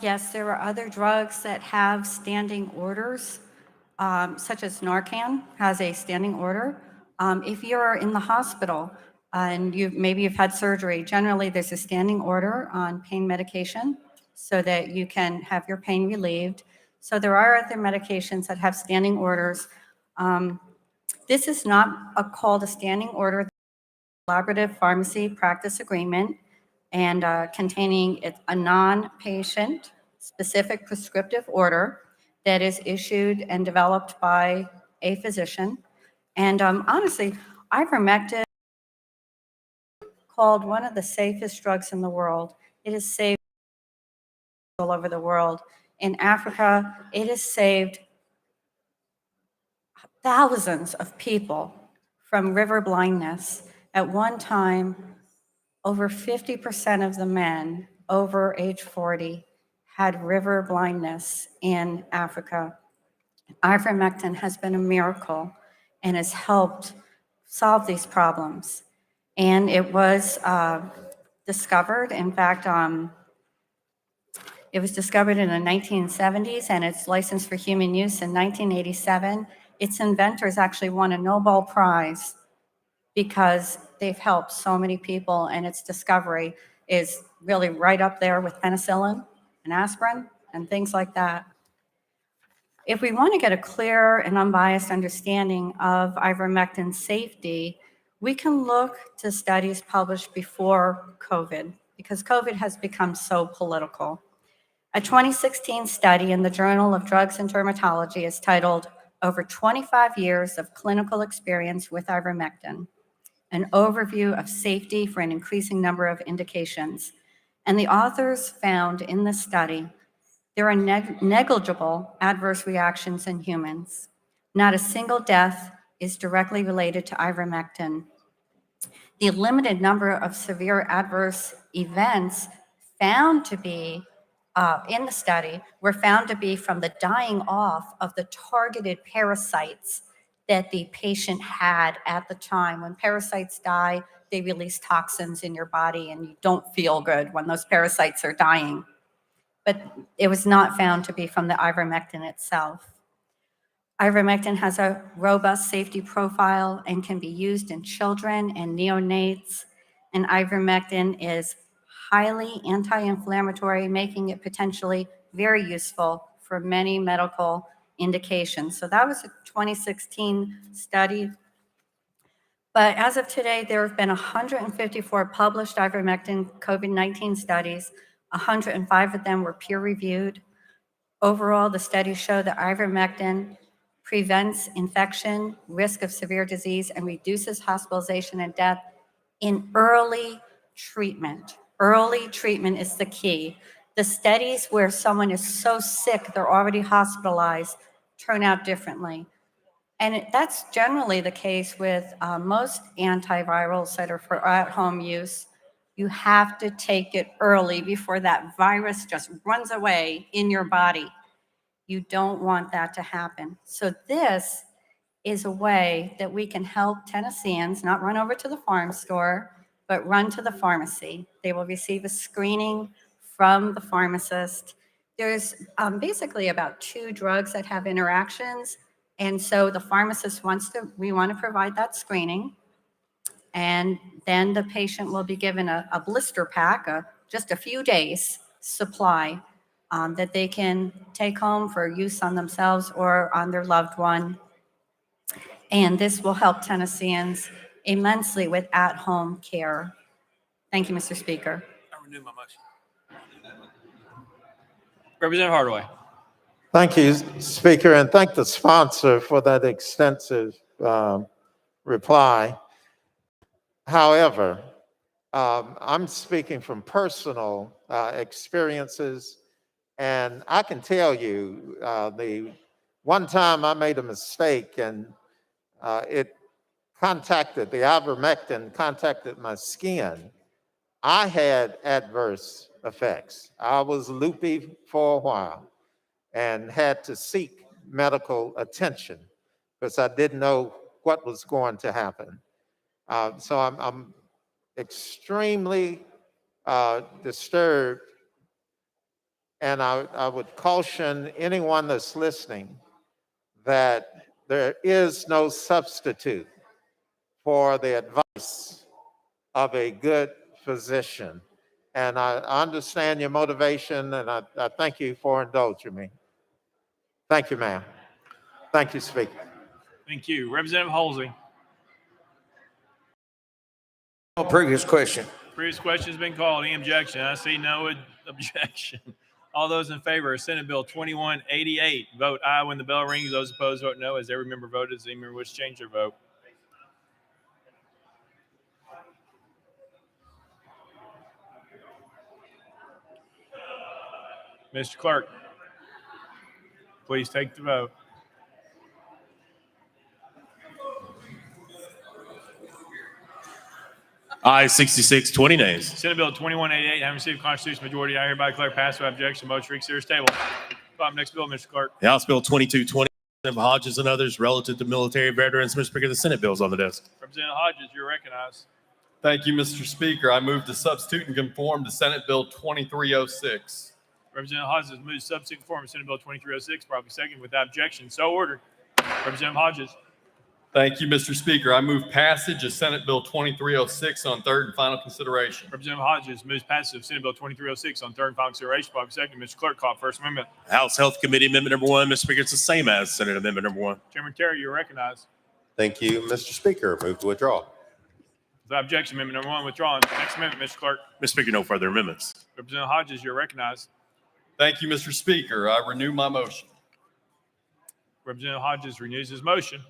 [SPEAKER 23] Yes, there are other drugs that have standing orders, such as Narcan has a standing order. If you're in the hospital and maybe you've had surgery, generally there's a standing order on pain medication so that you can have your pain relieved. So there are other medications that have standing orders. This is not called a standing order. It's a collaborative pharmacy practice agreement and containing a non-patient specific prescriptive order that is issued and developed by a physician. And honestly, ivermectin is called one of the safest drugs in the world. It is saved all over the world. In Africa, it has saved thousands of people from river blindness. At one time, over 50% of the men over age 40 had river blindness in Africa. Ivermectin has been a miracle and has helped solve these problems. And it was discovered, in fact, it was discovered in the 1970s and it's licensed for human use in 1987. Its inventors actually won a Nobel Prize because they've helped so many people, and its discovery is really right up there with penicillin and aspirin and things like that. If we want to get a clear and unbiased understanding of ivermectin's safety, we can look to studies published before COVID, because COVID has become so political. A 2016 study in the Journal of Drugs and Dermatology is titled "Over 25 Years of Clinical Experience with Ivermectin, an overview of safety for an increasing number of indications." And the authors found in this study there are negligible adverse reactions in humans. Not a single death is directly related to ivermectin. The limited number of severe adverse events found to be in the study were found to be from the dying off of the targeted parasites that the patient had at the time. When parasites die, they release toxins in your body, and you don't feel good when those parasites are dying. But it was not found to be from the ivermectin itself. Ivermectin has a robust safety profile and can be used in children and neonates. And ivermectin is highly anti-inflammatory, making it potentially very useful for many medical indications. So that was a 2016 study. But as of today, there have been 154 published ivermectin COVID-19 studies. 105 of them were peer-reviewed. Overall, the studies show that ivermectin prevents infection, risk of severe disease, and reduces hospitalization and death in early treatment. Early treatment is the key. The studies where someone is so sick they're already hospitalized turn out differently. And that's generally the case with most antivirals that are for at-home use. You have to take it early before that virus just runs away in your body. You don't want that to happen. So this is a way that we can help Tennesseans not run over to the farm store, but run to the pharmacy. They will receive a screening from the pharmacist. There's basically about 2 drugs that have interactions. And so the pharmacist we want to provide that screening. And then the patient will be given a blister pack, just a few days supply that they can take home for use on themselves or on their loved one. And this will help Tennesseans immensely with at-home care. Thank you, Mr. Speaker.
[SPEAKER 1] I renew my motion. Representative Hardaway.
[SPEAKER 4] Thank you, Speaker, and thank the sponsor for that extensive reply. However, I'm speaking from personal experiences, and I can tell you the one time I made a mistake and the ivermectin contacted my skin. I had adverse effects. I was loopy for a while and had to seek medical attention because I didn't know what was going to happen. So I'm extremely disturbed, and I would caution anyone that's listening that there is no substitute for the advice of a good physician. And I understand your motivation, and I thank you for indulging me. Thank you, ma'am. Thank you, Speaker.
[SPEAKER 1] Thank you. Representative Halsey.
[SPEAKER 21] Previous question.
[SPEAKER 1] Previous question has been called. Any objection? I see no objection. All those in favor of Senate Bill 2188, vote aye when the bell rings. Those opposed, vote no. As every member voted, does any member wish to change their vote? Mr. Clerk, please take the vote.
[SPEAKER 10] Ayes 66, 20 nays.
[SPEAKER 1] Senate Bill 2188, having received constitutional majority, I hereby declare passed without objection. Motion to reconsider is tabled. Next bill, Mr. Clerk.
[SPEAKER 10] The House Bill 2220 of Hodges and others relative to military veterans. Mr. Speaker, the Senate bill is on the desk.
[SPEAKER 1] Representative Hodges, you're recognized.
[SPEAKER 6] Thank you, Mr. Speaker. I move to substitute and conform to Senate Bill 2306.
[SPEAKER 1] Representative Hodges moves to substitute conform to Senate Bill 2306, properly second without objection. So ordered. Representative Hodges.
[SPEAKER 6] Thank you, Mr. Speaker. I move passage of Senate Bill 2306 on third and final consideration.
[SPEAKER 1] Representative Hodges moves passage of Senate Bill 2306 on third and final consideration, properly second. Mr. Clerk, call First Amendment.
[SPEAKER 10] House Health Committee Amendment number 1. Mr. Speaker, it's the same as Senate Amendment number 1.
[SPEAKER 1] Chairman Terry, you're recognized.
[SPEAKER 22] Thank you, Mr. Speaker. Move to withdraw.
[SPEAKER 1] Without objection, Amendment number 1 withdrawn. Next amendment, Mr. Clerk.
[SPEAKER 10] Mr. Speaker, no further amendments.
[SPEAKER 1] Representative Hodges, you're recognized.
[SPEAKER 6] Thank you, Mr. Speaker. I renew my motion.
[SPEAKER 1] Representative Hodges renews his motion.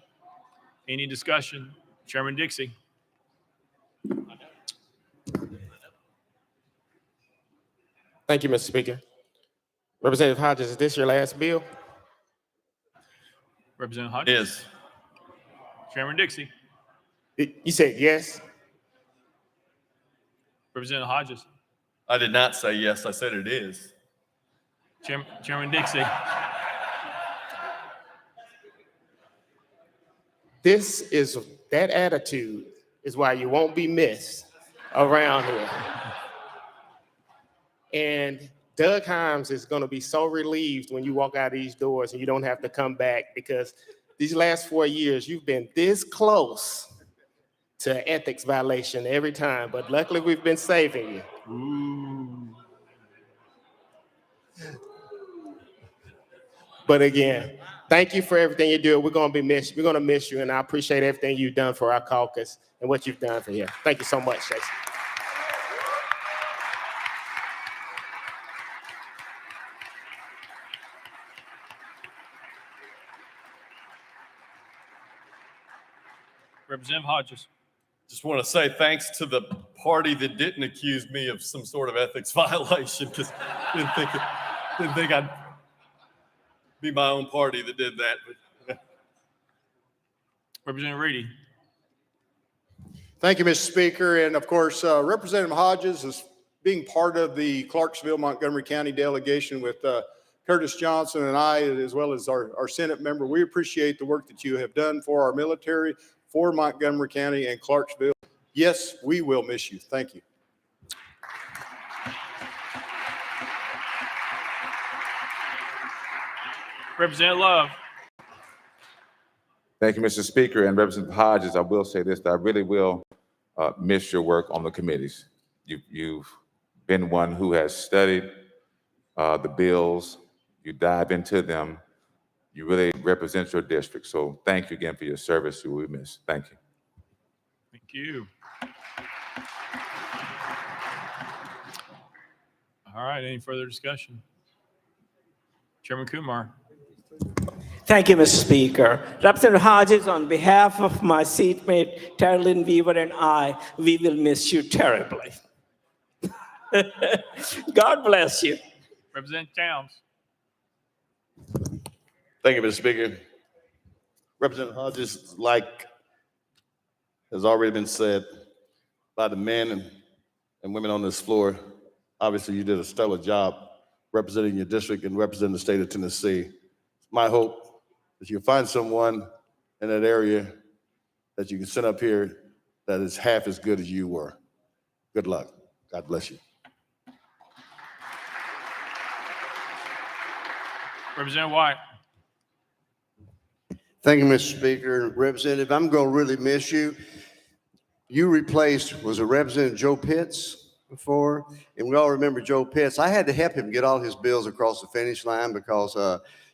[SPEAKER 1] Any discussion? Chairman Dixie.
[SPEAKER 8] Thank you, Mr. Speaker. Representative Hodges, is this your last bill?
[SPEAKER 1] Representative Hodges.
[SPEAKER 6] Yes.
[SPEAKER 1] Chairman Dixie.
[SPEAKER 8] You said yes?
[SPEAKER 1] Representative Hodges.
[SPEAKER 6] I did not say yes. I said it is.
[SPEAKER 1] Chairman Dixie.
[SPEAKER 8] That attitude is why you won't be missed around here. And Doug Himes is going to be so relieved when you walk out of these doors and you don't have to come back, because these last 4 years, you've been this close to ethics violation every time, but luckily we've been saving you.
[SPEAKER 1] Ooh.
[SPEAKER 8] But again, thank you for everything you do. We're going to miss you, and I appreciate everything you've done for our caucus and what you've done for here. Thank you so much, Jason.
[SPEAKER 1] Representative Hodges.
[SPEAKER 6] Just want to say thanks to the party that didn't accuse me of some sort of ethics violation, because didn't think I'd be my own party that did that. But
[SPEAKER 1] Representative Reedy.
[SPEAKER 19] Thank you, Mr. Speaker. And of course, Representative Hodges is being part of the Clarksville, Montgomery County delegation with Curtis Johnson and I, as well as our Senate member. We appreciate the work that you have done for our military, for Montgomery County and Clarksville. Yes, we will miss you. Thank you.
[SPEAKER 1] Representative Love.
[SPEAKER 20] Thank you, Mr. Speaker. And Representative Hodges, I will say this, that I really will miss your work on the committees. You've been one who has studied the bills. You dive into them. You really represent your district. So thank you again for your service. You will be missed. Thank you.
[SPEAKER 1] Thank you. All right, any further discussion? Chairman Kumar.
[SPEAKER 25] Thank you, Mr. Speaker. Representative Hodges, on behalf of my seatmate, Terrellyn Weaver, and I, we will miss you terribly. God bless you.
[SPEAKER 1] Representative Towns.
[SPEAKER 26] Thank you, Mr. Speaker. Representative Hodges, like has already been said by the men and women on this floor, obviously you did a stellar job representing your district and representing the state of Tennessee. It's my hope that you find someone in that area that you can send up here that is half as good as you were. Good luck. God bless you.
[SPEAKER 1] Representative White.
[SPEAKER 27] Thank you, Mr. Speaker. Representative, I'm going to really miss you. You replaced, was it Representative Joe Pitts before? And we all remember Joe Pitts. I had to help him get all his bills across the finish line because,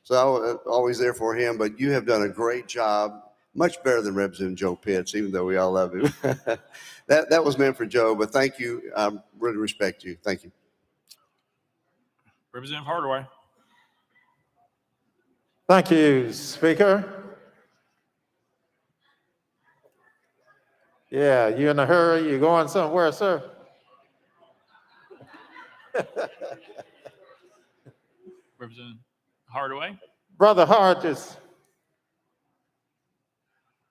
[SPEAKER 27] so I was always there for him, but you have done a great job, much better than Representative Joe Pitts, even though we all love him. That was meant for Joe, but thank you. I really respect you. Thank you.
[SPEAKER 1] Representative Hardaway.
[SPEAKER 4] Thank you, Speaker. Yeah, you in a hurry? You going somewhere, sir?
[SPEAKER 1] Representative Hardaway.
[SPEAKER 4] Brother Hodges,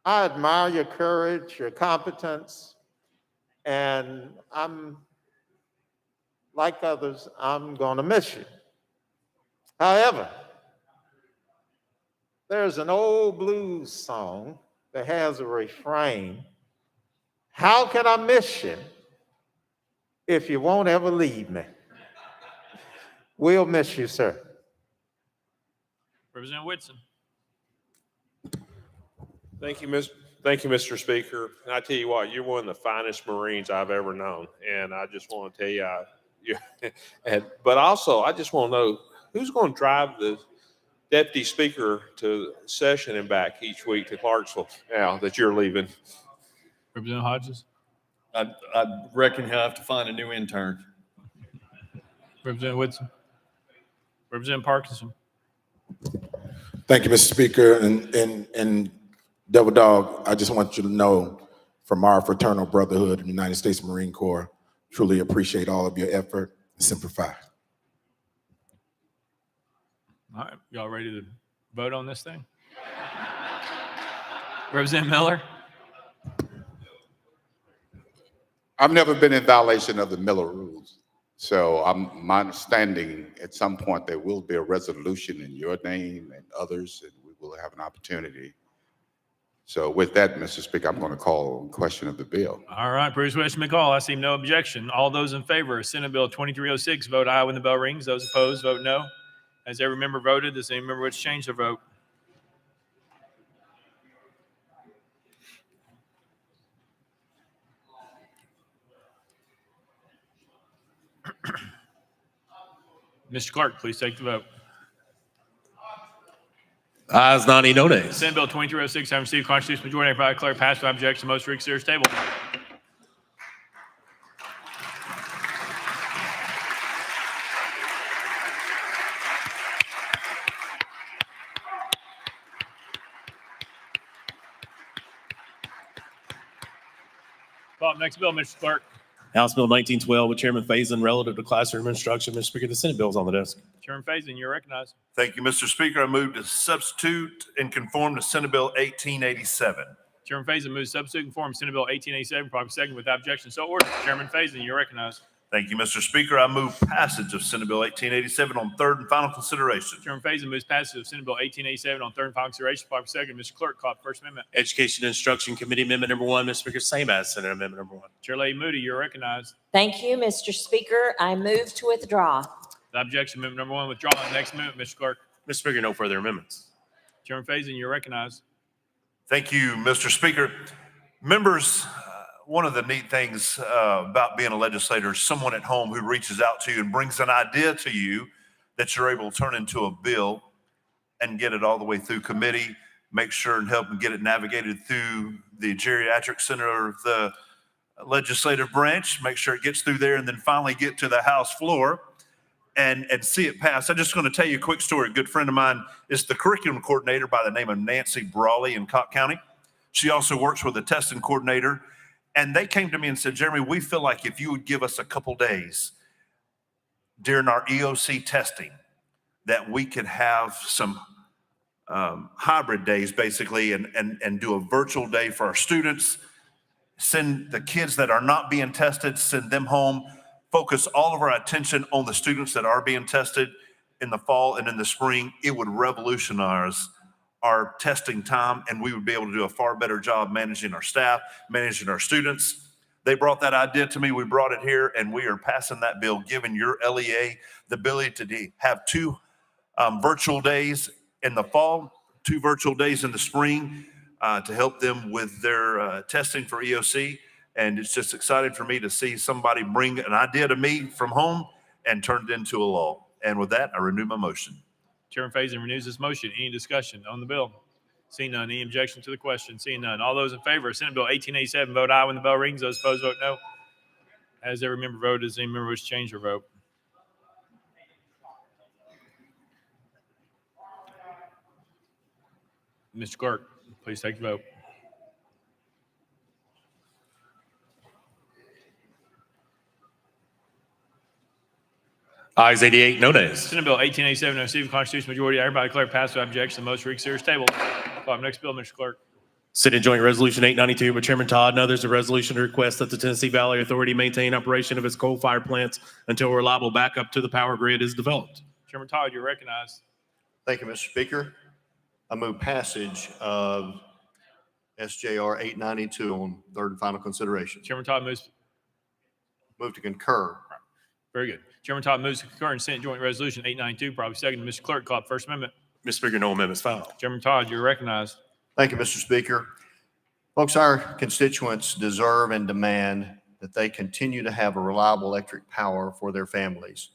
[SPEAKER 4] I admire your courage, your competence, And like others, I'm going to miss you. However, there's an old blues song that has a refrain. How can I miss you if you won't ever leave me? We'll miss you, sir.
[SPEAKER 1] Representative Whitson.
[SPEAKER 5] Thank you, Mr. Speaker. And I tell you what, you're one of the finest Marines I've ever known. And I just want to tell you, but also I just want to know who's going to drive the deputy speaker to session and back each week to Clarksville now that you're leaving.
[SPEAKER 1] Representative Hodges.
[SPEAKER 6] I reckon he'll have to find a new intern.
[SPEAKER 1] Representative Whitson. Representative Parkinson.
[SPEAKER 7] Thank you, Mr. Speaker. And Double Dog, I just want you to know from our fraternal brotherhood in the United States Marine Corps, truly appreciate all of your effort. Simplify.
[SPEAKER 1] All right, y'all ready to vote on this thing? Representative Miller.
[SPEAKER 3] I've never been in violation of the Miller rules. So my understanding at some point there will be a resolution in your name and others, and we will have an opportunity. So with that, Mr. Speaker, I'm going to call on question of the bill.
[SPEAKER 1] All right, previous question McCall. I see no objection. All those in favor of Senate Bill 2306, vote aye when the bell rings. Those opposed, vote no. Has every member voted? Does any member wish to change their vote? Mr. Clerk, please take the vote.
[SPEAKER 10] Ayes 90, no nays.
[SPEAKER 1] Senate Bill 2306 having received constitutional majority, I declare passed without objection. Most reconsidered table. Next bill, Mr. Clerk.
[SPEAKER 10] House Bill 1912 with Chairman Faison relative to classroom instruction. Mr. Speaker, the Senate bill is on the desk.
[SPEAKER 1] Chairman Faison, you're recognized.
[SPEAKER 9] Thank you, Mr. Speaker. I move to substitute and conform to Senate Bill 1887.
[SPEAKER 1] Chairman Faison moves substitute and conform Senate Bill 1887, properly second without objection. So ordered. Chairman Faison, you're recognized.
[SPEAKER 9] Thank you, Mr. Speaker. I move passage of Senate Bill 1887 on third and final consideration.
[SPEAKER 1] Chairman Faison moves passage of Senate Bill 1887 on third and final consideration, properly second. Mr. Clerk, call the First Amendment.
[SPEAKER 10] Education and Instruction Committee Amendment number 1. Mr. Speaker, same as Senate Amendment number 1.
[SPEAKER 1] Chair Lady Moody, you're recognized.
[SPEAKER 12] Thank you, Mr. Speaker. I move to withdraw.
[SPEAKER 1] The objection, amendment number 1, withdrawn. Next amendment, Mr. Clerk.
[SPEAKER 10] Mr. Speaker, no further amendments.
[SPEAKER 1] Chairman Faison, you're recognized.
[SPEAKER 9] Thank you, Mr. Speaker. Members, one of the neat things about being a legislator is someone at home who reaches out to you and brings an idea to you that you're able to turn into a bill and get it all the way through committee, make sure and help and get it navigated through the geriatric center of the legislative branch, make sure it gets through there, and then finally get to the House floor and see it pass. I'm just going to tell you a quick story. A good friend of mine is the curriculum coordinator by the name of Nancy Brawley in Cobb County. She also works with a testing coordinator. And they came to me and said, Jeremy, we feel like if you would give us a couple days during our EOC testing, that we could have some hybrid days, basically, and do a virtual day for our students, send the kids that are not being tested, send them home, focus all of our attention on the students that are being tested in the fall and in the spring. It would revolutionize our testing time, and we would be able to do a far better job managing our staff, managing our students. They brought that idea to me. We brought it here, and we are passing that bill, giving your LEA the ability to have 2 virtual days in the fall, 2 virtual days in the spring to help them with their testing for EOC. And it's just exciting for me to see somebody bring an idea to me from home and turn it into a law. And with that, I renew my motion.
[SPEAKER 1] Chairman Faison renews this motion. Any discussion on the bill? Seeing none. Any objection to the question? Seeing none. All those in favor of Senate Bill 1887, vote aye when the bell rings. Those opposed, vote no. Has every member voted? Does any member wish to change their vote? Mr. Clerk, please take the vote.
[SPEAKER 10] Ayes 88, no nays.
[SPEAKER 1] Senate Bill 1887 received a constitutional majority. Everybody declare passed without objection. The most reconsidered is tabled. Next bill, Mr. Clerk.
[SPEAKER 10] Senate Joint Resolution 892 by Chairman Todd and others, a resolution to request that the Tennessee Valley Authority maintain operation of its coal-fired plants until a reliable backup to the power grid is developed.
[SPEAKER 1] Chairman Todd, you're recognized.
[SPEAKER 26] Thank you, Mr. Speaker. I move passage of SJR 892 on third and final consideration.
[SPEAKER 1] Chairman Todd moves.
[SPEAKER 26] Move to concur.
[SPEAKER 1] Very good. Chairman Todd moves to concur in Senate Joint Resolution 892, probably second. Mr. Clerk, call up First Amendment.
[SPEAKER 10] Mr. Speaker, no amendments filed.
[SPEAKER 1] Chairman Todd, you're recognized.
[SPEAKER 26] Thank you, Mr. Speaker. Folks, our constituents deserve and demand that they continue to have a reliable electric power for their families.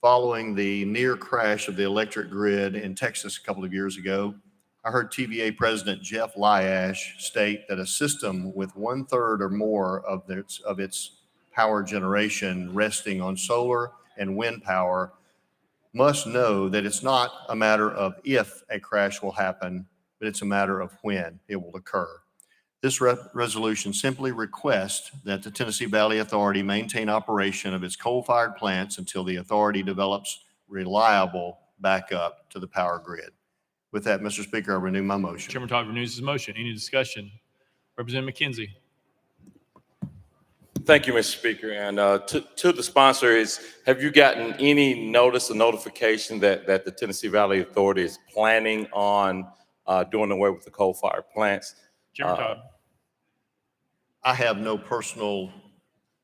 [SPEAKER 26] Following the near crash of the electric grid in Texas a couple of years ago, I heard TVA President Jeff Lyash state that a system with 1/3 or more of its power generation resting on solar and wind power must know that it's not a matter of if a crash will happen, but it's a matter of when it will occur. This resolution simply requests that the Tennessee Valley Authority maintain operation of its coal-fired plants until the authority develops reliable backup to the power grid. With that, Mr. Speaker, I renew my motion.
[SPEAKER 1] Chairman Todd renews his motion. Any discussion? Representative McKenzie.
[SPEAKER 2] Thank you, Mr. Speaker. And to the sponsor, have you gotten any notice or notification that the Tennessee Valley Authority is planning on doing away with the coal-fired plants?
[SPEAKER 1] Chairman Todd.
[SPEAKER 26] I have no personal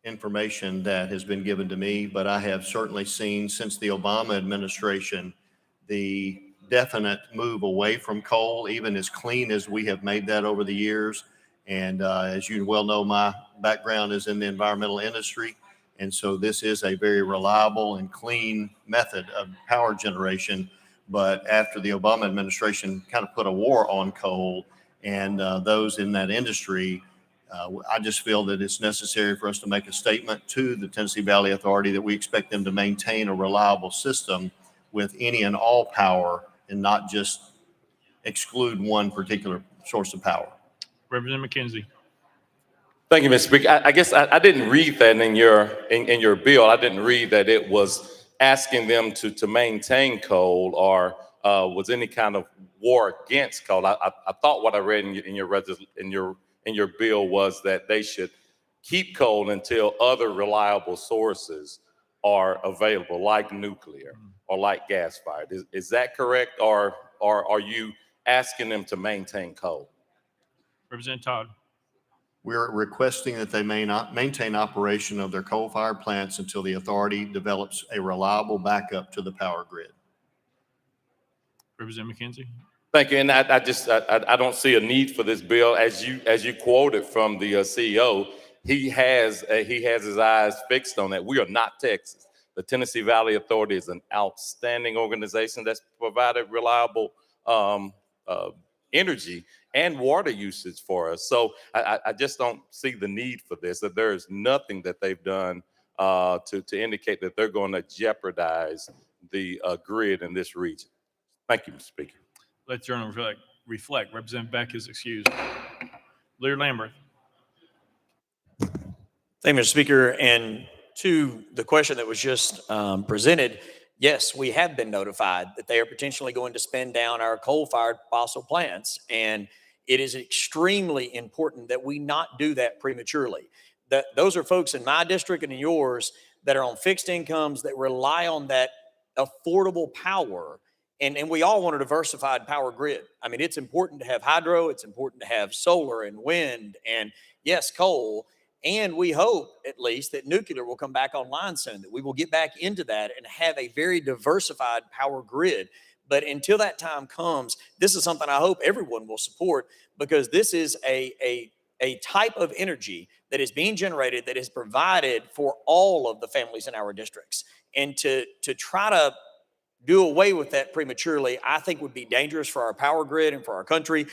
[SPEAKER 26] information that has been given to me, but I have certainly seen since the Obama administration the definite move away from coal, even as clean as we have made that over the years. And as you well know, my background is in the environmental industry. And so this is a very reliable and clean method of power generation. But after the Obama administration kind of put a war on coal and those in that industry, I just feel that it's necessary for us to make a statement to the Tennessee Valley Authority that we expect them to maintain a reliable system with any and all power and not just exclude one particular source of power.
[SPEAKER 1] Representative McKenzie.
[SPEAKER 2] Thank you, Mr. Speaker. I guess I didn't read that in your bill. I didn't read that it was asking them to maintain coal or was any kind of war against coal. I thought what I read in your bill was that they should keep coal until other reliable sources are available, like nuclear or like gas fired. Is that correct, or are you asking them to maintain coal?
[SPEAKER 1] Representative Todd.
[SPEAKER 26] We're requesting that they may not maintain operation of their coal-fired plants until the authority develops a reliable backup to the power grid.
[SPEAKER 1] Representative McKenzie.
[SPEAKER 2] Thank you. And I don't see a need for this bill. As you quoted from the CEO, he has his eyes fixed on that. We are not Texas. The Tennessee Valley Authority is an outstanding organization that's provided reliable energy and water usage for us. So I just don't see the need for this, that there is nothing that they've done to indicate that they're going to jeopardize the grid in this region. Thank you, Mr. Speaker.
[SPEAKER 1] Let the journal reflect. Representative Beck is excused. Leader Lambert.
[SPEAKER 11] Thank you, Mr. Speaker. And to the question that was just presented, yes, we have been notified that they are potentially going to spend down our coal-fired fossil plants. And it is extremely important that we not do that prematurely. Those are folks in my district and in yours that are on fixed incomes that rely on that affordable power. And we all want a diversified power grid. I mean, it's important to have hydro. It's important to have solar and wind and, yes, coal. And we hope, at least, that nuclear will come back online soon, that we will get back into that and have a very diversified power grid. But until that time comes, this is something I hope everyone will support, because this is a type of energy that is being generated that is provided for all of the families in our districts. And to try to do away with that prematurely, I think would be dangerous for our power grid and for our country.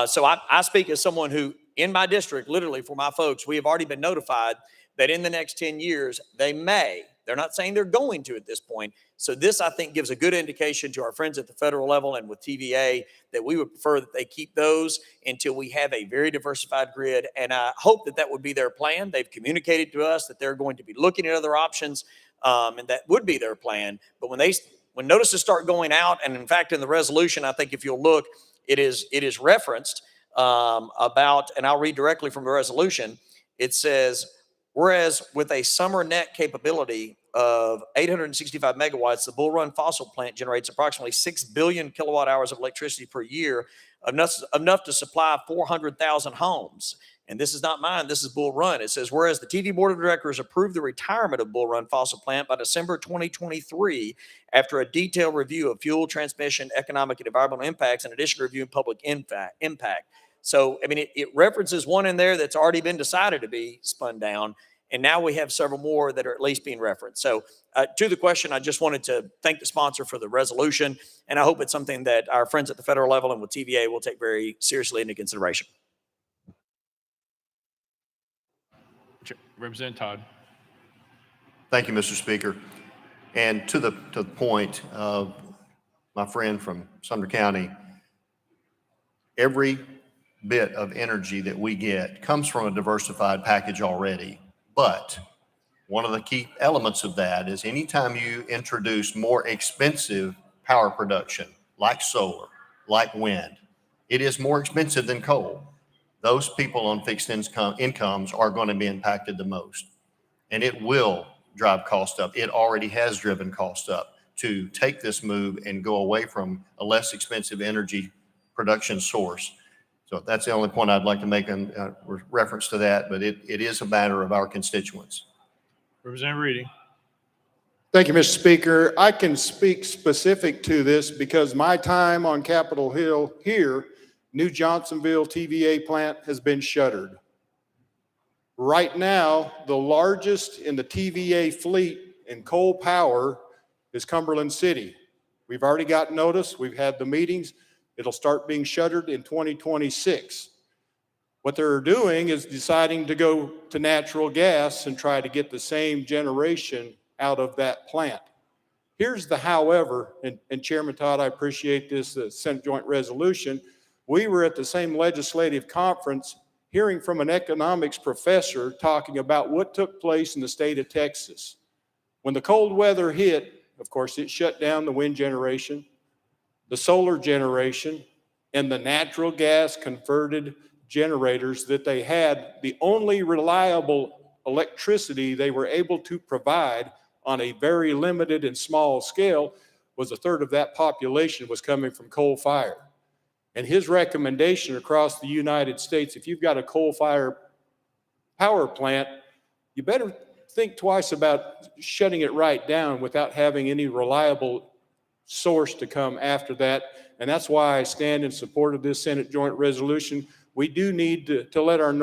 [SPEAKER 11] So I speak as someone who, in my district, literally for my folks, we have already been notified that in the next 10 years, they're not saying they're going to at this point. So this, I think, gives a good indication to our friends at the federal level and with TVA that we would prefer that they keep those until we have a very diversified grid. And I hope that that would be their plan. They've communicated to us that they're going to be looking at other options, and that would be their plan. But when notices start going out, and in fact, in the resolution, I think if you'll look, it is referenced about, and I'll read directly from the resolution. It says, whereas with a summer net capability of 865 megawatts, the Bull Run fossil plant generates approximately 6 billion kilowatt hours of electricity per year, enough to supply 400,000 homes. And this is not mine, this is Bull Run. It says, whereas the TV Board of Directors approved the retirement of Bull Run fossil plant by December 2023 after a detailed review of fuel, transmission, economic and environmental impacts, and additional review and public impact. So, I mean, it references one in there that's already been decided to be spun down. And now we have several more that are at least being referenced. So to the question, I just wanted to thank the sponsor for the resolution. And I hope it's something that our friends at the federal level and with TVA will take very seriously into consideration.
[SPEAKER 1] Representative Todd.
[SPEAKER 22] Thank you, Mr. Speaker. And to the point of my friend from Sumner County, every bit of energy that we get comes from a diversified package already. But one of the key elements of that is anytime you introduce more expensive power production, like solar, like wind, it is more expensive than coal. Those people on fixed incomes are going to be impacted the most. And it will drive cost up. It already has driven cost up to take this move and go away from a less expensive energy production source. So that's the only point I'd like to make in reference to that, but it is a matter of our constituents.
[SPEAKER 1] Representative Reedy.
[SPEAKER 19] Thank you, Mr. Speaker. I can speak specific to this because my time on Capitol Hill here, New Johnsonville TVA plant has been shuttered. Right now, the largest in the TVA fleet in coal power is Cumberland City. We've already got notice. We've had the meetings. It'll start being shuttered in 2026. What they're doing is deciding to go to natural gas and try to get the same generation out of that plant. Here's the however, and Chairman Todd, I appreciate this Senate Joint Resolution. We were at the same legislative conference hearing from an economics professor talking about what took place in the state of Texas. When the cold weather hit, of course, it shut down the wind generation, the solar generation, and the natural gas converted generators that they had. The only reliable electricity they were able to provide on a very limited and small scale was a third of that population was coming from coal fire. And his recommendation across the United States, if you've got a coal fire power plant, you better think twice about shutting it right down without having any reliable source to come after that. And that's why I stand in support of this Senate Joint Resolution. We do need to let our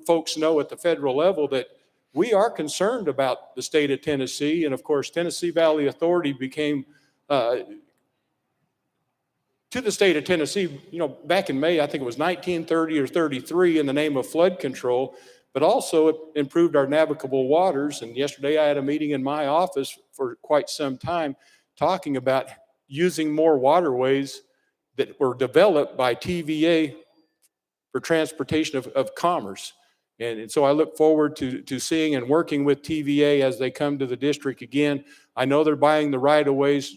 [SPEAKER 19] folks know at the federal level that we are concerned about the state of Tennessee. And of course, Tennessee Valley Authority became, to the state of Tennessee, you know, back in May, I think it was 1930 or 33 in the name of flood control, but also it improved our navigable waters. And yesterday I had a meeting in my office for quite some time talking about using more waterways that were developed by TVA for transportation of commerce. And so I look forward to seeing and working with TVA as they come to the district again. I know they're buying the right of ways,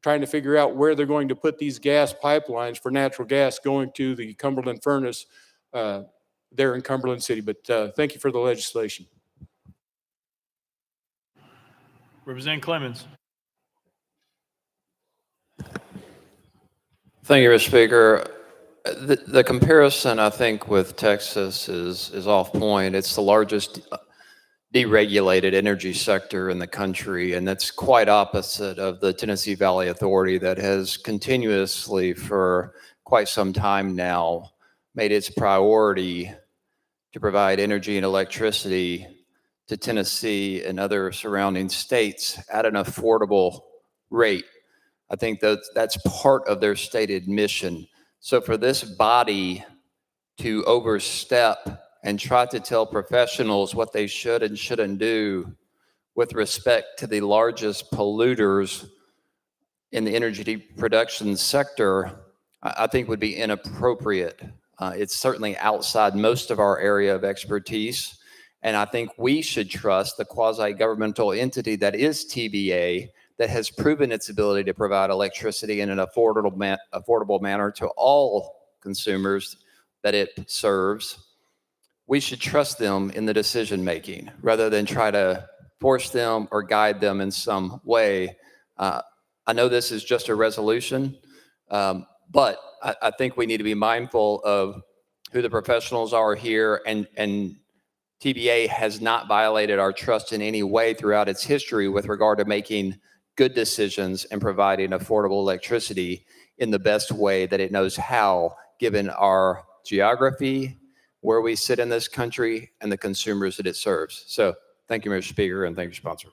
[SPEAKER 19] trying to figure out where they're going to put these gas pipelines for natural gas going to the Cumberland furnace there in Cumberland City. But thank you for the legislation.
[SPEAKER 1] Representative Clemens.
[SPEAKER 13] Thank you, Mr. Speaker. The comparison, I think, with Texas is off point. It's the largest deregulated energy sector in the country, and that's quite opposite of the Tennessee Valley Authority that has continuously, for quite some time now, made its priority to provide energy and electricity to Tennessee and other surrounding states at an affordable rate. I think that's part of their stated mission. So for this body to overstep and try to tell professionals what they should and shouldn't do with respect to the largest polluters in the energy production sector, I think would be inappropriate. It's certainly outside most of our area of expertise. And I think we should trust the quasi-governmental entity that is TVA, that has proven its ability to provide electricity in an affordable manner to all consumers that it serves, we should trust them in the decision-making rather than try to force them or guide them in some way. I know this is just a resolution, but I think we need to be mindful of who the professionals are here, and TVA has not violated our trust in any way throughout its history with regard to making good decisions and providing affordable electricity in the best way that it knows how, given our geography, where we sit in this country, and the consumers that it serves. So thank you, Mr. Speaker, and thank you, sponsor.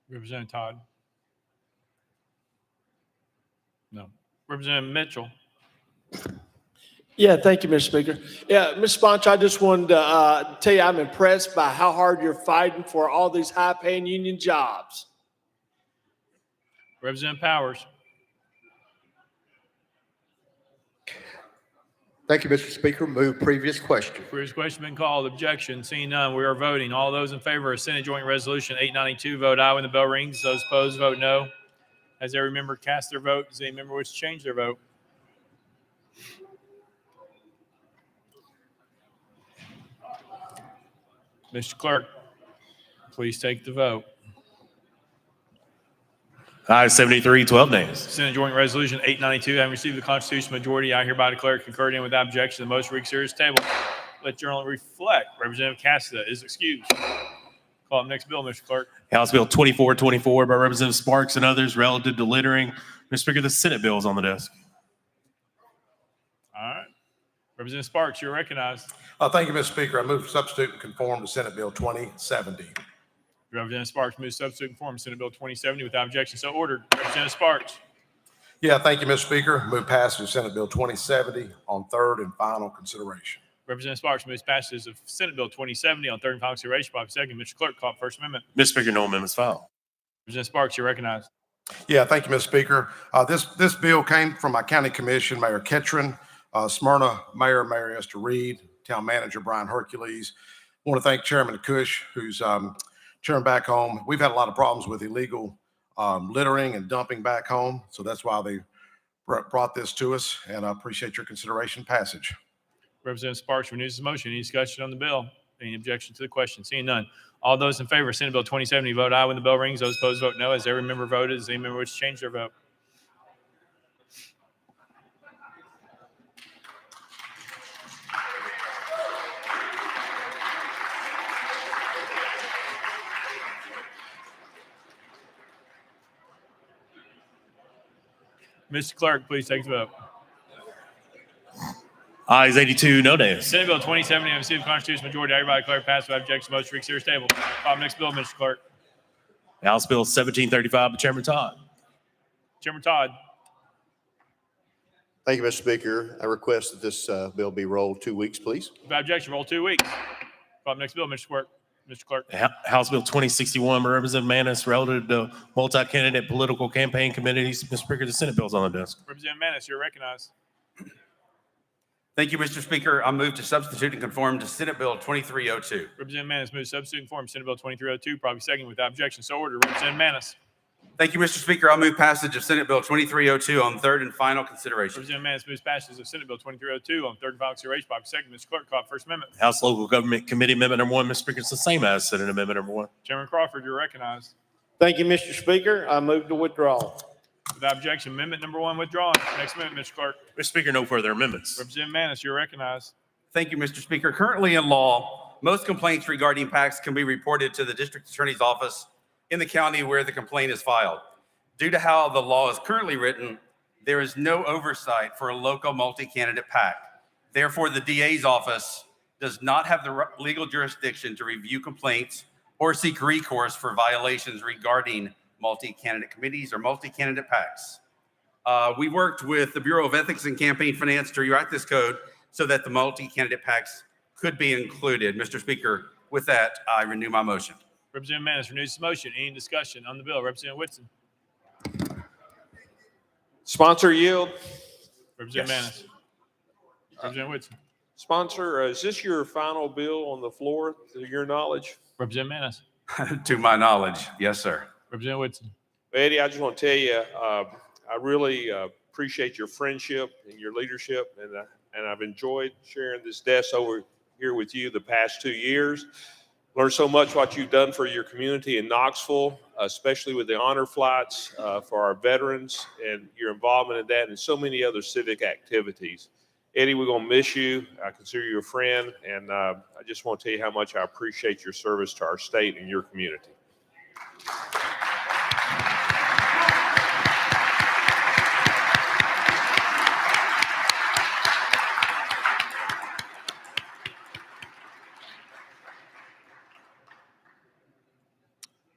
[SPEAKER 1] Representative Todd. No. Representative Mitchell.
[SPEAKER 14] Yeah, thank you, Mr. Speaker. Yeah, Mr. Sponsor, I just wanted to tell you I'm impressed by how hard you're fighting for all these high-paying union jobs.
[SPEAKER 1] Representative Powers.
[SPEAKER 15] Thank you, Mr. Speaker. Move previous question.
[SPEAKER 1] Previous question been called. Objection. Seeing none, we are voting. All those in favor of Senate Joint Resolution 892 vote aye when the bell rings. Those opposed vote no. Has every member cast their vote? Does any member wish to change their vote? Mr. Clerk, please take the vote.
[SPEAKER 10] Ayes 73, 12 nays.
[SPEAKER 1] Senate Joint Resolution 892, having received the constitutional majority, I hereby declare concurred in without objection the motion reconsidered is tabled. Let journal reflect. Representative Cassidy is excused. Call up next bill, Mr. Clerk.
[SPEAKER 10] House Bill 2424 by Representative Sparks and others relative to littering. Mr. Speaker, the Senate bill is on the desk.
[SPEAKER 1] All right. Representative Sparks, you're recognized.
[SPEAKER 7] Thank you, Mr. Speaker. I move to substitute and conform to Senate Bill 2070.
[SPEAKER 1] Representative Sparks moves substitute and form Senate Bill 2070 without objection. So ordered. Representative Sparks.
[SPEAKER 7] Yeah, thank you, Mr. Speaker. Move passage of Senate Bill 2070 on third and final consideration.
[SPEAKER 1] Representative Sparks moves passage of Senate Bill 2070 on third and final consideration. By second, Mr. Clerk, call up First Amendment.
[SPEAKER 10] Mr. Speaker, no amendments filed.
[SPEAKER 1] Representative Sparks, you're recognized.
[SPEAKER 7] Yeah, thank you, Mr. Speaker. This bill came from my county commission, Mayor Ketron, Smyrna Mayor Mary Esther Reed, Town Manager Brian Hercules. I want to thank Chairman Cush, who's chairing back home. We've had a lot of problems with illegal littering and dumping back home, so that's why they brought this to us, and I appreciate your consideration passage.
[SPEAKER 1] Representative Sparks renews his motion. Any discussion on the bill? Any objection to the question? Seeing none. All those in favor of Senate Bill 2070 vote aye when the bell rings. Those opposed vote no. As every member voted, does any member wish to change their vote? Mr. Clerk, please take the vote.
[SPEAKER 10] Ayes 82, no nays.
[SPEAKER 1] Senate Bill 2070 having received the constitutional majority, I hereby declare passed without objection. Motion to reconsider is tabled. Call next bill, Mr. Clerk.
[SPEAKER 10] House Bill 1735 by Chairman Todd.
[SPEAKER 1] Chairman Todd.
[SPEAKER 22] Thank you, Mr. Speaker. I request that this bill be rolled 2 weeks, please.
[SPEAKER 1] Without objection, roll 2 weeks. Call next bill, Mr. Clerk. Mr. Clerk.
[SPEAKER 10] House Bill 2061 by Representative Manis relative to multi-candidate political campaign committees. Mr. Speaker, the Senate bill is on the desk.
[SPEAKER 1] Representative Manis, you're recognized.
[SPEAKER 16] Thank you, Mr. Speaker. I move to substitute and conform to Senate Bill 2302.
[SPEAKER 1] Representative Manis moves substitute and form Senate Bill 2302, probably second without objection. So ordered. Representative Manis.
[SPEAKER 16] Thank you, Mr. Speaker. I move passage of Senate Bill 2302 on third and final consideration.
[SPEAKER 1] Representative Manis moves passage of Senate Bill 2302 on third and final consideration, probably second. Mr. Clerk, call First Amendment.
[SPEAKER 10] House Local Government Committee Amendment number 1, Mr. Speaker, it's the same as Senate Amendment number 1.
[SPEAKER 1] Chairman Crawford, you're recognized.
[SPEAKER 4] Thank you, Mr. Speaker. I move to withdraw.
[SPEAKER 1] Without objection, amendment number 1 withdrawn. Next amendment, Mr. Clerk.
[SPEAKER 10] Mr. Speaker, no further amendments.
[SPEAKER 1] Representative Manis, you're recognized.
[SPEAKER 16] Thank you, Mr. Speaker. Currently in law, most complaints regarding PACs can be reported to the district attorney's office in the county where the complaint is filed. Due to how the law is currently written, there is no oversight for a local multi-candidate PAC. Therefore, the DA's office does not have the legal jurisdiction to review complaints or seek recourse for violations regarding multi-candidate committees or multi-candidate PACs. We worked with the Bureau of Ethics and Campaign Finance to rewrite this code so that the multi-candidate PACs could be included. Mr. Speaker, with that, I renew my motion.
[SPEAKER 1] Representative Manis renews his motion. Any discussion on the bill? Representative Whitson.
[SPEAKER 5] Sponsor yield.
[SPEAKER 1] Representative Manis. Representative Whitson.
[SPEAKER 5] Sponsor, is this your final bill on the floor, to your knowledge?
[SPEAKER 1] Representative Manis.
[SPEAKER 16] To my knowledge, yes, sir.
[SPEAKER 1] Representative Whitson.
[SPEAKER 5] Eddie, I just want to tell you, I really appreciate your friendship and your leadership, and and I've enjoyed sharing this desk over here with you the past 2 years. Learned so much what you've done for your community in Knoxville, especially with the honor flights for our veterans and your involvement in that and so many other civic activities. Eddie, we're going to miss you. I consider you a friend, and I just want to tell you how much I appreciate your service to our state and your community.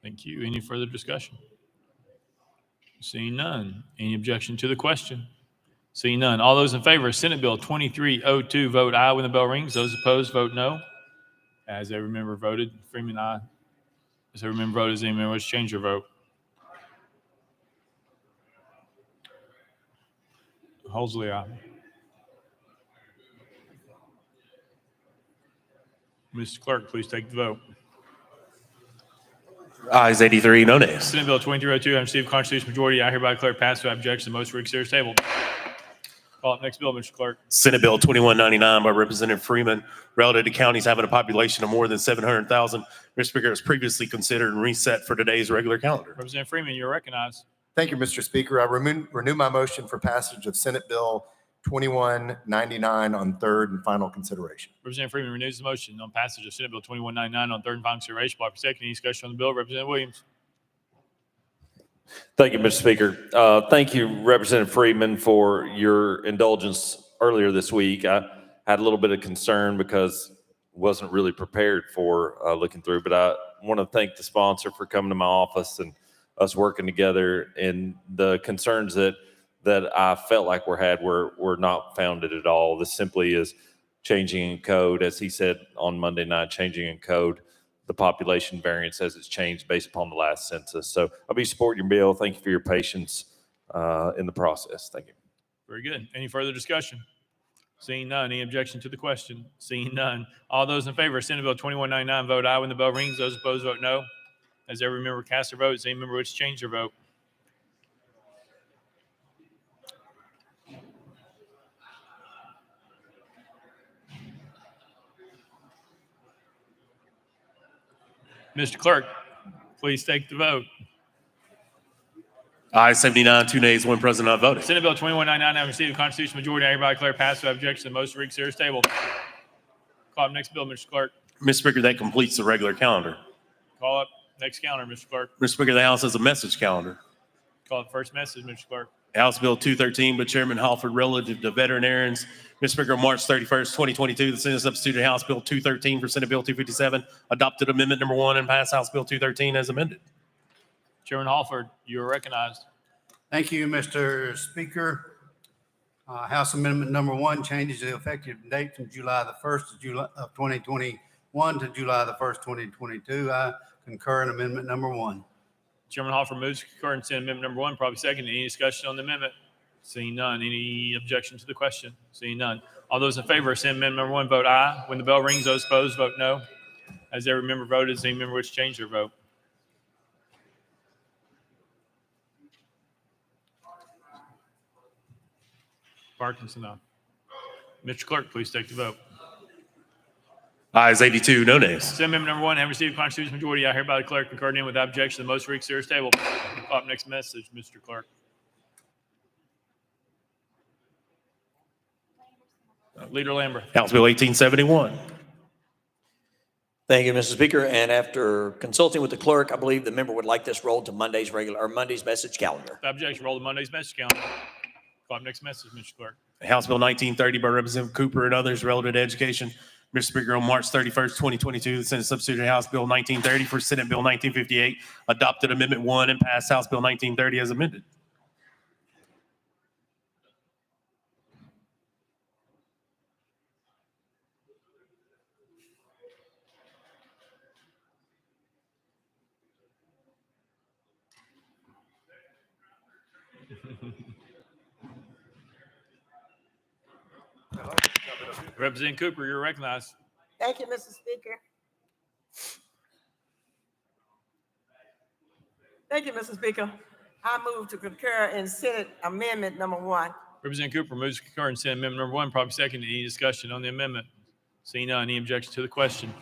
[SPEAKER 1] Thank you. Any further discussion? Seeing none. Any objection to the question? Seeing none. All those in favor of Senate Bill 2302, vote aye when the bell rings. Those opposed, vote no. As every member voted, Freeman, aye. As every member voted, does any member wish to change your vote? Holsley, aye. Mr. Clerk, please take the vote.
[SPEAKER 10] Ayes 83, no nays.
[SPEAKER 1] Senate Bill 2302, having received constitutional majority, I hereby declare passed without objection. The motion reconsider is tabled. Call up next bill, Mr. Clerk.
[SPEAKER 10] Senate Bill 2199 by Representative Freeman, relative to counties having a population of more than 700,000. Mr. Speaker, is previously considered and reset for today's regular calendar.
[SPEAKER 1] Representative Freeman, you're recognized.
[SPEAKER 15] Thank you, Mr. Speaker. I renew my motion for passage of Senate Bill 2199 on third and final consideration.
[SPEAKER 1] Representative Freeman renews the motion on passage of Senate Bill 2199 on third and final consideration. Block for second. Any discussion on the bill? Representative Williams.
[SPEAKER 2] Thank you, Mr. Speaker. Thank you, Representative Freeman, for your indulgence earlier this week. I had a little bit of concern because wasn't really prepared for looking through, but I want to thank the sponsor for coming to my office and us working together. And the concerns that I felt like were not founded at all. This simply is changing in code, as he said on Monday night, changing in code the population variance as it's changed based upon the last census. So I'll be supporting your bill. Thank you for your patience in the process. Thank you.
[SPEAKER 1] Very good. Any further discussion? Seeing none. Any objection to the question? Seeing none. All those in favor of Senate Bill 2199, vote aye when the bell rings. Those opposed, vote no. As every member casts their vote, does any member wish to change their vote? Mr. Clerk, please take the vote.
[SPEAKER 10] Ayes 79, 2 nays, 1 present not voting.
[SPEAKER 1] Senate Bill 2199 having received a constitutional majority, I hereby declare passed without objection. The motion reconsider is tabled. Call up next bill, Mr. Clerk.
[SPEAKER 10] Mr. Speaker, that completes the regular calendar.
[SPEAKER 1] Call up next calendar, Mr. Clerk.
[SPEAKER 10] Mr. Speaker, the House has a message calendar.
[SPEAKER 1] Call up first message, Mr. Clerk.
[SPEAKER 10] House Bill 213 by Chairman Halford relative to veterinarians. Mr. Speaker, on March 31st, 2022, the Senate substituted House Bill 213 for Senate Bill 257, adopted Amendment Number 1, and passed House Bill 213 as amended.
[SPEAKER 1] Chairman Halford, you are recognized.
[SPEAKER 8] Thank you, Mr. Speaker. House Amendment Number 1 changes the effective date from July the 1st of 2021 to July the 1st, 2022. I concur in Amendment Number 1.
[SPEAKER 1] Chairman Halford moves to concur in Senate Amendment Number 1, probably second. Any discussion on the amendment? Seeing none. Any objection to the question? Seeing none. All those in favor of Senate Amendment Number 1, vote aye. When the bell rings, those opposed, vote no. As every member voted, does any member wish to change their vote? Parkinson, aye. Mr. Clerk, please take the vote.
[SPEAKER 10] Ayes 82, no nays.
[SPEAKER 1] Senate Amendment Number 1, having received a constitutional majority, I hereby declare concurred in without objection. The motion reconsider is tabled. Call up next message, Mr. Clerk. Leader Lambert.
[SPEAKER 10] House Bill 1871.
[SPEAKER 11] Thank you, Mr. Speaker. And after consulting with the clerk, I believe the member would like this rolled to Monday's message calendar.
[SPEAKER 1] Without objection, roll the Monday's message calendar. Call up next message, Mr. Clerk.
[SPEAKER 10] House Bill 1930 by Representative Cooper and others relative to education. Mr. Speaker, on March 31st, 2022, the Senate substituted House Bill 1930 for Senate Bill 1958, adopted Amendment 1, and passed House Bill 1930 as amended.
[SPEAKER 1] Representative Cooper, you're recognized.
[SPEAKER 17] Thank you, Mr. Speaker. Thank you, Mr. Speaker. I move to concur in Senate Amendment Number 1,
[SPEAKER 1] Representative Cooper moves to concur in Senate Amendment number 1, properly second. Any discussion on the amendment? Seeing none, any objection to the question?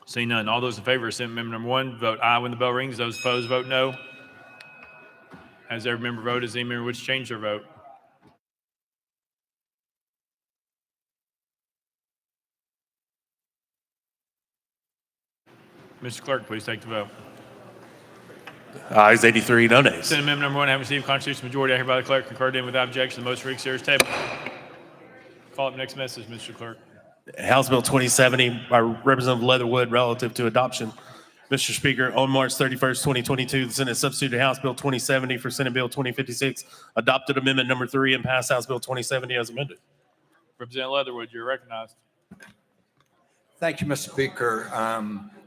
[SPEAKER 1] Seeing none, all those in favor of Senate Amendment number 1, vote aye when the bell rings. Those opposed, vote no. Has every member voted? Does any member wish to change their vote? Mr. Clerk, please take the vote.
[SPEAKER 10] Ayes 83, no nays.
[SPEAKER 1] Senate Amendment number 1 having received constitutional majority, I hereby declare concurred in without objection. The motion for reconsideration is tabled. Call up next message, Mr. Clerk.
[SPEAKER 10] House Bill 2070 by Representative Leatherwood relative to adoption. Mr. Speaker, on March 31st, 2022, the Senate substituted House Bill 2070 for Senate Bill 2056, adopted Amendment number 3, and passed House Bill 2070 as amended.
[SPEAKER 1] Representative Leatherwood, you're recognized.
[SPEAKER 17] Thank you, Mr. Speaker.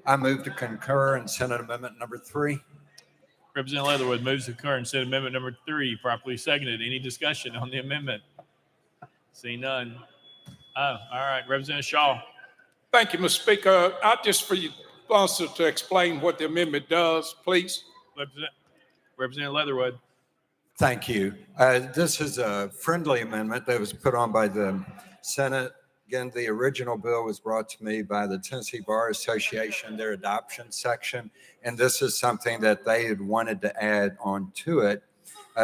[SPEAKER 17] I move to concur in Senate Amendment number 3.
[SPEAKER 1] Representative Leatherwood moves to concur in Senate Amendment number 3, properly seconded. Any discussion on the amendment? See none. Oh, all right. Representative Shaw.
[SPEAKER 18] Thank you, Mr. Speaker. I just for you sponsor to explain what the amendment does, please.
[SPEAKER 1] Representative Leatherwood.
[SPEAKER 17] Thank you. This is a friendly amendment that was put on by the Senate. Again, the original bill was brought to me by the Tennessee Bar Association, their adoption section, and this is something that they had wanted to add on to it.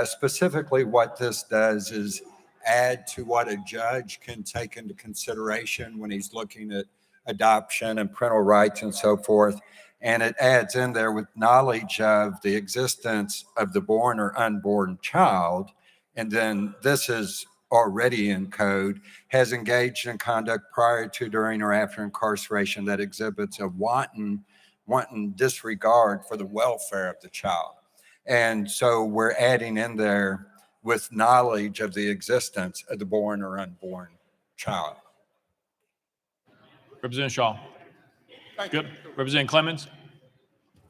[SPEAKER 17] Specifically, what this does is add to what a judge can take into consideration when he's looking at adoption and parental rights and so forth. And it adds in there with knowledge of the existence of the born or unborn child. And then this is already in code, has engaged in conduct prior to, during, or after incarceration that exhibits a wanton disregard for the welfare of the child. And so we're adding in there with knowledge of the existence of the born or unborn child.
[SPEAKER 1] Representative Shaw. Good. Representative Clemens.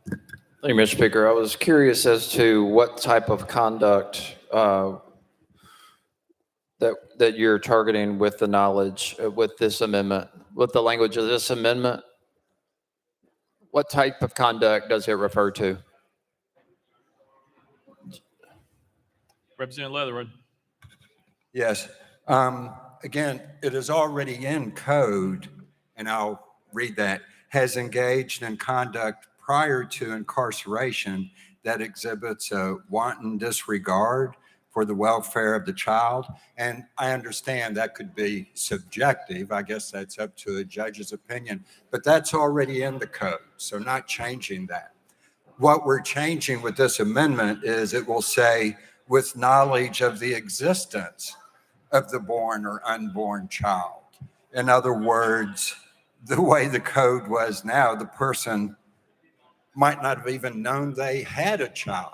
[SPEAKER 13] Thank you, Mr. Speaker. I was curious as to what type of conduct that you're targeting with the knowledge with this amendment, with the language of this amendment. What type of conduct does it refer to?
[SPEAKER 1] Representative Leatherwood.
[SPEAKER 17] Yes. Again, it is already in code, and I'll read that, has engaged in conduct prior to incarceration that exhibits a wanton disregard for the welfare of the child. And I understand that could be subjective. I guess that's up to a judge's opinion, but that's already in the code, so not changing that. What we're changing with this amendment is it will say, with knowledge of the existence of the born or unborn child. In other words, the way the code was now, the person might not have even known they had a child.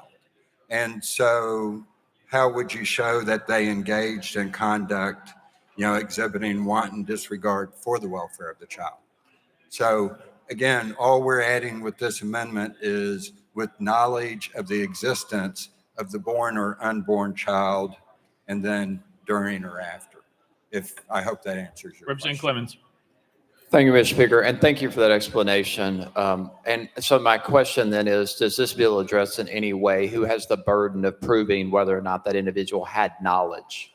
[SPEAKER 17] And so how would you show that they engaged in conduct, exhibiting wanton disregard for the welfare of the child? So again, all we're adding with this amendment is with knowledge of the existence of the born or unborn child, and then during or after. I hope that answers your
[SPEAKER 1] Representative
[SPEAKER 17] question.
[SPEAKER 1] Clemens.
[SPEAKER 13] Thank you, Mr. Speaker, and thank you for that explanation. And so my question then is, does this bill address in any way who has the burden of proving whether or not that individual had knowledge?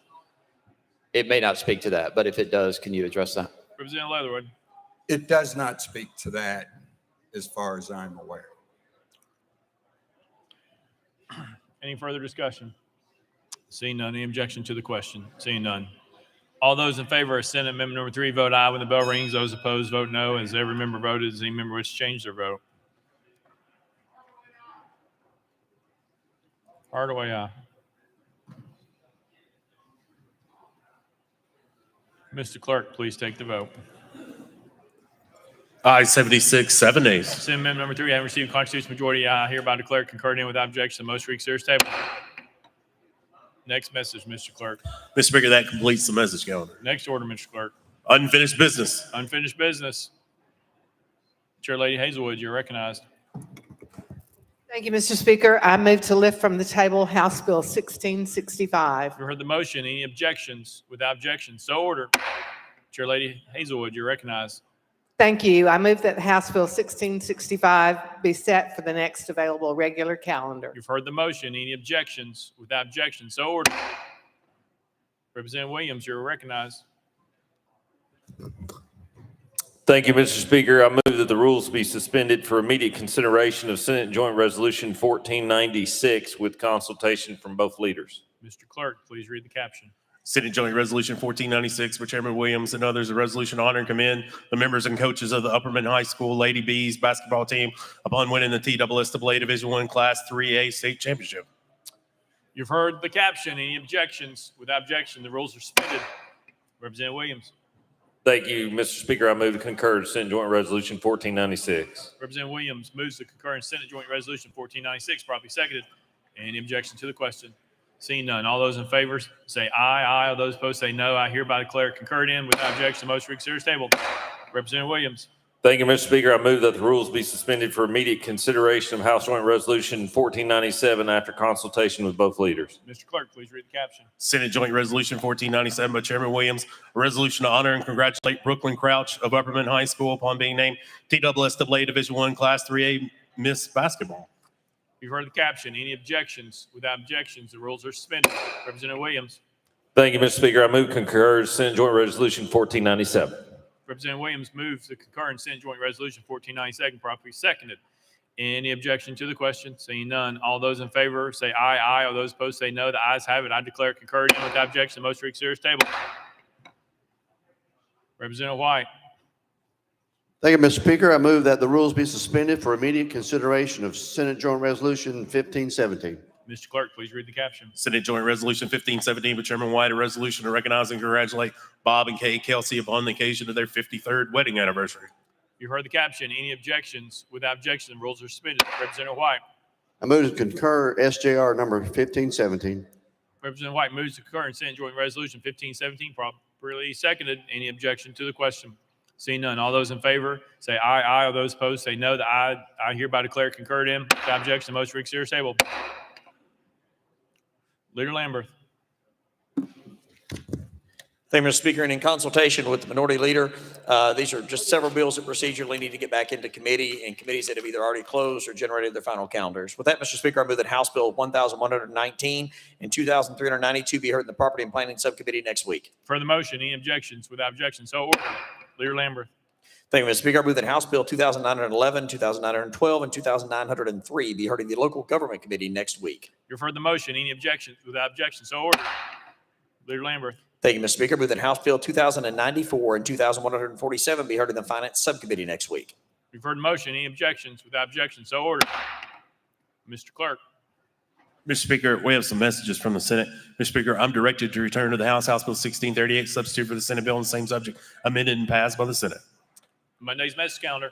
[SPEAKER 13] It may not speak to that, but if it does, can you address that?
[SPEAKER 1] Representative Leatherwood.
[SPEAKER 17] It does not speak to that as far as I'm aware.
[SPEAKER 1] Any further discussion? Seeing none, any objection to the question? Seeing none. All those in favor of Senate Amendment number 3, vote aye when the bell rings. Those opposed, vote no. As every member voted, does any member wish to change their vote? Hardaway, aye. Mr. Clerk, please take the vote.
[SPEAKER 10] Ayes 76, 7 nays.
[SPEAKER 1] Senate Amendment number 3, having received constitutional majority, I hereby declare concurred in without objection. The motion reconsidered is tabled. Next message, Mr. Clerk.
[SPEAKER 10] Mr. Speaker, that completes the message calendar.
[SPEAKER 1] Next order, Mr. Clerk.
[SPEAKER 10] Unfinished business.
[SPEAKER 1] Unfinished business. Chair Lady Hazelwood, you're recognized.
[SPEAKER 20] Thank you, Mr. Speaker. I move to lift from the table House Bill 1665.
[SPEAKER 1] You heard the motion. Any objections? Without objection, so ordered. Chair Lady Hazelwood, you're recognized.
[SPEAKER 20] Thank you. I move that House Bill 1665 be set for the next available regular calendar.
[SPEAKER 1] You've heard the motion. Any objections? Without objection, so ordered. Representative Williams, you're recognized.
[SPEAKER 2] Thank you, Mr. Speaker. I move that the rules be suspended for immediate consideration of Senate Joint Resolution 1496 with consultation from both leaders.
[SPEAKER 1] Mr. Clerk, please read the caption.
[SPEAKER 10] Senate Joint Resolution 1496 by Chairman Williams and others, a resolution to honor and commend the members and coaches of the Upperman High School Lady Bees basketball team upon winning the TSSAA Division I Class 3A state championship.
[SPEAKER 1] You've heard the caption. Any objections? Without objection, the rules are suspended. Representative Williams.
[SPEAKER 2] Thank you, Mr. Speaker. I move to concur to Senate Joint Resolution 1496.
[SPEAKER 1] Representative Williams moves to concur in Senate Joint Resolution 1496, properly seconded. Any objection to the question? Seeing none. All those in favor say aye. Aye. All those opposed say no. I hereby declare concurred in. Without objection, the motion reconsidered is tabled. Representative Williams.
[SPEAKER 2] Thank you, Mr. Speaker. I move that the rules be suspended for immediate consideration of House Joint Resolution 1497 after consultation with both leaders.
[SPEAKER 1] Mr. Clerk, please read the caption.
[SPEAKER 10] Senate Joint Resolution 1497 by Chairman Williams, a resolution to honor and congratulate Brooklyn Crouch of Upperman High School upon being named TSSAA Division I Class 3A Miss Basketball.
[SPEAKER 1] You've heard the caption. Any objections? Without objections, the rules are suspended. Representative Williams.
[SPEAKER 2] Thank you, Mr. Speaker. I move to concur to Senate Joint Resolution 1497.
[SPEAKER 1] Representative Williams moves to concur in Senate Joint Resolution 1497, properly seconded. Any objection to the question? Seeing none. All those in favor say aye. Aye. All those opposed say no. The ayes have it. I declare concurred in. Without objection, the motion reconsidered is tabled. Representative White.
[SPEAKER 3] Thank you, Mr. Speaker. I move that the rules be suspended for immediate consideration of Senate Joint Resolution 1517.
[SPEAKER 1] Mr. Clerk, please read the caption.
[SPEAKER 10] Senate Joint Resolution 1517 by Chairman White, a resolution to recognize and congratulate Bob and Kay Kelsey upon the occasion of their 53rd wedding anniversary.
[SPEAKER 1] You heard the caption. Any objections? Without objection, the rules are suspended. Representative White.
[SPEAKER 3] I move to concur SJR number 1517.
[SPEAKER 1] Representative White moves to concur in Senate Joint Resolution 1517, properly seconded. Any objection to the question? Seeing none. All those in favor say aye. Aye. All those opposed say no. The I hereby declare concurred in. Without objection, the motion reconsidered is tabled. Leader Lambert.
[SPEAKER 11] Thank you, Mr. Speaker. And in consultation with the minority leader, these are just several bills that procedurally need to get back into committee and committees that have either already closed or generated their final calendars. With that, Mr. Speaker, I move that House Bill 1119 and 2392 be heard in the Property and Planning Subcommittee next week.
[SPEAKER 1] For the motion, any objections? Without objection, so ordered. Leader Lambert.
[SPEAKER 11] Thank you, Mr. Speaker. I move that House Bill 2911, 2912, and 2903 be heard in the Local Government Committee next week.
[SPEAKER 1] You've heard the motion. Any objections? Without objection, so ordered. Leader Lambert.
[SPEAKER 11] Thank you, Mr. Speaker. I move that House Bill 2094 and 2147 be heard in the Finance Subcommittee next week.
[SPEAKER 1] You've heard the motion. Any objections? Without objection, so ordered. Mr. Clerk.
[SPEAKER 10] Mr. Speaker, we have some messages from the Senate. Mr. Speaker, I'm directed to return to the House Bill 1638, substitute for the Senate bill on the same subject, amended and passed by the Senate.
[SPEAKER 1] Monday's message calendar.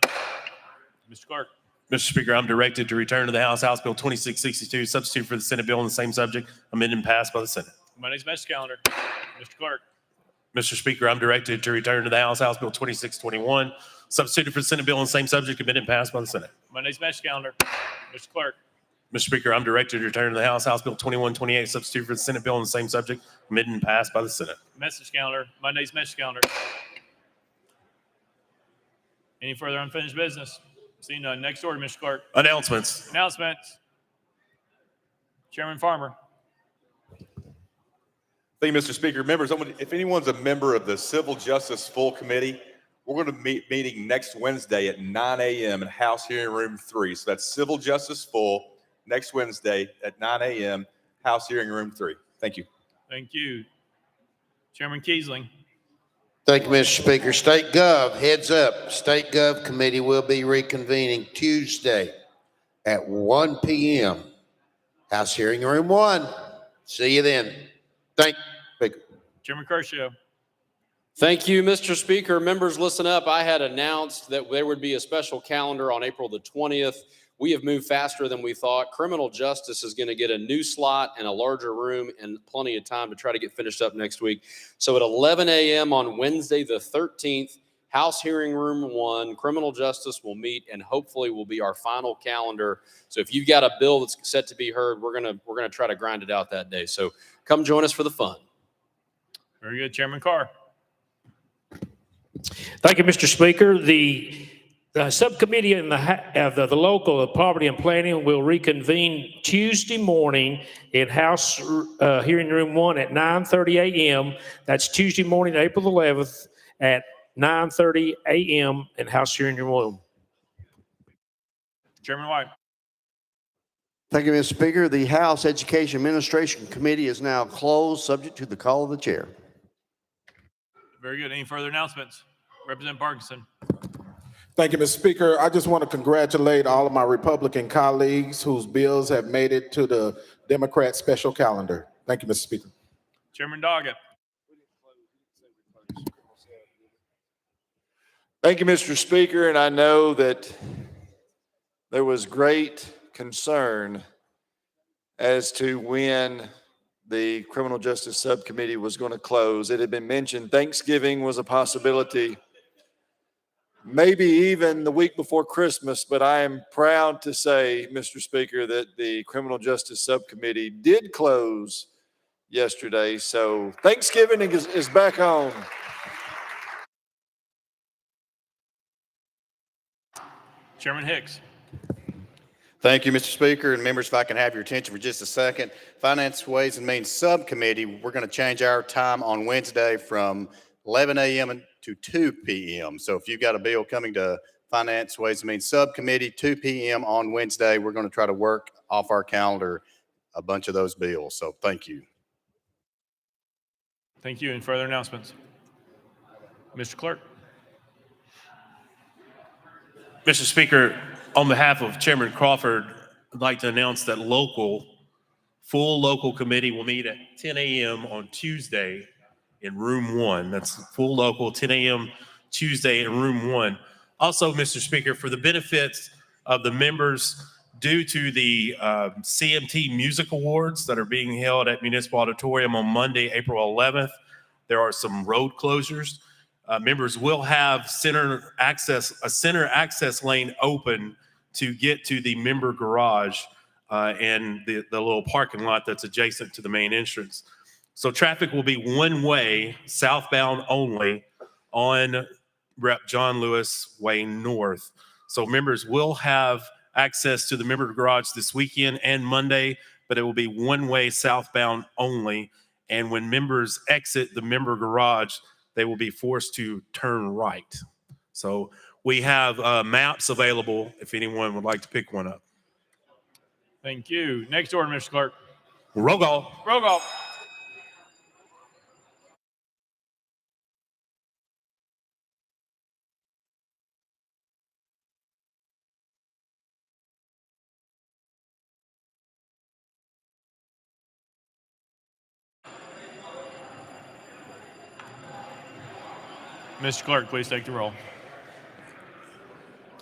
[SPEAKER 1] Mr. Clerk.
[SPEAKER 10] Mr. Speaker, I'm directed to return to the House Bill 2662, substitute for the Senate bill on the same subject, amended and passed by the Senate.
[SPEAKER 1] Monday's message calendar. Mr. Clerk.
[SPEAKER 10] Mr. Speaker, I'm directed to return to the House Bill 2621, substituted for the Senate bill on the same subject, amended and passed by the Senate.
[SPEAKER 1] Monday's message calendar. Mr. Clerk.
[SPEAKER 10] Mr. Speaker, I'm directed to return to the House Bill 2128, substitute for the Senate bill on the same subject, amended and passed by the Senate.
[SPEAKER 1] Message calendar. Monday's message calendar. Any further unfinished business? Seeing none. Next order, Mr. Clerk.
[SPEAKER 10] Announcements.
[SPEAKER 1] Announcements. Chairman Farmer.
[SPEAKER 6] Thank you, Mr. Speaker. Members, if anyone's a member of the Civil Justice Full Committee, we're going to be meeting next Wednesday at 9 a.m. in House Hearing Room 3. So that's Civil Justice Full next Wednesday at 9 a.m. House Hearing Room 3. Thank you.
[SPEAKER 1] Thank you. Chairman Kiesling.
[SPEAKER 3] Thank you, Mr. Speaker. State Gov, heads up. State Gov Committee will be reconvening Tuesday at 1 p.m. House Hearing Room 1. See you then. Thank you, Speaker.
[SPEAKER 1] Chairman Kershaw.
[SPEAKER 21] Thank you, Mr. Speaker. Members, listen up. I had announced that there would be a special calendar on April the 20th. We have moved faster than we thought. Criminal justice is going to get a new slot and a larger room and plenty of time to try to get finished up next week. So at 11 a.m. on Wednesday the 13th, House Hearing Room 1, criminal justice will meet and hopefully will be our final calendar. So if you've got a bill that's set to be heard, we're gonna try to grind it out that day. So come join us for the fun.
[SPEAKER 1] Very good. Chairman Carr.
[SPEAKER 9] Thank you, Mr. Speaker. The subcommittee in the local of poverty and planning will reconvene Tuesday morning in House Hearing Room 1 at 9:30 a.m. That's Tuesday morning, April 11th at 9:30 a.m. in House Hearing Room 1.
[SPEAKER 1] Chairman White.
[SPEAKER 12] Thank you, Mr. Speaker. The House Education Administration Committee is now closed, subject to the call of the chair.
[SPEAKER 1] Very good. Any further announcements? Representative Parkinson.
[SPEAKER 7] Thank you, Mr. Speaker. I just want to congratulate all of my Republican colleagues whose bills have made it to the Democrat special calendar. Thank you, Mr. Speaker.
[SPEAKER 1] Chairman Doggett.
[SPEAKER 23] Thank you, Mr. Speaker. And I know that there was great concern as to when the Criminal Justice Subcommittee was going to close. It had been mentioned Thanksgiving was a possibility, maybe even the week before Christmas, but I am proud to say, Mr. Speaker, that the Criminal Justice Subcommittee did close yesterday. So Thanksgiving is back on.
[SPEAKER 1] Chairman Hicks.
[SPEAKER 22] Thank you, Mr. Speaker, and members, if I can have your attention for just a second. Finance, Ways, and Means Subcommittee, we're going to change our time on Wednesday from 11 a.m. to 2 p.m. So if you've got a bill coming to Finance, Ways, and Means Subcommittee, 2 p.m. on Wednesday, we're going to try to work off our calendar a bunch of those bills. So thank you.
[SPEAKER 1] Thank you. And further announcements? Mr. Clerk.
[SPEAKER 10] Mr. Speaker, on behalf of Chairman Crawford, I'd like to announce that full local committee will meet at 10 a.m. on Tuesday in room 1. That's full local, 10 a.m. Tuesday in room 1. Also, Mr. Speaker, for the benefits of the members, due to the CMT Music Awards that are being held at Municipal Auditorium on Monday, April 11th, there are some road closures. Members will have a center access lane open to get to the member garage and the little parking lot that's adjacent to the main entrance. So traffic will be one way, southbound only, on Rep. John Lewis Way North. So members will have access to the member garage this weekend and Monday, but it will be one way, southbound only. And when members exit the member garage, they will be forced to turn right. So we have maps available if anyone would like to pick one up.
[SPEAKER 1] Thank you. Next order, Mr. Clerk.
[SPEAKER 10] Roll call.
[SPEAKER 1] Roll call. Mr. Clerk, please take the roll.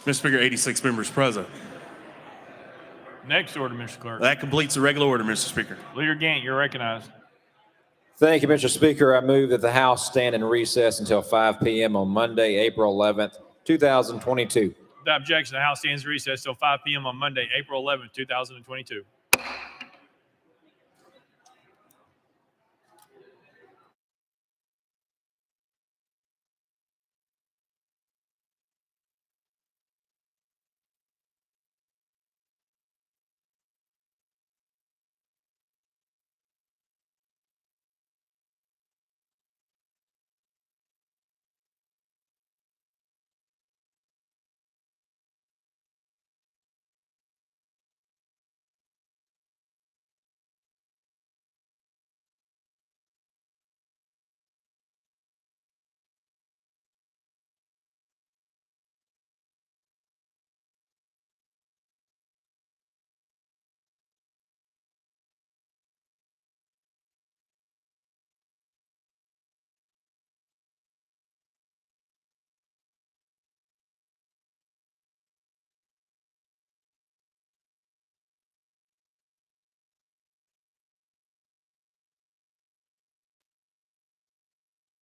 [SPEAKER 10] Mr. Speaker, 86 members present.
[SPEAKER 1] Next order, Mr. Clerk.
[SPEAKER 10] That completes the regular order, Mr. Speaker.
[SPEAKER 1] Leader Gant, you're recognized.
[SPEAKER 24] Thank you, Mr. Speaker. I move that the House stand in recess until 5 p.m. on Monday, April 11th, 2022.
[SPEAKER 1] Without objection, the House stands recessed till 5 p.m. on Monday, April 11th, 2022.